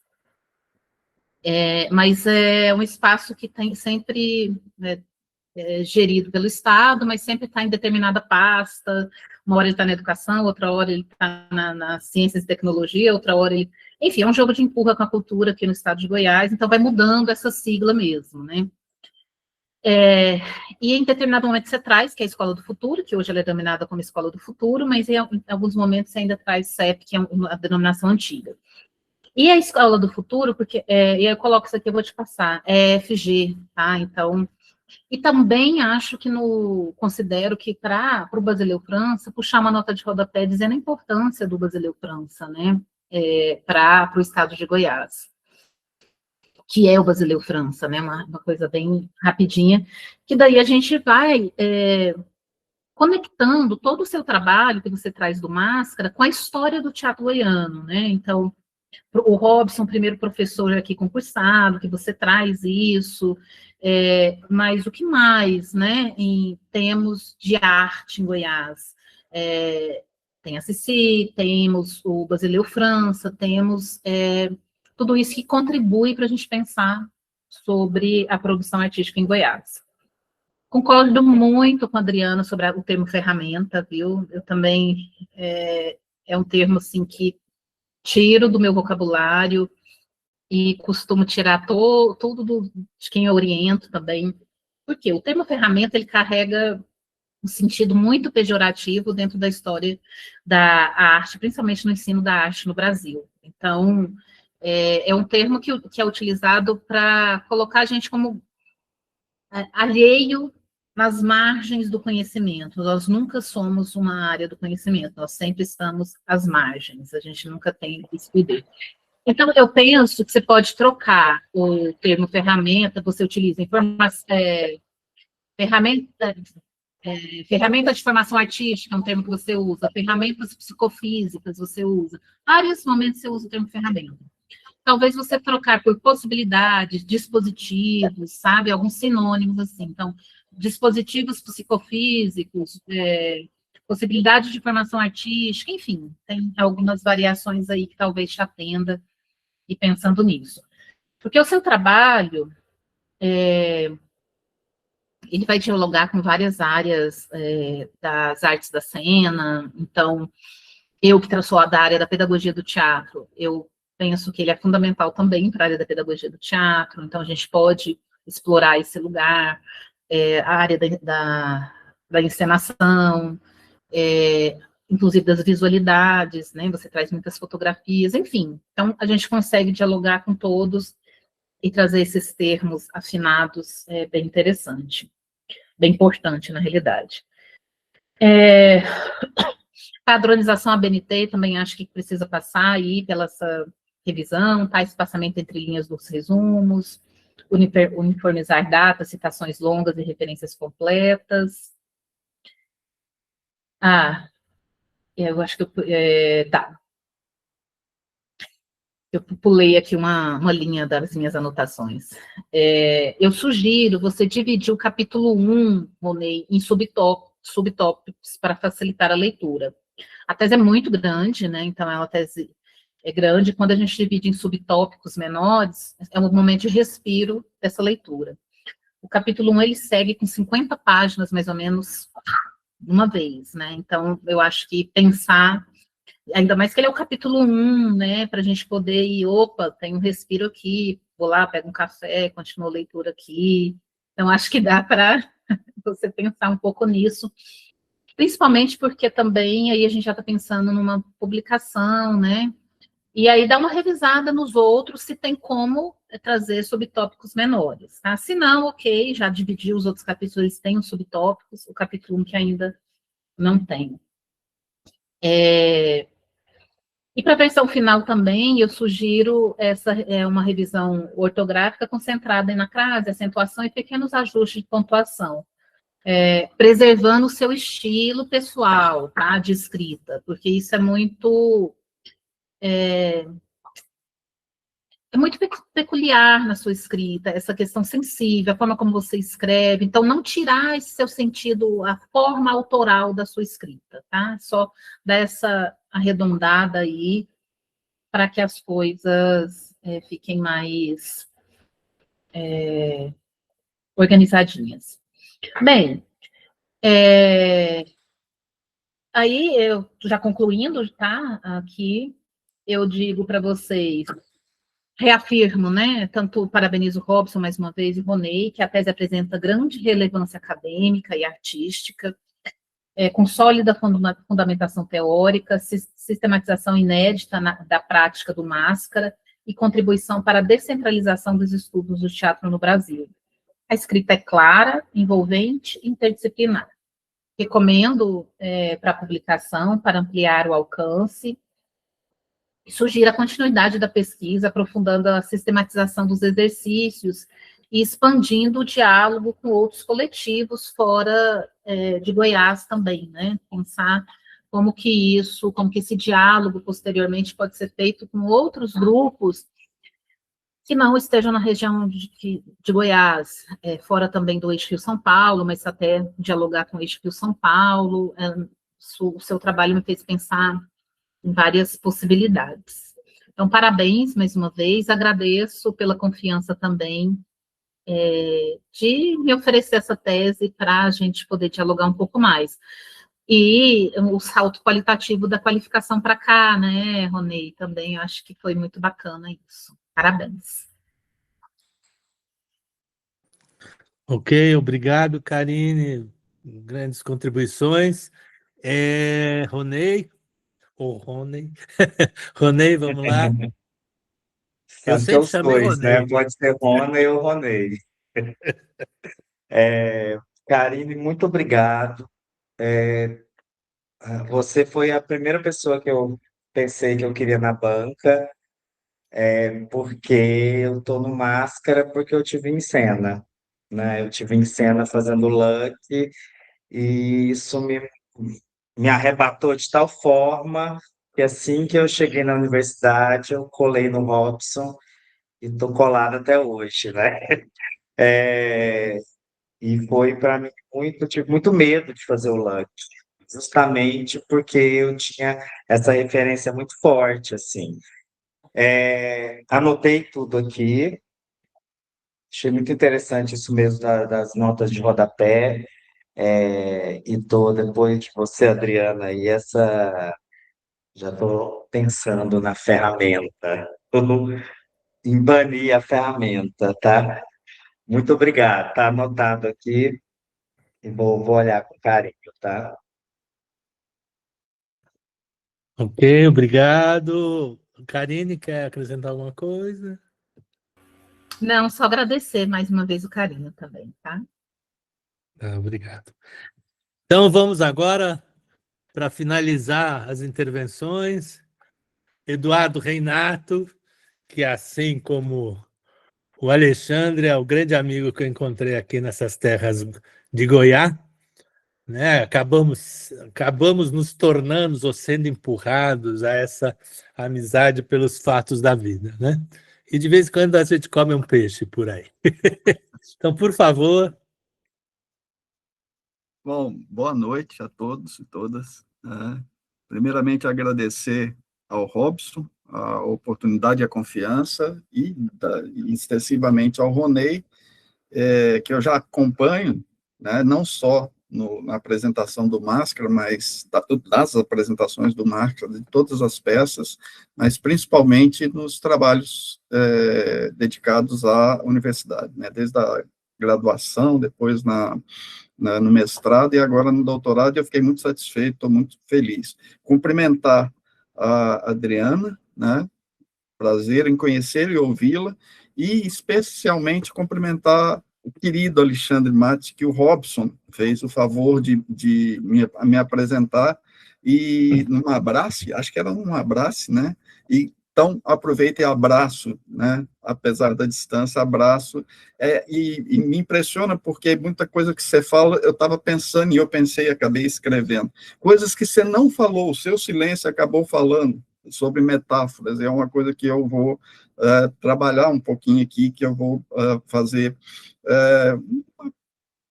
mas é um espaço que tem sempre gerido pelo Estado, mas sempre está em determinada pasta, uma hora ele está na educação, outra hora ele está nas ciências e tecnologia, outra hora ele... Enfim, é um jogo de empurra com a cultura aqui no estado de Goiás, então vai mudando essa sigla mesmo, né? E em determinado momento você traz, que é a Escola do Futuro, que hoje ela é denominada como Escola do Futuro, mas em alguns momentos você ainda traz CEP, que é a denominação antiga. E a Escola do Futuro, porque, e eu coloco isso aqui, eu vou te passar, é FG, tá? Então, e também acho que considero que para o Basileu França, puxar uma nota de rodapé dizendo a importância do Basileu França, né? Para o estado de Goiás, que é o Basileu França, né, uma coisa bem rapidinha, que daí a gente vai conectando todo o seu trabalho que você traz do Máscara com a história do teatro goiano, né, então, o Robson, primeiro professor aqui concursado, que você traz isso, mas o que mais, né, em termos de arte em Goiás? Tem a Cici, temos o Basileu França, temos tudo isso que contribui para a gente pensar sobre a produção artística em Goiás. Concordo muito com a Adriana sobre o termo ferramenta, viu? Eu também, é um termo, assim, que tiro do meu vocabulário e costumo tirar tudo de quem eu oriento também, porque o termo ferramenta, ele carrega um sentido muito pejorativo dentro da história da arte, principalmente no ensino da arte no Brasil. Então, é um termo que é utilizado para colocar a gente como alheio nas margens do conhecimento. Nós nunca somos uma área do conhecimento, nós sempre estamos às margens, a gente nunca tem esse poder. Então, eu penso que você pode trocar o termo ferramenta, você utiliza ferramenta de formação artística, é um termo que você usa, ferramentas psicofísicas você usa, vários momentos você usa o termo ferramenta. Talvez você trocar por possibilidades, dispositivos, sabe, alguns sinônimos assim. Então, dispositivos psicofísicos, possibilidade de formação artística, enfim, tem algumas variações aí que talvez te atenda e pensando nisso. Porque o seu trabalho, ele vai dialogar com várias áreas das artes da cena, então, eu que sou da área da pedagogia do teatro, eu penso que ele é fundamental também para a área da pedagogia do teatro, então a gente pode explorar esse lugar, a área da encenação, inclusive das visualidades, né? Você traz muitas fotografias, enfim. Então, a gente consegue dialogar com todos e trazer esses termos afinados, bem interessante, bem importante, na realidade. Padronização ABNT, também acho que precisa passar aí pela essa revisão, tá? Espaçamento entre linhas dos resumos, uniformizar datas, citações longas e referências completas. Eu acho que tá. Eu pulei aqui uma linha das minhas anotações. Eu sugiro você dividir o capítulo 1, Ronei, em subtópicos para facilitar a leitura. A tese é muito grande, né? Então, a tese é grande. Quando a gente divide em subtópicos menores, é um momento de respiro dessa leitura. O capítulo 1, ele segue com 50 páginas, mais ou menos, uma vez, né? Então, eu acho que pensar, ainda mais que ele é o capítulo 1, né? Para a gente poder ir, opa, tem um respiro aqui, vou lá, pego um café, continuo a leitura aqui. Então, acho que dá para você pensar um pouco nisso, principalmente porque também aí a gente já está pensando numa publicação, né? E aí dá uma revisada nos outros, se tem como trazer subtópicos menores, tá? Se não, ok, já dividi os outros capítulos, eles têm os subtópicos, o capítulo 1 que ainda não tem. E para a versão final também, eu sugiro uma revisão ortográfica concentrada na crase, acentuação e pequenos ajustes de pontuação, preservando o seu estilo pessoal, tá, de escrita, porque isso é muito peculiar na sua escrita, essa questão sensível, a forma como você escreve, então não tirar esse seu sentido, a forma autoral da sua escrita, tá? Só dar essa arredondada aí, para que as coisas fiquem mais organizadinhas. Bem, aí eu já concluindo, tá? Aqui eu digo para vocês, reafirmo, né? Tanto parabenizo o Robson mais uma vez e Ronei, que a tese apresenta grande relevância acadêmica e artística, com sólida fundamentação teórica, sistematização inédita da prática do Máscara e contribuição para a descentralização dos estudos do teatro no Brasil. A escrita é clara, envolvente e interdisciplinar. Recomendo para publicação, para ampliar o alcance, e sugiro a continuidade da pesquisa, aprofundando a sistematização dos exercícios e expandindo o diálogo com outros coletivos fora de Goiás também, né? Pensar como que esse diálogo posteriormente pode ser feito com outros grupos que não estejam na região de Goiás, fora também do eixo Rio-São Paulo, mas até dialogar com o eixo Rio-São Paulo. O seu trabalho me fez pensar em várias possibilidades. Então, parabéns mais uma vez, agradeço pela confiança também de me oferecer essa tese para a gente poder dialogar um pouco mais. E o salto qualitativo da qualificação para cá, né, Ronei, também eu acho que foi muito bacana isso. Parabéns. Ok, obrigado, Karine. Grandes contribuições. Ronei, ou Ronei. Ronei, vamos lá. Eu Acho que é sempre os chamei dois, né? Ronei. Pode ser Rony ou Ronei. Karine, muito obrigado. Você foi a primeira pessoa que eu pensei que eu queria na banca, porque eu estou no Máscara porque eu tive em cena, né? Eu tive em cena fazendo Luck e isso me arrebatou de tal forma que assim que eu cheguei na universidade, eu colei no Robson e estou colado até hoje, né? É, e foi para mim tive muito medo de fazer o Luck. justamente porque eu tinha essa referência muito forte, assim. Anotei tudo aqui, achei muito interessante isso mesmo das notas de rodapé, e tô, depois de você, Adriana, e já estou pensando na ferramenta, em banir a ferramenta, tá? Muito obrigado, tá anotado aqui, e vou olhar com carinho, tá? Ok, obrigado. Karine, quer acrescentar alguma coisa? Não, só agradecer mais uma vez o carinho também, tá? Obrigado. Então, vamos agora para finalizar as intervenções. Eduardo Reinato, que assim como o Alexandre é o grande amigo que eu encontrei aqui nessas terras de Goiás, né? Acabamos nos tornando ou sendo empurrados a essa amizade pelos fatos da vida, né? E de vez em quando a gente come um peixe por aí. Então, por favor. Bom, boa noite a todos e todas. Primeiramente, agradecer ao Robson a oportunidade e a confiança, e extensivamente ao Ronei, que eu já acompanho, né, não só na apresentação do Máscara, mas das apresentações do Máscara, de todas as peças, mas principalmente nos trabalhos dedicados à universidade, né, desde a graduação, depois no mestrado e agora no doutorado. Eu fiquei muito satisfeito, estou muito feliz. Cumprimentar a Adriana, né? Prazer em conhecer e ouvi-la, e especialmente cumprimentar o querido Alexandre Matos, que o Robson fez o favor de me apresentar, e num abraço, acho que era um abraço, né? Então, aproveito e abraço, né? Apesar da distância, abraço. E me impressiona, porque muita coisa que você fala, eu estava pensando, e eu pensei e acabei escrevendo. Coisas que você não falou, o seu silêncio acabou falando, sobre metáforas. É uma coisa que eu vou trabalhar um pouquinho aqui, que eu vou fazer uma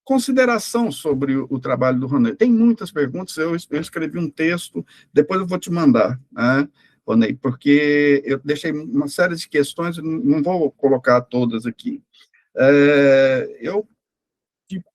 consideração sobre o trabalho do Ronei. Tem muitas perguntas, eu escrevi um texto, depois eu vou te mandar, né, Ronei, porque eu deixei uma série de questões, não vou colocar todas aqui. Eu,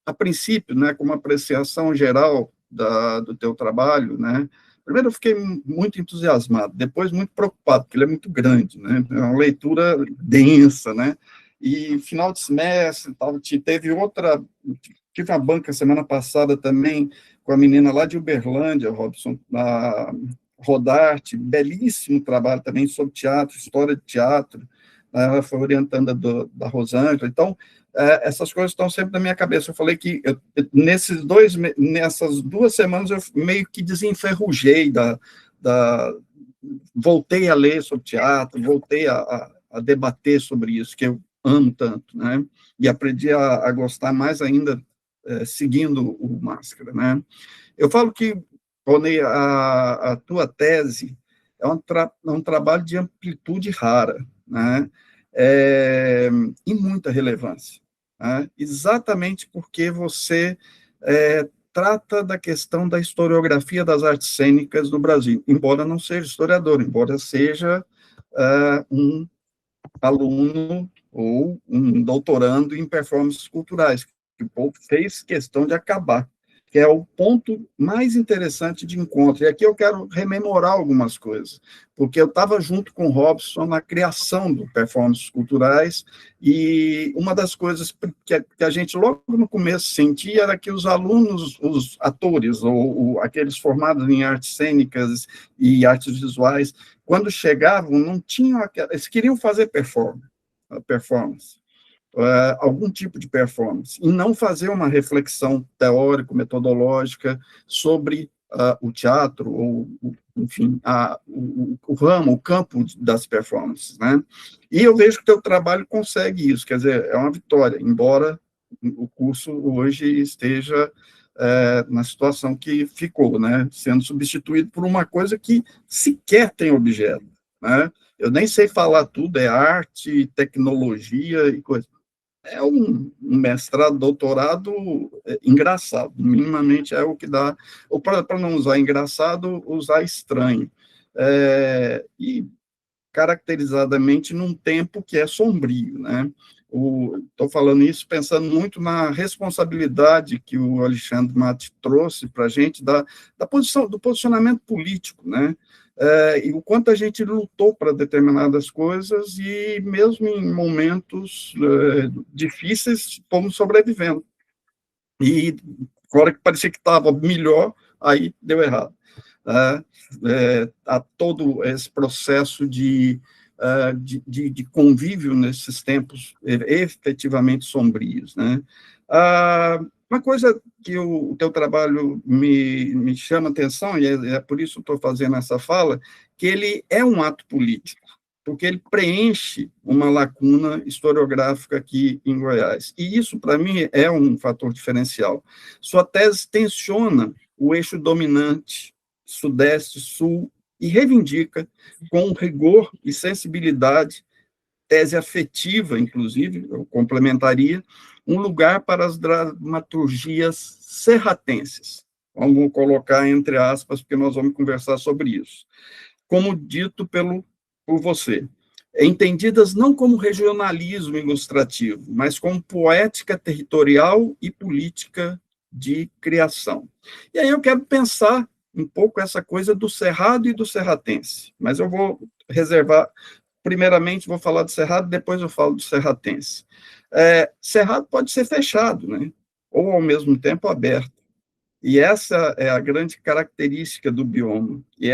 a princípio, né, como apreciação geral do teu trabalho, né, primeiro eu fiquei muito entusiasmado, depois muito preocupado, porque ele é muito grande, né, é uma leitura densa, né, e final de semestre, tive uma banca semana passada também, com a menina lá de Uberlândia, Robson, a Rodarte, belíssimo trabalho também sobre teatro, história de teatro, ela foi orientanda da Rosângela. Então, essas coisas estão sempre na minha cabeça. Eu falei que nessas 2 semanas eu meio que desenferrujei voltei a ler sobre teatro, voltei a debater sobre isso, que eu amo tanto, né? E aprendi a gostar mais ainda seguindo o Máscara, né? Eu falo que, Rony, a tua tese é um trabalho de amplitude rara, né? E muita relevância, né? Exatamente porque você trata da questão da historiografia das artes cênicas no Brasil, embora não seja historiador, embora seja um aluno ou um doutorando em performances culturais, que o povo fez questão de acabar, que é o ponto mais interessante de encontro. E aqui eu quero rememorar algumas coisas, porque eu estava junto com o Robson na criação do performances culturais, e uma das coisas que a gente logo no começo sentia era que os alunos, os atores, ou aqueles formados em artes cênicas e artes visuais, quando chegavam, não tinham eles queriam fazer performance, algum tipo de performance, e não fazer uma reflexão teórico-metodológica sobre o teatro, ou, enfim, o ramo, o campo das performances, né? E eu vejo que o teu trabalho consegue isso, quer dizer, é uma vitória, embora o curso hoje esteja na situação que ficou, né, sendo substituído por uma coisa que sequer tem objeto, né? Eu nem sei falar tudo, é arte, tecnologia e coisa. é um mestrado, doutorado engraçado, minimamente é o que dá, ou para não usar engraçado, usar estranho. E caracterizadamente num tempo que é sombrio, né? Estou falando isso pensando muito na responsabilidade que o Alexandre Matos trouxe para a gente do posicionamento político, né? E o quanto a gente lutou para determinadas coisas e mesmo em momentos difíceis fomos sobrevivendo. E agora que parecia que estava melhor, aí deu errado. A todo esse processo de convívio nesses tempos efetivamente sombrios, né? Uma coisa que o teu trabalho me chama atenção, e é por isso que estou fazendo essa fala, que ele é um ato político, porque ele preenche uma lacuna historiográfica aqui em Goiás. E isso, para mim, é um fator diferencial. Sua tese tensiona o eixo dominante Sudeste, Sul, e reivindica, com rigor e sensibilidade, tese afetiva, inclusive, eu complementaria, um lugar para as dramaturgias serratenses. Vamos colocar entre aspas, porque nós vamos conversar sobre isso. Como dito por você, entendidas não como regionalismo ilustrativo, mas como poética territorial e política de criação. E aí eu quero pensar um pouco essa coisa do cerrado e do serratense, mas eu vou reservar, primeiramente vou falar do cerrado, depois eu falo do serratense. Cerrado pode ser fechado, né? Ou ao mesmo tempo aberto. E essa é a grande característica do bioma. E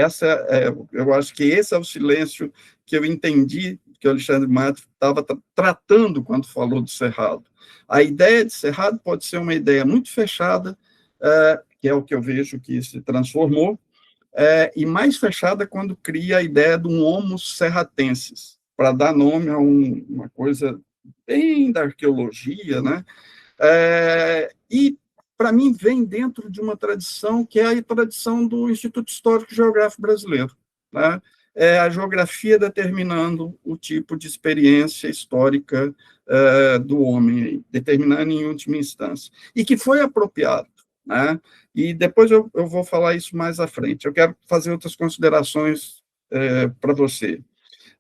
eu acho que esse é o silêncio que eu entendi que o Alexandre Matos estava tratando quando falou do cerrado. A ideia de cerrado pode ser uma ideia muito fechada, que é o que eu vejo que se transformou, e mais fechada quando cria a ideia de um homo serratensis, para dar nome a uma coisa bem da arqueologia, né? E, para mim, vem dentro de uma tradição que é a tradição do Instituto Histórico e Geográfico Brasileiro, né? É a geografia determinando o tipo de experiência histórica do homem, determinando em última instância, e que foi apropriado, né? E depois eu vou falar isso mais à frente. Eu quero fazer outras considerações para você.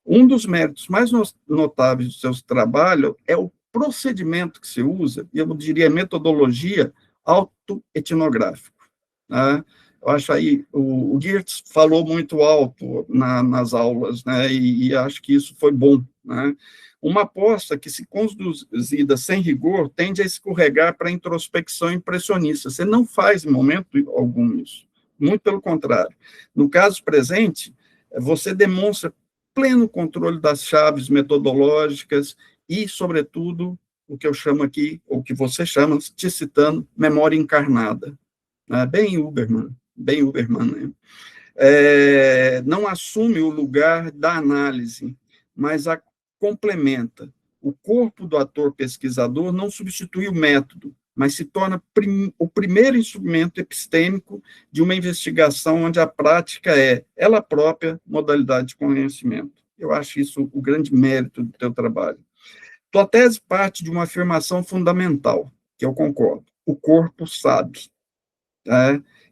Um dos méritos mais notáveis do seu trabalho é o procedimento que se usa, e eu diria metodologia autoetnográfico, né? Eu acho aí, o Geertz falou muito alto nas aulas, né, e acho que isso foi bom, né? Uma aposta que, se conduzida sem rigor, tende a escorregar para a introspecção impressionista. Você não faz, em momento algum, isso. Muito pelo contrário. No caso presente, você demonstra pleno controle das chaves metodológicas e, sobretudo, o que eu chamo aqui, ou que você chama, te citando, memória encarnada. Bem Huberman, né? Não assume o lugar da análise, mas a complementa. O corpo do ator pesquisador não substitui o método, mas se torna o primeiro instrumento epistêmico de uma investigação onde a prática é, ela própria, modalidade de conhecimento. Eu acho isso o grande mérito do teu trabalho. Tua tese parte de uma afirmação fundamental, que eu concordo. O corpo sabe.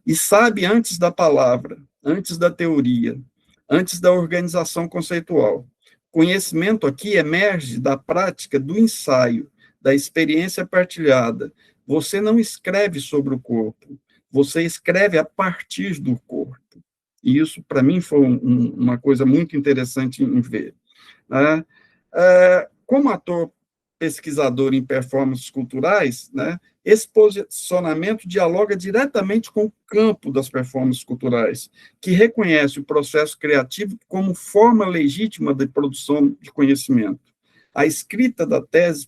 E sabe antes da palavra, antes da teoria, antes da organização conceitual. Conhecimento aqui emerge da prática do ensaio, da experiência partilhada. Você não escreve sobre o corpo, você escreve a partir do corpo. E isso, para mim, foi uma coisa muito interessante em ver. Como ator pesquisador em performances culturais, né, esse posicionamento dialoga diretamente com o campo das performances culturais, que reconhece o processo criativo como forma legítima de produção de conhecimento. A escrita da tese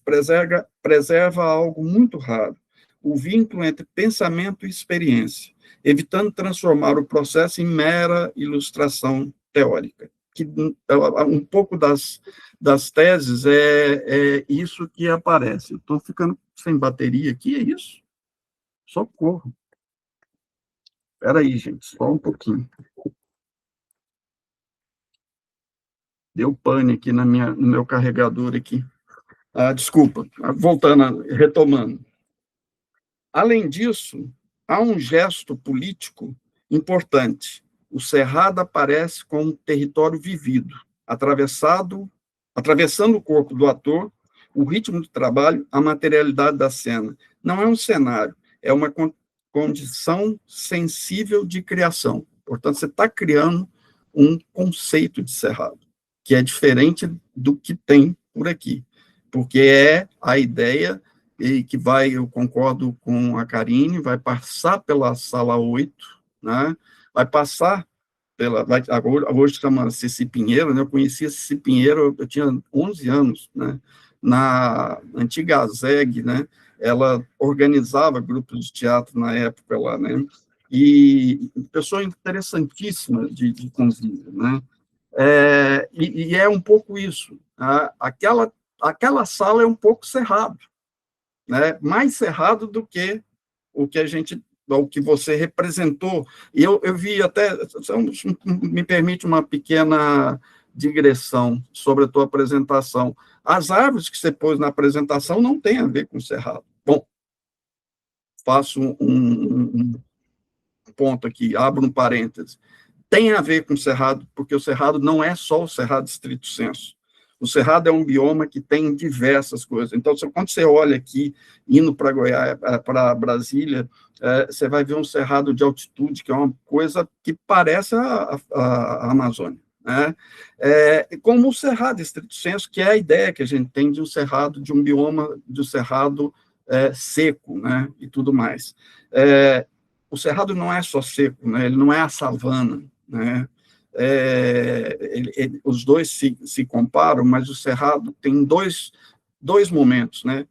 preserva algo muito raro, o vínculo entre pensamento e experiência, evitando transformar o processo em mera ilustração teórica. Que um pouco das teses é isso que aparece. Estou ficando sem bateria aqui, é isso? Socorro. Espera aí, gente, só um pouquinho. Deu pane aqui no meu carregador aqui. Desculpa, retomando. Além disso, há um gesto político importante. O cerrado aparece como um território vivido, atravessando o corpo do ator, o ritmo do trabalho, a materialidade da cena. Não é um cenário, é uma condição sensível de criação. Portanto, você está criando um conceito de cerrado, que é diferente do que tem por aqui, porque é a ideia e que eu concordo com a Karine, vai passar pela sala 8, né? Vai passar hoje chama Ceci Pinheiro, né? Eu conhecia Ceci Pinheiro, eu tinha 11 anos, né? Na antiga ASEG, né? Ela organizava grupos de teatro na época lá, né? E pessoa interessantíssima de convívio, né? E é um pouco isso. Aquela sala é um pouco cerrado, né? Mais cerrado do que o que você representou. E eu vi até, me permite uma pequena digressão sobre a tua apresentação. As árvores que você pôs na apresentação não têm a ver com o cerrado. Bom, faço um ponto aqui, abro um parêntese. Tem a ver com o cerrado, porque o cerrado não é só o cerrado estrito senso. O cerrado é um bioma que tem diversas coisas. Então, quando você olha aqui, indo para Goiás, para Brasília, você vai ver um cerrado de altitude, que é uma coisa que parece a Amazônia, né? Como o cerrado estrito senso, que é a ideia que a gente tem de um cerrado, de um bioma, de um cerrado seco, né? E tudo mais. O cerrado não é só seco, né? Ele não é a savana, né? Os dois se comparam, mas o cerrado tem dois momentos, né?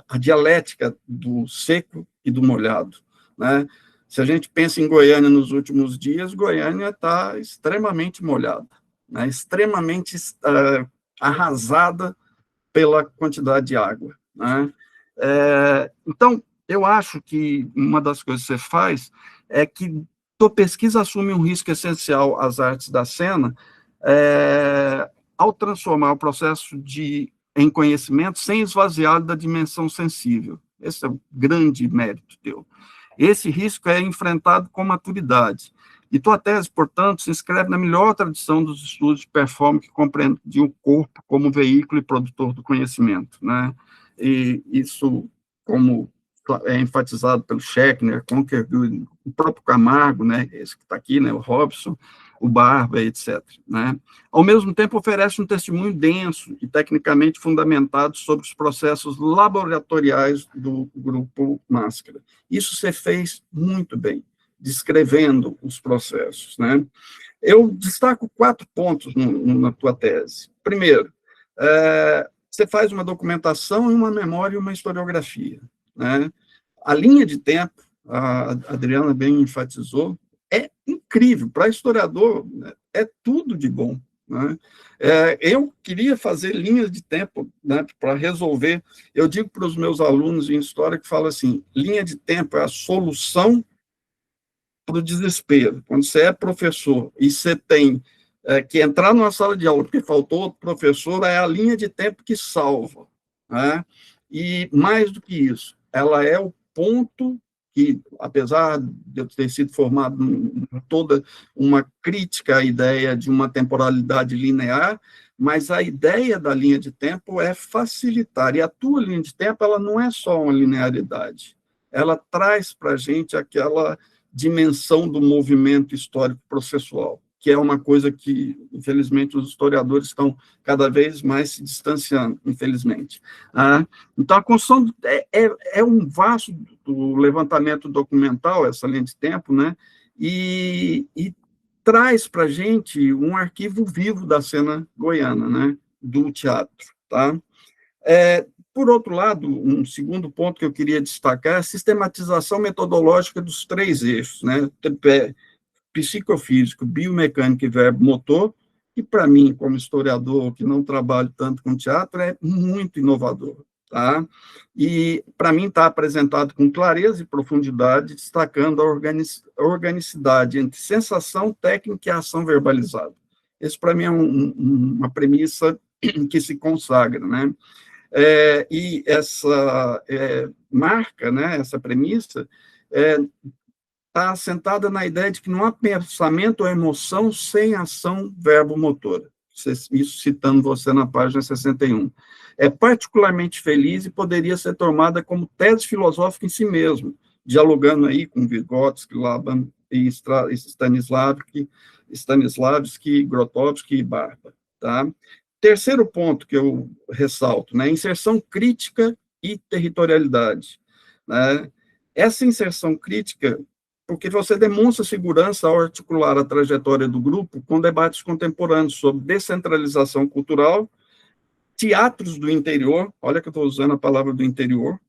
A dialética do seco e do molhado, né? Se a gente pensa em Goiânia nos últimos dias, Goiânia está extremamente molhada, né? Extremamente arrasada pela quantidade de água, né? Então, eu acho que uma das coisas que você faz é que tua pesquisa assume um risco essencial às artes da cena, ao transformar o processo em conhecimento sem esvaziá-lo da dimensão sensível. Esse é o grande mérito teu. Esse risco é enfrentado com maturidade. E tua tese, portanto, se inscreve na melhor tradição dos estudos de performance que compreende o corpo como veículo e produtor do conhecimento, né? E isso, como é enfatizado pelo Schechner, o próprio Camargo, né, esse que está aqui, né, o Robson, o Barba, etc., né? Ao mesmo tempo, oferece um testemunho denso e tecnicamente fundamentado sobre os processos laboratoriais do grupo Máscara. Isso você fez muito bem, descrevendo os processos, né? Eu destaco 4 pontos na tua tese. Primeiro, você faz uma documentação e uma memória e uma historiografia, né? A linha de tempo, a Adriana bem enfatizou, é incrível. Para historiador, né, é tudo de bom, né? Eu queria fazer linhas de tempo, né, para resolver. Eu digo para os meus alunos em história que falam assim, linha de tempo é a solução para o desespero. Quando você é professor e você tem que entrar numa sala de aula porque faltou outro professor, é a linha de tempo que salva, né? E, mais do que isso, ela é o ponto que, apesar de eu ter sido formado em toda uma crítica à ideia de uma temporalidade linear, mas a ideia da linha de tempo é facilitar, e a tua linha de tempo ela não é só uma linearidade, ela traz para a gente aquela dimensão do movimento histórico processual, que é uma coisa que, infelizmente, os historiadores estão cada vez mais se distanciando, infelizmente. Então, a construção é um vasto do levantamento documental, essa linha de tempo, né? E traz para a gente um arquivo vivo da cena goiana, né? Do teatro, tá? Por outro lado, um segundo ponto que eu queria destacar é a sistematização metodológica dos 3 eixos, né? Psicofísico, biomecânico e verbo-motor, que, para mim, como historiador, que não trabalho tanto com teatro, é muito inovador, tá? E, para mim, está apresentado com clareza e profundidade, destacando a organicidade entre sensação, técnica e ação verbalizada. Esse, para mim, é uma premissa que se consagra, né? E essa marca, né, essa premissa, está assentada na ideia de que não há pensamento ou emoção sem ação verbo-motora. Isso citando você na página 61. É particularmente feliz e poderia ser tomada como tese filosófica em si mesmo, dialogando aí com Vygotsky, Laban e Stanislavski, Grotowski e Barba. Tá? Terceiro ponto que eu ressalto, né, inserção crítica e territorialidade. Né? Essa inserção crítica, porque você demonstra segurança ao articular a trajetória do grupo com debates contemporâneos sobre descentralização cultural, teatros do interior, olha que eu estou usando a palavra do interior,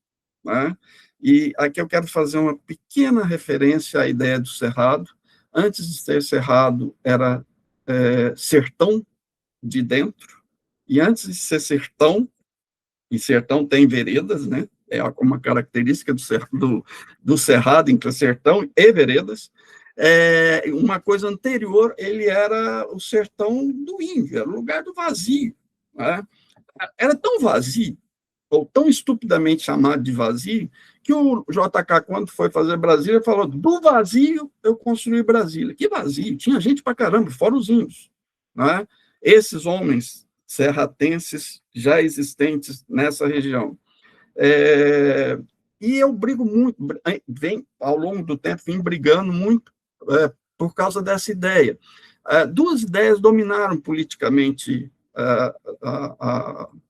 né? E aqui eu quero fazer uma pequena referência à ideia do cerrado. Antes de ser cerrado, era sertão de dentro, e antes de ser sertão, e sertão tem veredas, né? É uma característica do cerrado, entre sertão e veredas. Uma coisa anterior, ele era o sertão do índio, era o lugar do vazio. Né? Era tão vazio, ou tão estupidamente chamado de vazio, que o JK, quando foi fazer Brasília, falou: do vazio eu construí Brasília. Que vazio? Tinha gente pra caramba, fora os índios. Né? Esses homens serratenses já existentes nessa região. E eu brigo muito, ao longo do tempo, vim brigando muito por causa dessa ideia. Duas ideias dominaram politicamente,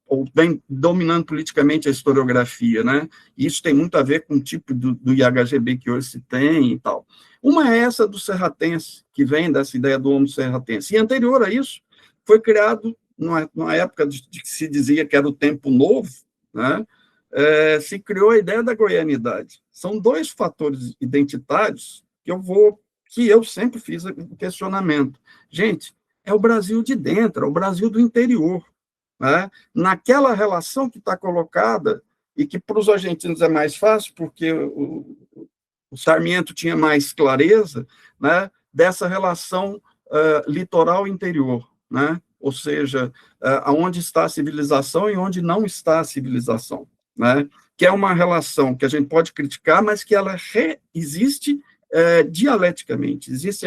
ou vem dominando politicamente a historiografia, né? Isso tem muito a ver com o tipo do IHGB que hoje se tem e tal. Uma é essa do serratense, que vem dessa ideia do homo serratense. E anterior a isso, foi criado, numa época de que se dizia que era o tempo novo, né? Se criou a ideia da goianidade. São dois fatores identitários que eu sempre fiz o questionamento. Gente, é o Brasil de dentro, é o Brasil do interior. Né? Naquela relação que está colocada, e que para os argentinos é mais fácil, porque o Sarmiento tinha mais clareza, né, dessa relação litoral-interior, né? Ou seja, onde está a civilização e onde não está a civilização. Né? Que é uma relação que a gente pode criticar, mas que ela existe dialeticamente. Existe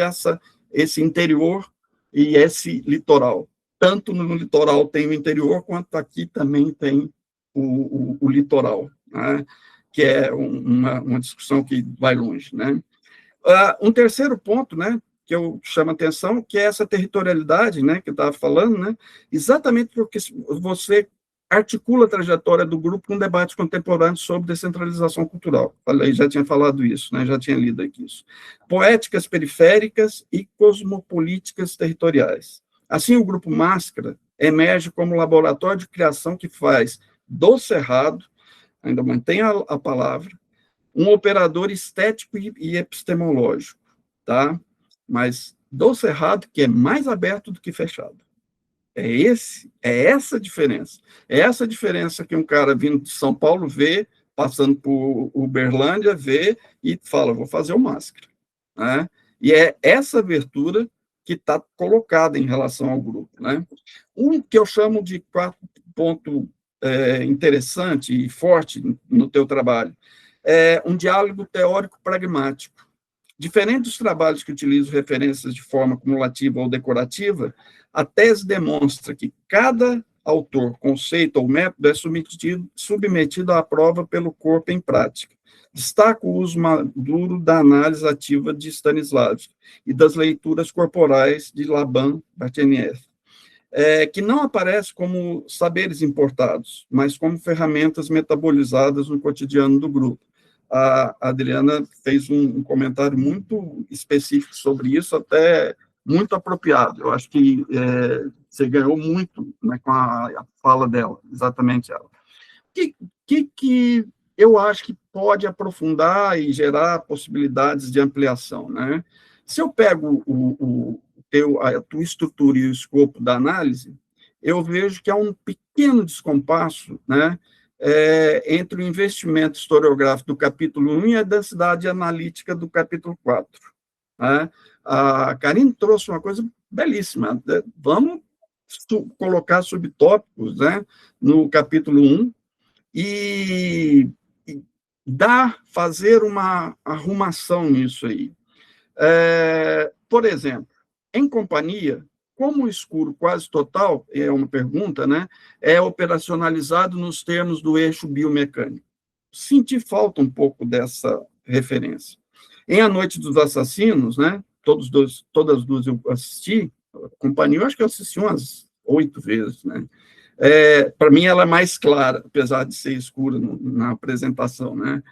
esse interior e esse litoral. Tanto no litoral tem o interior, quanto aqui também tem o litoral, né? Que é uma discussão que vai longe. Né? Um terceiro ponto, né, que eu chamo a atenção, que é essa territorialidade, né, que eu estava falando, né, exatamente porque você articula a trajetória do grupo com debates contemporâneos sobre descentralização cultural. Falei, já tinha falado isso, né, já tinha lido aqui isso. Poéticas periféricas e cosmopolíticas territoriais. Assim, o Grupo Máscara emerge como laboratório de criação que faz do cerrado, ainda mantém a palavra, um operador estético e epistemológico, tá? Mas do cerrado que é mais aberto do que fechado. É essa a diferença. É essa a diferença que um cara vindo de São Paulo vê, passando por Uberlândia, vê e fala: vou fazer o Máscara. Né? E é essa abertura que está colocada em relação ao grupo. Né? Um que eu chamo de quarto ponto interessante e forte no teu trabalho é um diálogo teórico pragmático. Diferente dos trabalhos que utilizam referências de forma cumulativa ou decorativa, a tese demonstra que cada autor, conceito ou método é submetido à prova pelo corpo em prática. Destaca o uso maduro da análise ativa de Stanislavski e das leituras corporais de Laban Bartenieff, que não aparece como saberes importados, mas como ferramentas metabolizadas no cotidiano do grupo. A Adriana fez um comentário muito específico sobre isso, até muito apropriado. Eu acho que você ganhou muito, né, com a fala dela, exatamente ela. Que eu acho que pode aprofundar e gerar possibilidades de ampliação, né? Se eu pego a tua estrutura e o escopo da análise, eu vejo que há um pequeno descompasso, né, entre o investimento historiográfico do capítulo 1 e a densidade analítica do capítulo 4. Né? A Karine trouxe uma coisa belíssima. Vamos colocar subtópicos, né, no capítulo 1 e fazer uma arrumação nisso aí. Por exemplo, em companhia, como o escuro quase total, é uma pergunta, né, é operacionalizado nos termos do eixo biomecânico. Senti falta um pouco dessa referência. Em A Noite dos Assassinos, né, todas as duas eu assisti, a companhia eu acho que eu assisti umas 8 vezes, né. Para mim ela é mais clara, apesar de ser escura na apresentação, né.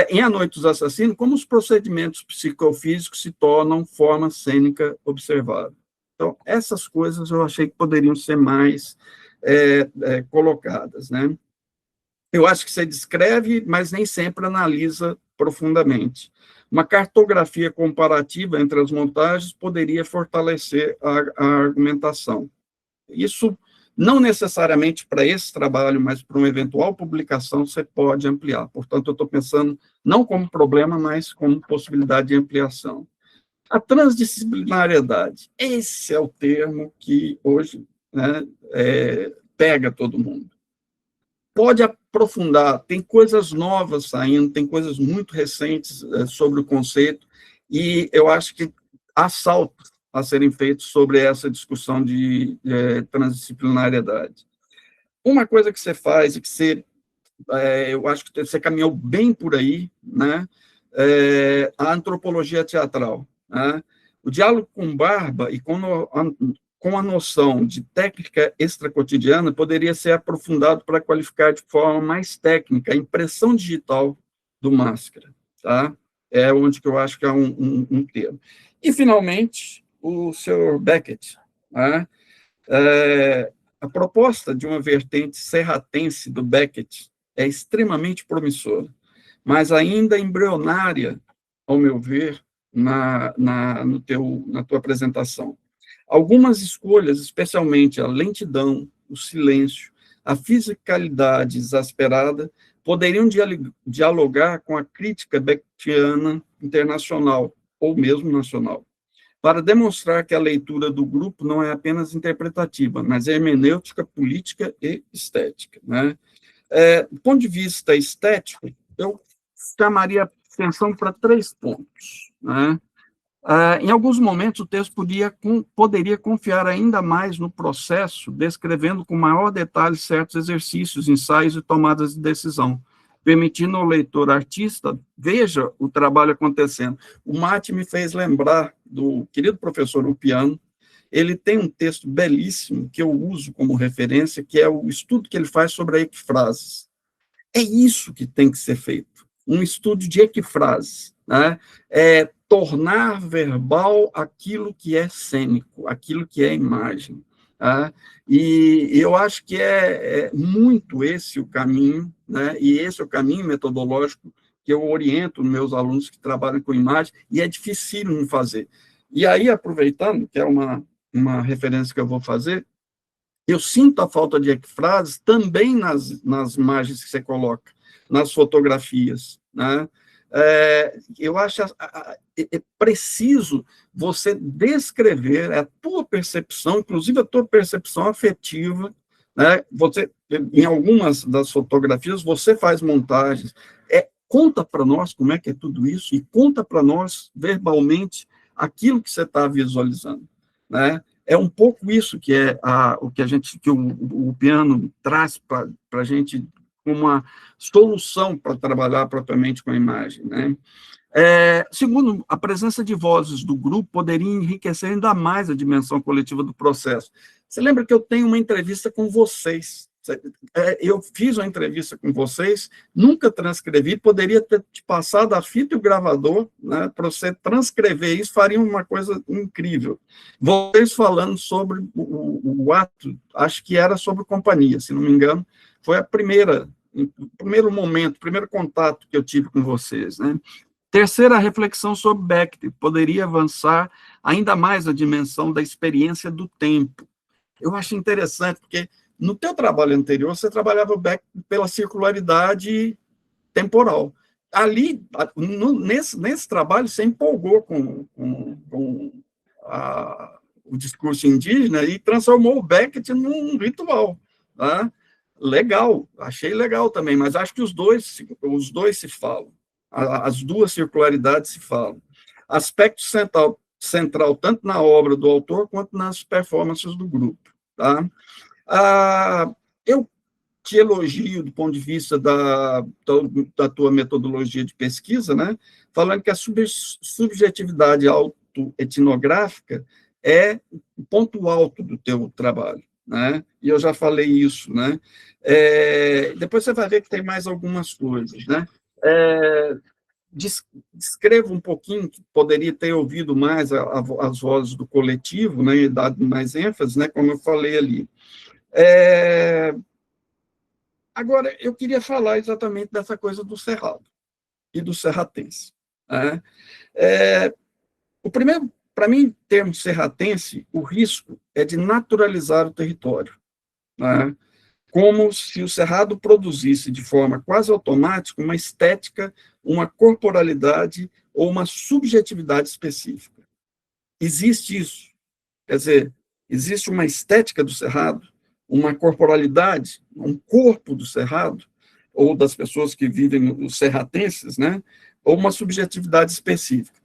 Em A Noite dos Assassinos, como os procedimentos psicofísicos se tornam forma cênica observável. Então, essas coisas eu achei que poderiam ser mais colocadas, né? Eu acho que você descreve, mas nem sempre analisa profundamente. Uma cartografia comparativa entre as montagens poderia fortalecer a argumentação. Isso não necessariamente para esse trabalho, mas para uma eventual publicação, você pode ampliar. Portanto, eu estou pensando não como problema, mas como possibilidade de ampliação. A transdisciplinariedade, esse é o termo que hoje, né, pega todo mundo. Pode aprofundar, tem coisas novas saindo, tem coisas muito recentes sobre o conceito, e eu acho que há saltos a serem feitos sobre essa discussão de transdisciplinariedade. Uma coisa que você faz, e que você, eu acho que você caminhou bem por aí, né, a antropologia teatral. Né? O diálogo com Barba e com a noção de técnica extracotidiana poderia ser aprofundado para qualificar de forma mais técnica a impressão digital do Máscara. Tá? É onde que eu acho que é um termo. E, finalmente, o Sr. Beckett. Né? A proposta de uma vertente serratense do Beckett é extremamente promissora, mas ainda embrionária, ao meu ver, na tua apresentação. Algumas escolhas, especialmente a lentidão, o silêncio, a fisicalidade exasperada, poderiam dialogar com a crítica beckettiana internacional, ou mesmo nacional, para demonstrar que a leitura do grupo não é apenas interpretativa, mas é hermenêutica, política e estética. Né? Do ponto de vista estético, eu chamaria a atenção para 3 pontos. Né? Em alguns momentos, o texto poderia confiar ainda mais no processo, descrevendo com maior detalhe certos exercícios, ensaios e tomadas de decisão, permitindo ao leitor artista veja o trabalho acontecendo. O Mate me fez lembrar do querido professor Upiano. Ele tem um texto belíssimo que eu uso como referência, que é o estudo que ele faz sobre a equifrases. É isso que tem que ser feito, um estudo de equifrases, né? Tornar verbal aquilo que é cênico, aquilo que é imagem. Tá? E eu acho que é muito esse o caminho, né? E esse é o caminho metodológico que eu oriento meus alunos que trabalham com imagem, e é difícil fazer. E aí, aproveitando, que é uma referência que eu vou fazer, eu sinto a falta de equifrases também nas imagens que você coloca, nas fotografias, né? Eu acho preciso você descrever a tua percepção, inclusive a tua percepção afetiva, né? Você, em algumas das fotografias, você faz montagens, conta para nós como é que é tudo isso, e conta para nós, verbalmente, aquilo que você está visualizando, né? É um pouco isso que é o que o piano traz para a gente, uma solução para trabalhar propriamente com a imagem, né? Segundo, a presença de vozes do grupo poderia enriquecer ainda mais a dimensão coletiva do processo. Você lembra que eu tenho uma entrevista com vocês? Eu fiz uma entrevista com vocês, nunca transcrevi, poderia ter te passado a fita e o gravador, né, para você transcrever isso, faria uma coisa incrível. Vocês falando sobre o ato, acho que era sobre companhia, se não me engano, foi o primeiro momento, o primeiro contato que eu tive com vocês, né? Terceira reflexão sobre Beckett, poderia avançar ainda mais a dimensão da experiência do tempo. Eu acho interessante, porque no teu trabalho anterior, você trabalhava Beckett pela circularidade temporal. Ali, nesse trabalho, você empolgou com o discurso indígena e transformou o Beckett num ritual. Tá? Legal, achei legal também, mas acho que os dois se falam, as duas circularidades se falam. Aspecto central tanto na obra do autor quanto nas performances do grupo. Tá? Eu te elogio do ponto de vista da tua metodologia de pesquisa, né? Falando que a subjetividade autoetnográfica é o ponto alto do teu trabalho, né? E eu já falei isso, né? Depois você vai ver que tem mais algumas coisas, né? Descreva um pouquinho, que poderia ter ouvido mais as vozes do coletivo, né? E dado mais ênfase, né? Como eu falei ali. Agora, eu queria falar exatamente dessa coisa do cerrado e do serratense. Né? O primeiro, para mim, em termos serratense, o risco é de naturalizar o território, né? Como se o cerrado produzisse de forma quase automática uma estética, uma corporalidade ou uma subjetividade específica. Existe isso. Quer dizer, existe uma estética do cerrado, uma corporalidade, um corpo do cerrado, ou das pessoas que vivem, os serratenses, né? Ou uma subjetividade específica.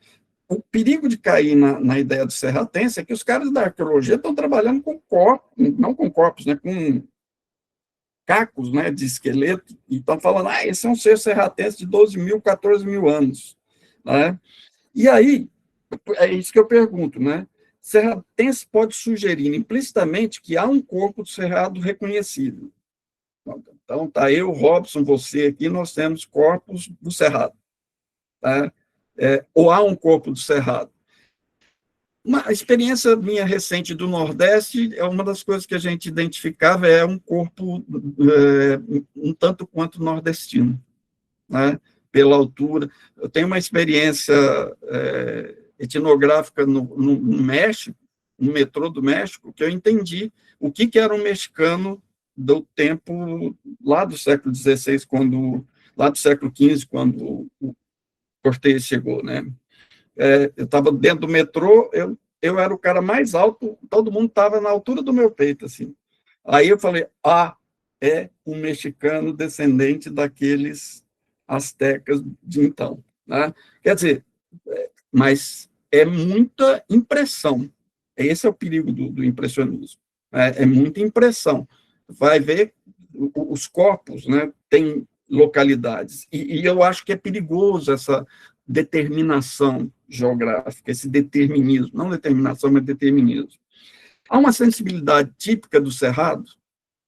O perigo de cair na ideia do serratense é que os caras da arqueologia estão trabalhando com corpos, não com corpos, né? Com cacos, né? De esqueleto, e estão falando, esse é um ser serratense de 12 mil, 14 mil anos. Né? E aí, é isso que eu pergunto, né? Serratense pode sugerir implicitamente que há um corpo do cerrado reconhecível. Então, tá eu, Robson, você aqui, nós temos corpos do cerrado. Tá? Ou há um corpo do cerrado. Uma experiência minha recente do Nordeste, uma das coisas que a gente identificava é um corpo um tanto quanto nordestino, né? Pela altura. Eu tenho uma experiência etnográfica no México, no metrô do México, que eu entendi o que era um mexicano do tempo lá do século XVI, lá do século XV, quando o Cortés chegou, né? Eu estava dentro do metrô, eu era o cara mais alto, todo mundo estava na altura do meu peito, assim. Aí eu falei, é um mexicano descendente daqueles astecas de então, né? Quer dizer, mas é muita impressão. Esse é o perigo do impressionismo. É muita impressão. Vai ver os corpos, né? Tem localidades. E eu acho que é perigoso essa determinação geográfica, esse determinismo. Não determinação, mas determinismo. Há uma sensibilidade típica do cerrado.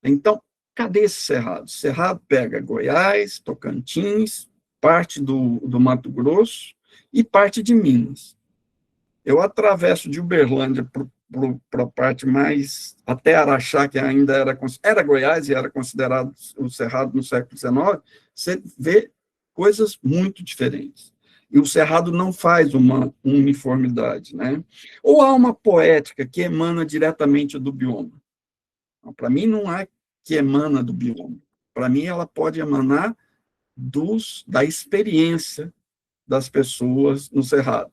Então, cadê esse cerrado? Cerrado pega Goiás, Tocantins, parte do Mato Grosso e parte de Minas. Eu atravesso de Uberlândia para a parte mais, até Araxá, que ainda era Goiás e era considerado o cerrado no século XIX, você vê coisas muito diferentes. E o cerrado não faz uma uniformidade, né? Ou há uma poética que emana diretamente do bioma. Para mim, não há que emana do bioma. Para mim, ela pode emanar da experiência das pessoas no cerrado.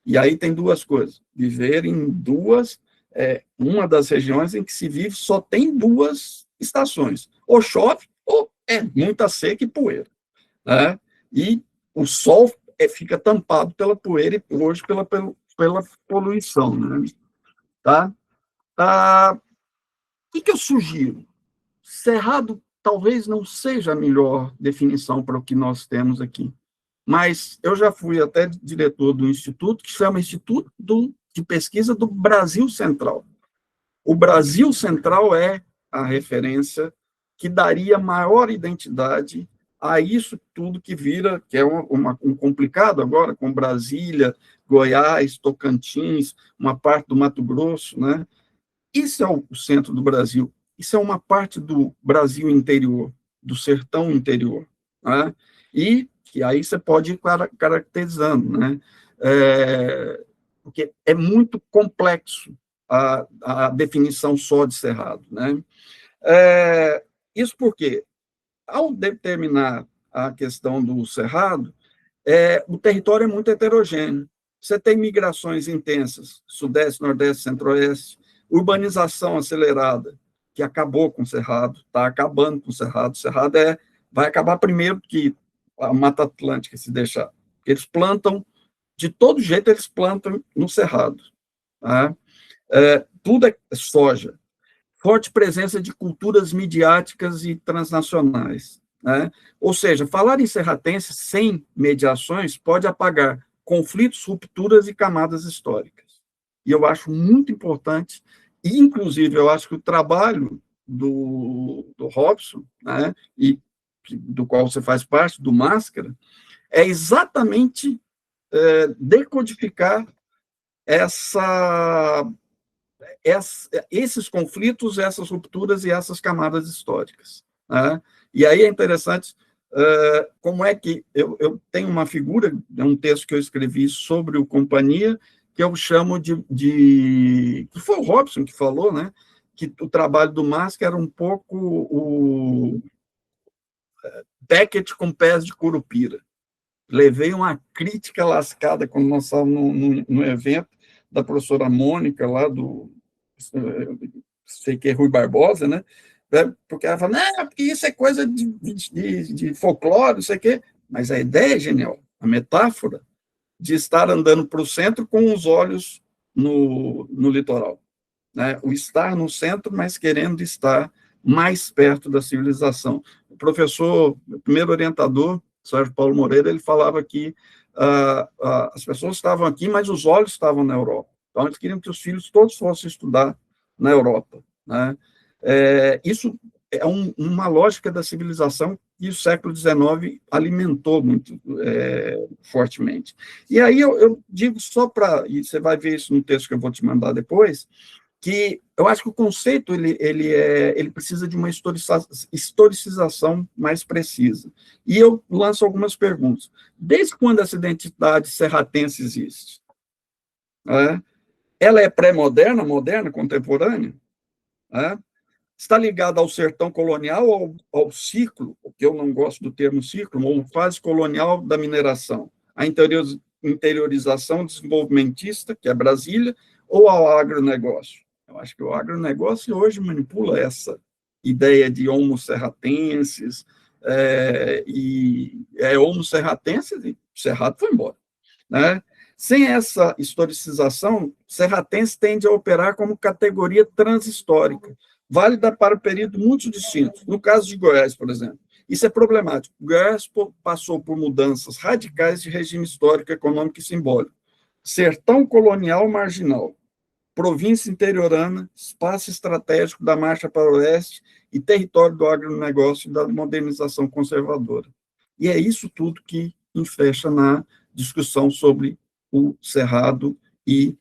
E aí tem duas coisas. Viver em uma das regiões em que se vive só tem duas estações. Ou chove, ou é muita seca e poeira. Né? E o sol fica tampado pela poeira e hoje pela poluição. Né? Tá? O que eu sugiro? Cerrado talvez não seja a melhor definição para o que nós temos aqui. Mas eu já fui até diretor do instituto, que chama Instituto de Pesquisa do Brasil Central. O Brasil Central é a referência que daria maior identidade a isso tudo que vira, que é um complicado agora, com Brasília, Goiás, Tocantins, uma parte do Mato Grosso, né? Isso é o centro do Brasil. Isso é uma parte do Brasil interior, do sertão interior. Né? E que aí você pode ir caracterizando, né? Porque é muito complexo a definição só de cerrado. Né? Isso porque, ao determinar a questão do cerrado, o território é muito heterogêneo. você tem migrações intensas, Sudeste, Nordeste, Centro-Oeste, urbanização acelerada, que acabou com o Cerrado, está acabando com o Cerrado. O Cerrado vai acabar primeiro que a Mata Atlântica, se deixar. Eles plantam, de todo jeito, eles plantam no Cerrado. Tá? Tudo é soja. Forte presença de culturas midiáticas e transnacionais. Né? Ou seja, falar em serratense sem mediações pode apagar conflitos, rupturas e camadas históricas. E eu acho muito importante, e, inclusive, eu acho que o trabalho do Robson, né, e do qual você faz parte, do Máscara, é exatamente decodificar esses conflitos, essas rupturas e essas camadas históricas. Né? E aí é interessante como é que eu tenho uma figura, é um texto que eu escrevi sobre o Companhia, que eu chamo que foi o Robson que falou, né, que o trabalho do Máscara era um pouco o Beckett com pés de curupira. Levei uma crítica lascada quando nós estávamos no evento da professora Mônica, lá do sei que é Rui Barbosa, né? Porque ela fala, não, porque isso é coisa de folclore, não sei o quê. Mas a ideia é genial, a metáfora de estar andando para o centro com os olhos no litoral. Né? O estar no centro, mas querendo estar mais perto da civilização. O professor, o primeiro orientador, Sérgio Paulo Moreira, ele falava que as pessoas estavam aqui, mas os olhos estavam na Europa. Então, eles queriam que os filhos todos fossem estudar na Europa. Né? Isso é uma lógica da civilização que o século XIX alimentou muito fortemente. E aí eu digo só e você vai ver isso no texto que eu vou te mandar depois, que eu acho que o conceito ele precisa de uma historicização mais precisa. E eu lanço algumas perguntas. Desde quando essa identidade serratense existe? Ela é pré-moderna, moderna, contemporânea? Está ligada ao sertão colonial ou ao ciclo, porque eu não gosto do termo ciclo, ou fase colonial da mineração? A interiorização desenvolvimentista, que é Brasília, ou ao agronegócio? Eu acho que o agronegócio hoje manipula essa ideia de homo serratenses, homo serratenses, e o Cerrado foi embora. Né? Sem essa historicização, serratense tende a operar como categoria transhistórica, válida para períodos muito distintos. No caso de Goiás, por exemplo, isso é problemático. Goiás passou por mudanças radicais de regime histórico, econômico e simbólico. Sertão colonial marginal, província interiorana, espaço estratégico da marcha para o oeste e território do agronegócio e da modernização conservadora. E é isso tudo que enfecha na discussão sobre o Cerrado e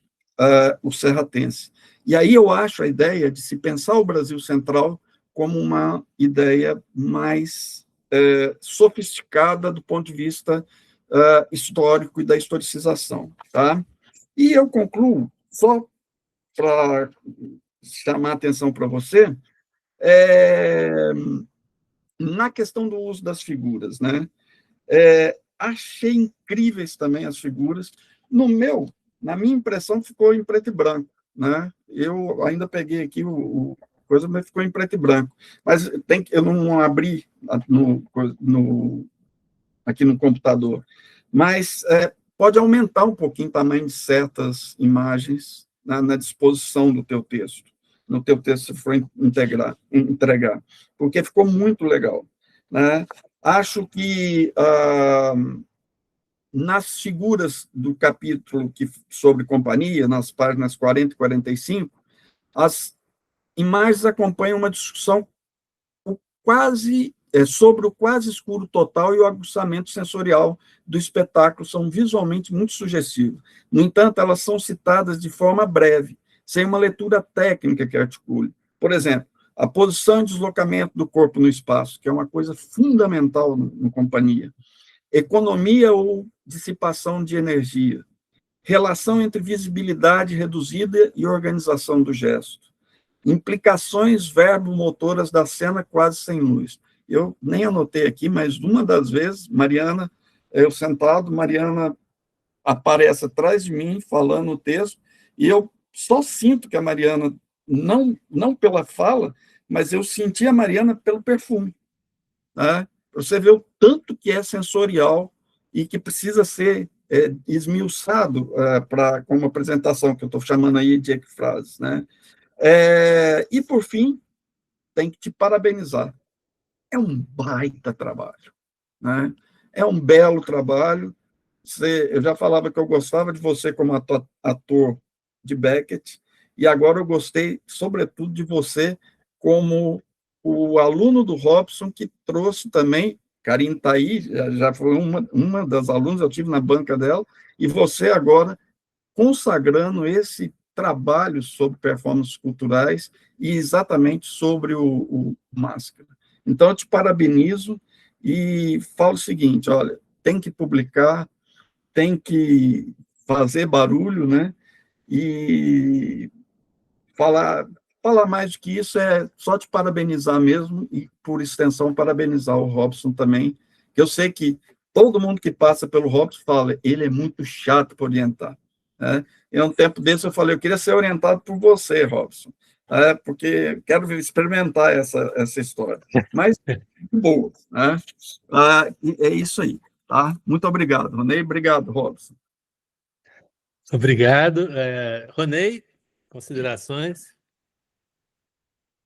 o serratense. E aí eu acho a ideia de se pensar o Brasil Central como uma ideia mais sofisticada do ponto de vista histórico e da historicização. Tá? E eu concluo, só para chamar a atenção para você, na questão do uso das figuras. Né? Achei incríveis também as figuras. Na minha impressão, ficou em preto e branco. Né? Eu ainda peguei aqui coisa, mas ficou em preto e branco. Mas eu não abri aqui no computador. Mas pode aumentar um pouquinho o tamanho de certas imagens na disposição do teu texto. No teu texto, se for entregar. Porque ficou muito legal. Né? Acho que nas figuras do capítulo sobre companhia, nas páginas 40 e 45, as imagens acompanham uma discussão sobre o quase escuro total e o aguçamento sensorial do espetáculo são visualmente muito sugestivos. No entanto, elas são citadas de forma breve, sem uma leitura técnica que articule. Por exemplo, a posição e deslocamento do corpo no espaço, que é uma coisa fundamental no companhia. Economia ou dissipação de energia. Relação entre visibilidade reduzida e organização do gesto. Implicações verbo-motoras da cena quase sem luz. Eu nem anotei aqui, mas uma das vezes, Mariana, eu sentado, Mariana aparece atrás de mim, falando o texto, e eu só sinto que a Mariana, não pela fala, mas eu senti a Mariana pelo perfume. Né? Você vê o tanto que é sensorial e que precisa ser esmiuçado para como apresentação, que eu estou chamando aí de epifrases. Né? E, por fim, tem que te parabenizar. É um baita trabalho. Né? É um belo trabalho. Eu já falava que eu gostava de você como ator de Beckett, e agora eu gostei, sobretudo, de você como o aluno do Robson, que trouxe também, Karine está aí, já foi uma das alunas, eu tive na banca dela, e você agora consagrando esse trabalho sobre performances culturais e exatamente sobre o Máscara. Então, eu te parabenizo e falo o seguinte, olha, tem que publicar, tem que fazer barulho, né? E falar mais do que isso é só te parabenizar mesmo e, por extensão, parabenizar o Robson também, que eu sei que todo mundo que passa pelo Robson fala, ele é muito chato para orientar. Né? E, um tempo desse, eu falei, eu queria ser orientado por você, Robson, porque quero experimentar essa história. Mas, boa. Né? É isso aí. Tá? Muito obrigado, Ronei. Obrigado, Robson. Obrigado. Ronei, considerações?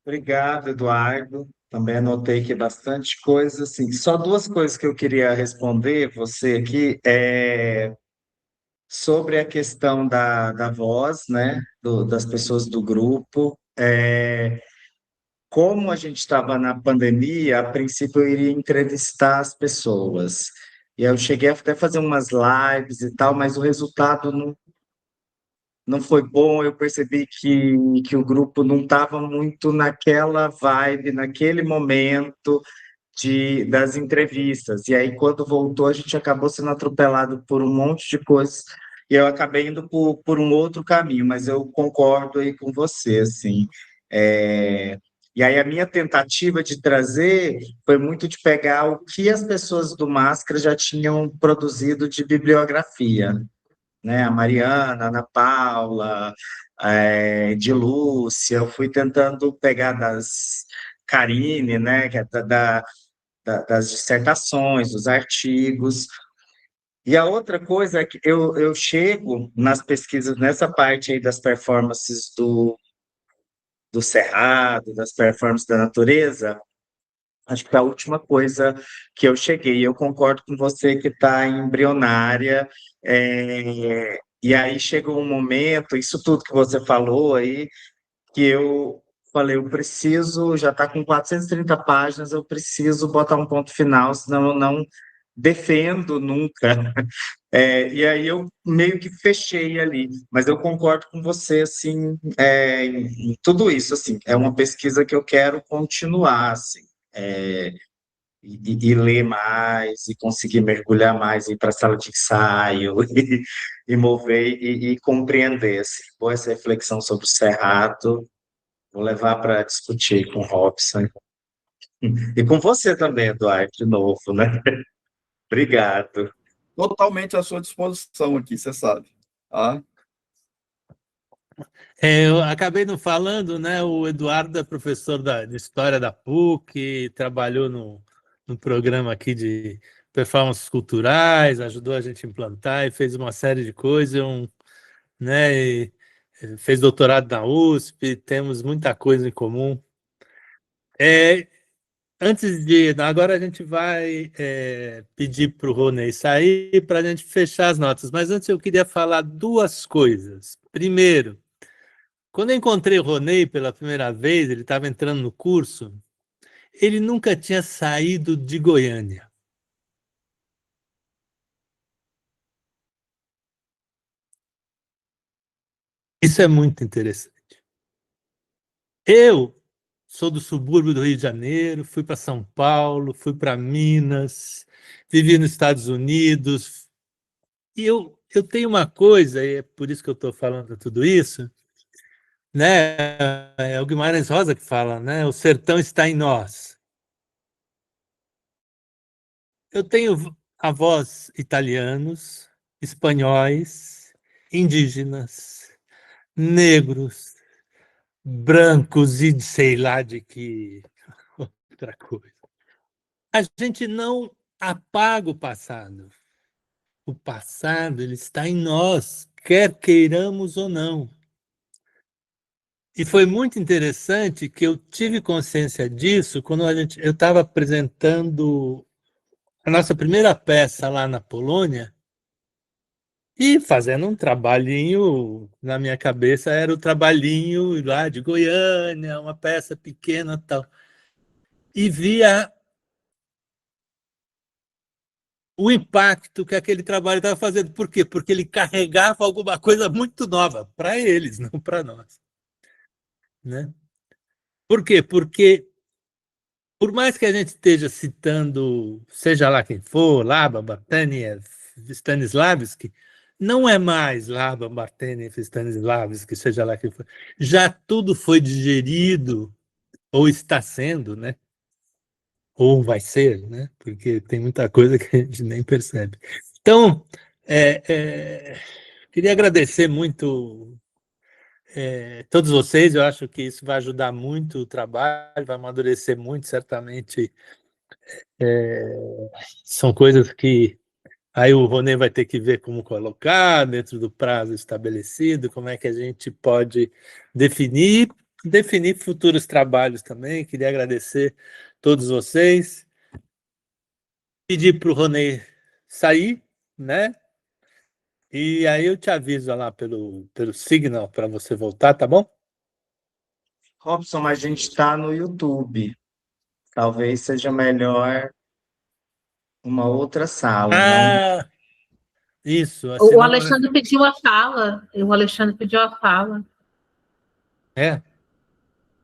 Obrigado, Eduardo. Também anotei aqui bastante coisa. Assim, só duas coisas que eu queria responder você aqui sobre a questão da voz, né, das pessoas do grupo. Como a gente estava na pandemia, a princípio eu iria entrevistar as pessoas. E eu cheguei a até fazer umas lives e tal, mas o resultado não foi bom. Eu percebi que o grupo não estava muito naquela vibe, naquele momento das entrevistas. E aí, quando voltou, a gente acabou sendo atropelado por um monte de coisas. E eu acabei indo por um outro caminho, mas eu concordo aí com você, assim. E aí, a minha tentativa de trazer foi muito de pegar o que as pessoas do Máscara já tinham produzido de bibliografia, né? A Mariana, a Ana Paula, de Lúcia, eu fui tentando pegar das Karine, né? Que é das dissertações, dos artigos. E a outra coisa é que eu chego nas pesquisas, nessa parte aí das performances do Cerrado, das performances da natureza, acho que é a última coisa que eu cheguei. Eu concordo com você que está embrionária, e aí chegou um momento, isso tudo que você falou aí, que eu falei, eu preciso, já está com 430 páginas, eu preciso botar um ponto final, senão eu não defendo nunca. E aí eu meio que fechei ali, mas eu concordo com você, assim, em tudo isso, assim, é uma pesquisa que eu quero continuar, assim, e ler mais, e conseguir mergulhar mais, ir para a sala de ensaio, e mover, e compreender, assim. Boa essa reflexão sobre o Cerrado, vou levar para discutir com o Robson. E com você também, Eduardo, de novo, né? Obrigado. Totalmente à sua disposição aqui, você sabe. Tá? Eu acabei não falando, né? O Eduardo é professor de História da PUC, trabalhou no programa aqui de performances culturais, ajudou a gente a implantar e fez uma série de coisas, né? E fez doutorado na USP, temos muita coisa em comum. Agora a gente vai pedir para o Ronei sair para a gente fechar as notas, mas antes eu queria falar duas coisas. Primeiro, quando eu encontrei o Ronei pela primeira vez, ele estava entrando no curso, ele nunca tinha saído de Goiânia. Isso é muito interessante. Eu sou do subúrbio do Rio de Janeiro, fui para São Paulo, fui para Minas, vivi nos Estados Unidos, e eu tenho uma coisa, e é por isso que eu estou falando tudo isso, né? É o Guimarães Rosa que fala, né? O sertão está em nós. Eu tenho avós italianos, espanhóis, indígenas, negros, brancos e sei lá de que outra coisa. A gente não apaga o passado. O passado ele está em nós, quer queiramos ou não. E foi muito interessante que eu tive consciência disso quando eu estava apresentando a nossa primeira peça lá na Polônia e fazendo um trabalhinho, na minha cabeça era o trabalhinho lá de Goiânia, uma peça pequena e tal. E via o impacto que aquele trabalho estava fazendo. Por quê? Porque ele carregava alguma coisa muito nova para eles, não para nós. Né? Por quê? Porque, por mais que a gente esteja citando, seja lá quem for, Laban, Barteniev, Stanislavski, não é mais Laban, Barteniev, Stanislavski, seja lá quem for. Já tudo foi digerido, ou está sendo, né? Ou vai ser, né? Porque tem muita coisa que a gente nem percebe. Então, queria agradecer muito todos vocês, eu acho que isso vai ajudar muito o trabalho, vai amadurecer muito, certamente. São coisas que aí o Ronê vai ter que ver como colocar dentro do prazo estabelecido, como é que a gente pode definir futuros trabalhos também. Queria agradecer a todos vocês, pedir para o Ronê sair, né? E aí eu te aviso lá pelo Signal para você voltar, tá bom? Robson, mas a gente está no YouTube. Talvez seja melhor uma outra sala, não? Ah, isso. O Alexandre pediu a fala. O Alexandre pediu a fala. É?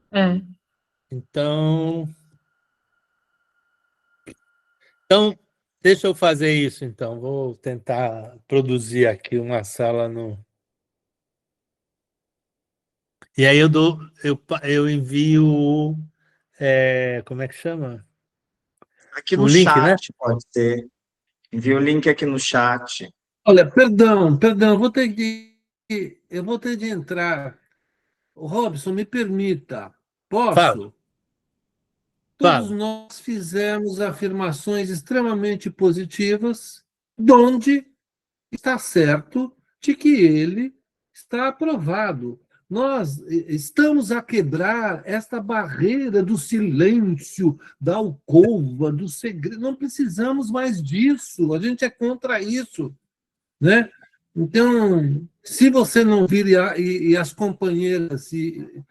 É. Então, deixa eu fazer isso, então. Vou tentar produzir aqui uma sala no... E aí eu envio como é que chama? Aqui O no link, né? chat pode ser. Envia o link aqui no chat. Olha, perdão, eu vou ter de entrar. Robson, me permita, Fala, posso? Todos fala. nós fizemos afirmações extremamente positivas, donde está certo de que ele está aprovado. Nós estamos a quebrar esta barreira do silêncio, da alcova, do segredo. Não precisamos mais disso. A gente é contra isso, né? Então, se você não vir e as companheiras e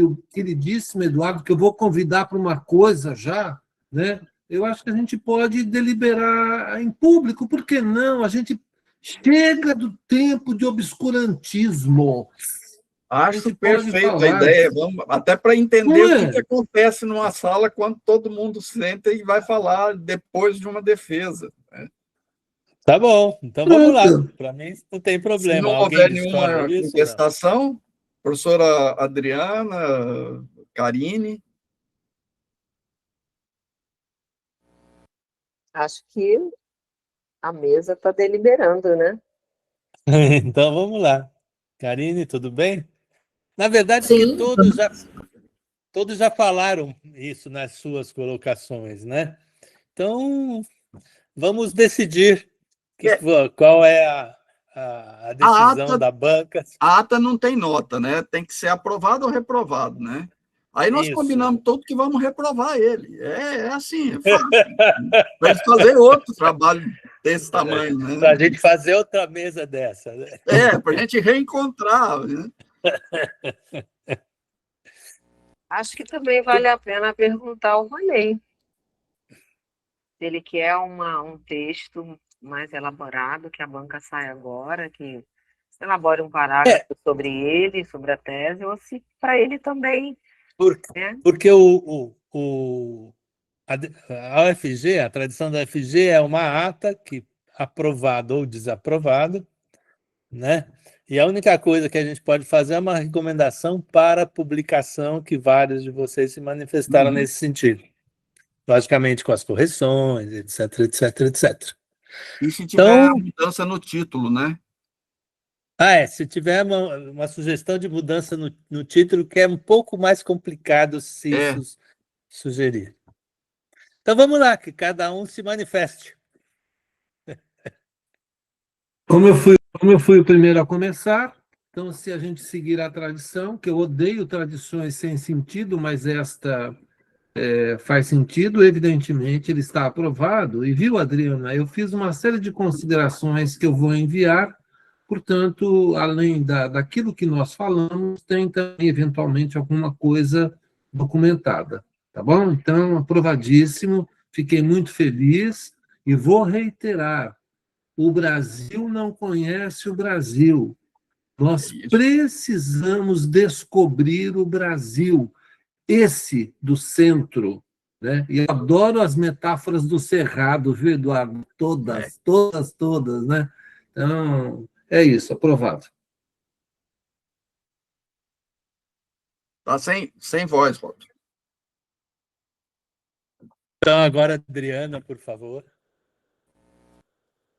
o queridíssimo Eduardo, que eu vou convidar para uma coisa já, né? Eu acho que a gente pode deliberar em público, por que não? A gente chega do tempo de obscurantismo. A Acho gente pode perfeita a falar. ideia, vamos, até para entender Não o é? que acontece numa sala quando todo mundo senta e vai falar depois de uma defesa. Tá bom, então vamos lá. Pronto. Para mim não tem Se problema. não Alguém houver discorda nenhuma disso? Não? contestação, professora Adriana, Karine, Acho que a mesa está deliberando, né? Então vamos lá. Karine, tudo bem? Na verdade, que Sim. todos já falaram isso nas suas colocações, né? Então, vamos decidir qual é a decisão da banca. a ata não tem nota, né? Tem que ser aprovado ou reprovado, né? Aí nós Isso. combinamos todo que vamos reprovar ele. É assim, é fácil. Para ele fazer outro trabalho desse tamanho, né? Para a gente fazer outra mesa dessa. Né? Para a gente reencontrar. Né? Acho que também vale a pena perguntar ao Ronei se ele quer um texto mais elaborado, que a banca sai agora, que se elabore um parágrafo sobre ele, sobre a tese, ou se para ele também. Porque a UFG, a tradição da UFG é uma ata que aprovado ou desaprovado, né? E a única coisa que a gente pode fazer é uma recomendação para publicação, que vários de vocês se manifestaram nesse sentido. Logicamente com as correções, etc, etc, etc. E se tiver Então, mudança no título, né? se tiver uma sugestão de mudança no título, que é um pouco mais complicado se isso sugerir. Então vamos lá, que cada um se manifeste. Como eu fui o primeiro a começar, então, se a gente seguir a tradição, que eu odeio tradições sem sentido, mas esta faz sentido, evidentemente, ele está aprovado. E viu, Adriana, eu fiz uma série de considerações que eu vou enviar, portanto, além daquilo que nós falamos, tem também, eventualmente, alguma coisa documentada. Tá bom? Então, aprovadíssimo, fiquei muito feliz e vou reiterar: o Brasil não conhece o Brasil. Nós precisamos descobrir o Brasil, esse do centro, né? E eu adoro as metáforas do Cerrado, viu, Eduardo? Todas, todas, todas, né? Então, é isso, aprovado. Tá sem voz, Robson. Então, agora, Adriana, por favor.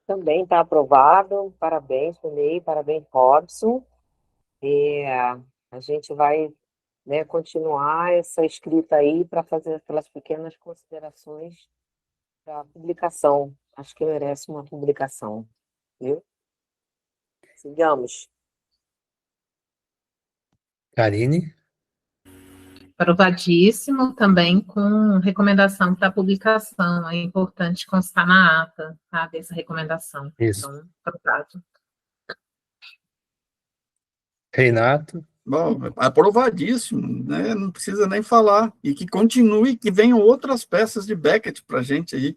Também está aprovado. Parabéns, Ronei, parabéns, Robson. A gente vai, né, continuar essa escrita aí para fazer aquelas pequenas considerações para a publicação. Acho que merece uma publicação, viu? Sigamos. Karine? Aprovadíssimo, também com recomendação para publicação. É importante constar na ata, sabe, essa recomendação. Isso. Então, aprovado. Renato? Bom, aprovadíssimo, né? Não precisa nem falar. E que continue, que venham outras peças de Beckett para a gente aí.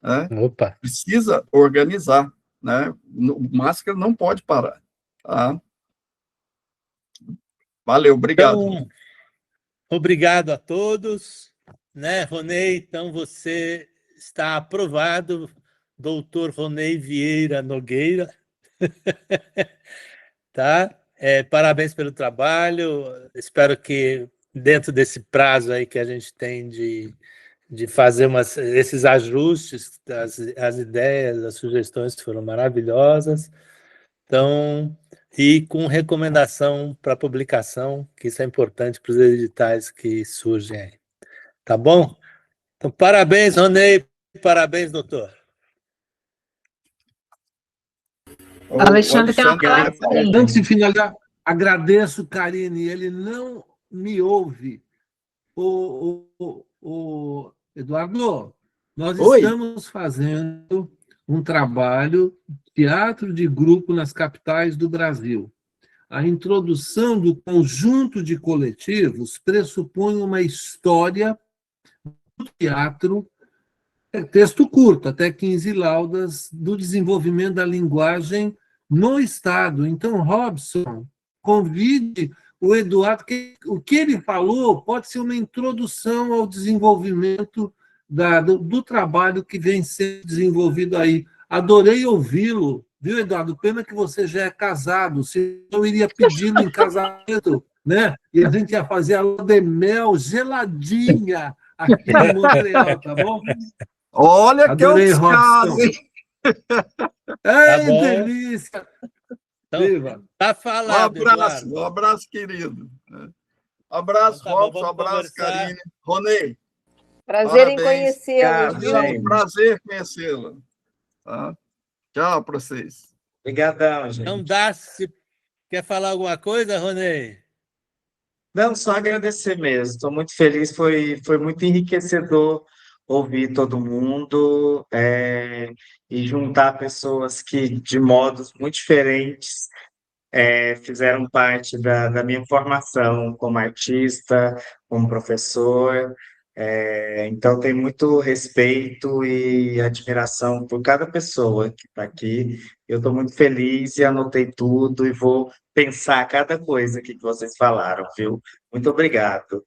Né? Opa! Precisa organizar. Né? O Máscara não pode parar. Tá? Valeu, obrigado. Então, obrigado a todos. Né, Ronei? Então, você está aprovado, doutor Ronei Vieira Nogueira. Tá? Parabéns pelo trabalho. Espero que, dentro desse prazo aí que a gente tem de fazer esses ajustes, as ideias, as sugestões foram maravilhosas. Então, e com recomendação para publicação, que isso é importante para os editais que surgem aí. Tá bom? Então, parabéns, Ronei. Parabéns, doutor. Alexandre tem uma palavra. Antes de finalizar, agradeço, Karine, ele não me ouve. O Eduardo, nós estamos fazendo um trabalho de teatro de grupo nas capitais do Brasil. A introdução do conjunto de coletivos pressupõe uma história do teatro, texto curto, até 15 laudas, do desenvolvimento da linguagem no Estado. Então, Robson, convide o Eduardo, o que ele falou pode ser uma introdução ao desenvolvimento do trabalho que vem sendo desenvolvido aí. Adorei ouvi-lo, viu, Eduardo? Pena que você já é casado, senão eu iria pedi-lo em casamento, né? E a gente ia fazer a lua de mel geladinha aqui em Montreal, tá bom? Olha, adorei, que é um caso, hein? Ai, tá delícia! Então, viva! Tá falado, um abraço, querido. Abraço, então, Robson, abraço, Karine. Ronei. Prazer em conhecê-lo. É um prazer conhecê-la. Tá? Tchau para vocês. Obrigadão, gente. Não dá, se quer falar alguma coisa, Ronei? Não, só agradecer mesmo. Estou muito feliz, foi muito enriquecedor ouvir todo mundo e juntar pessoas que, de modos muito diferentes, fizeram parte da minha formação como artista, como professor. Então, tenho muito respeito e admiração por cada pessoa que está aqui. Eu estou muito feliz e anotei tudo e vou pensar cada coisa que vocês falaram, viu? Muito obrigado.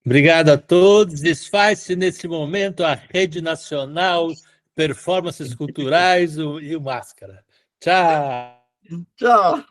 Obrigado a todos. Desfaz-se nesse momento a Rede Nacional Performances Culturais e o Máscara. Tchau. Tchau.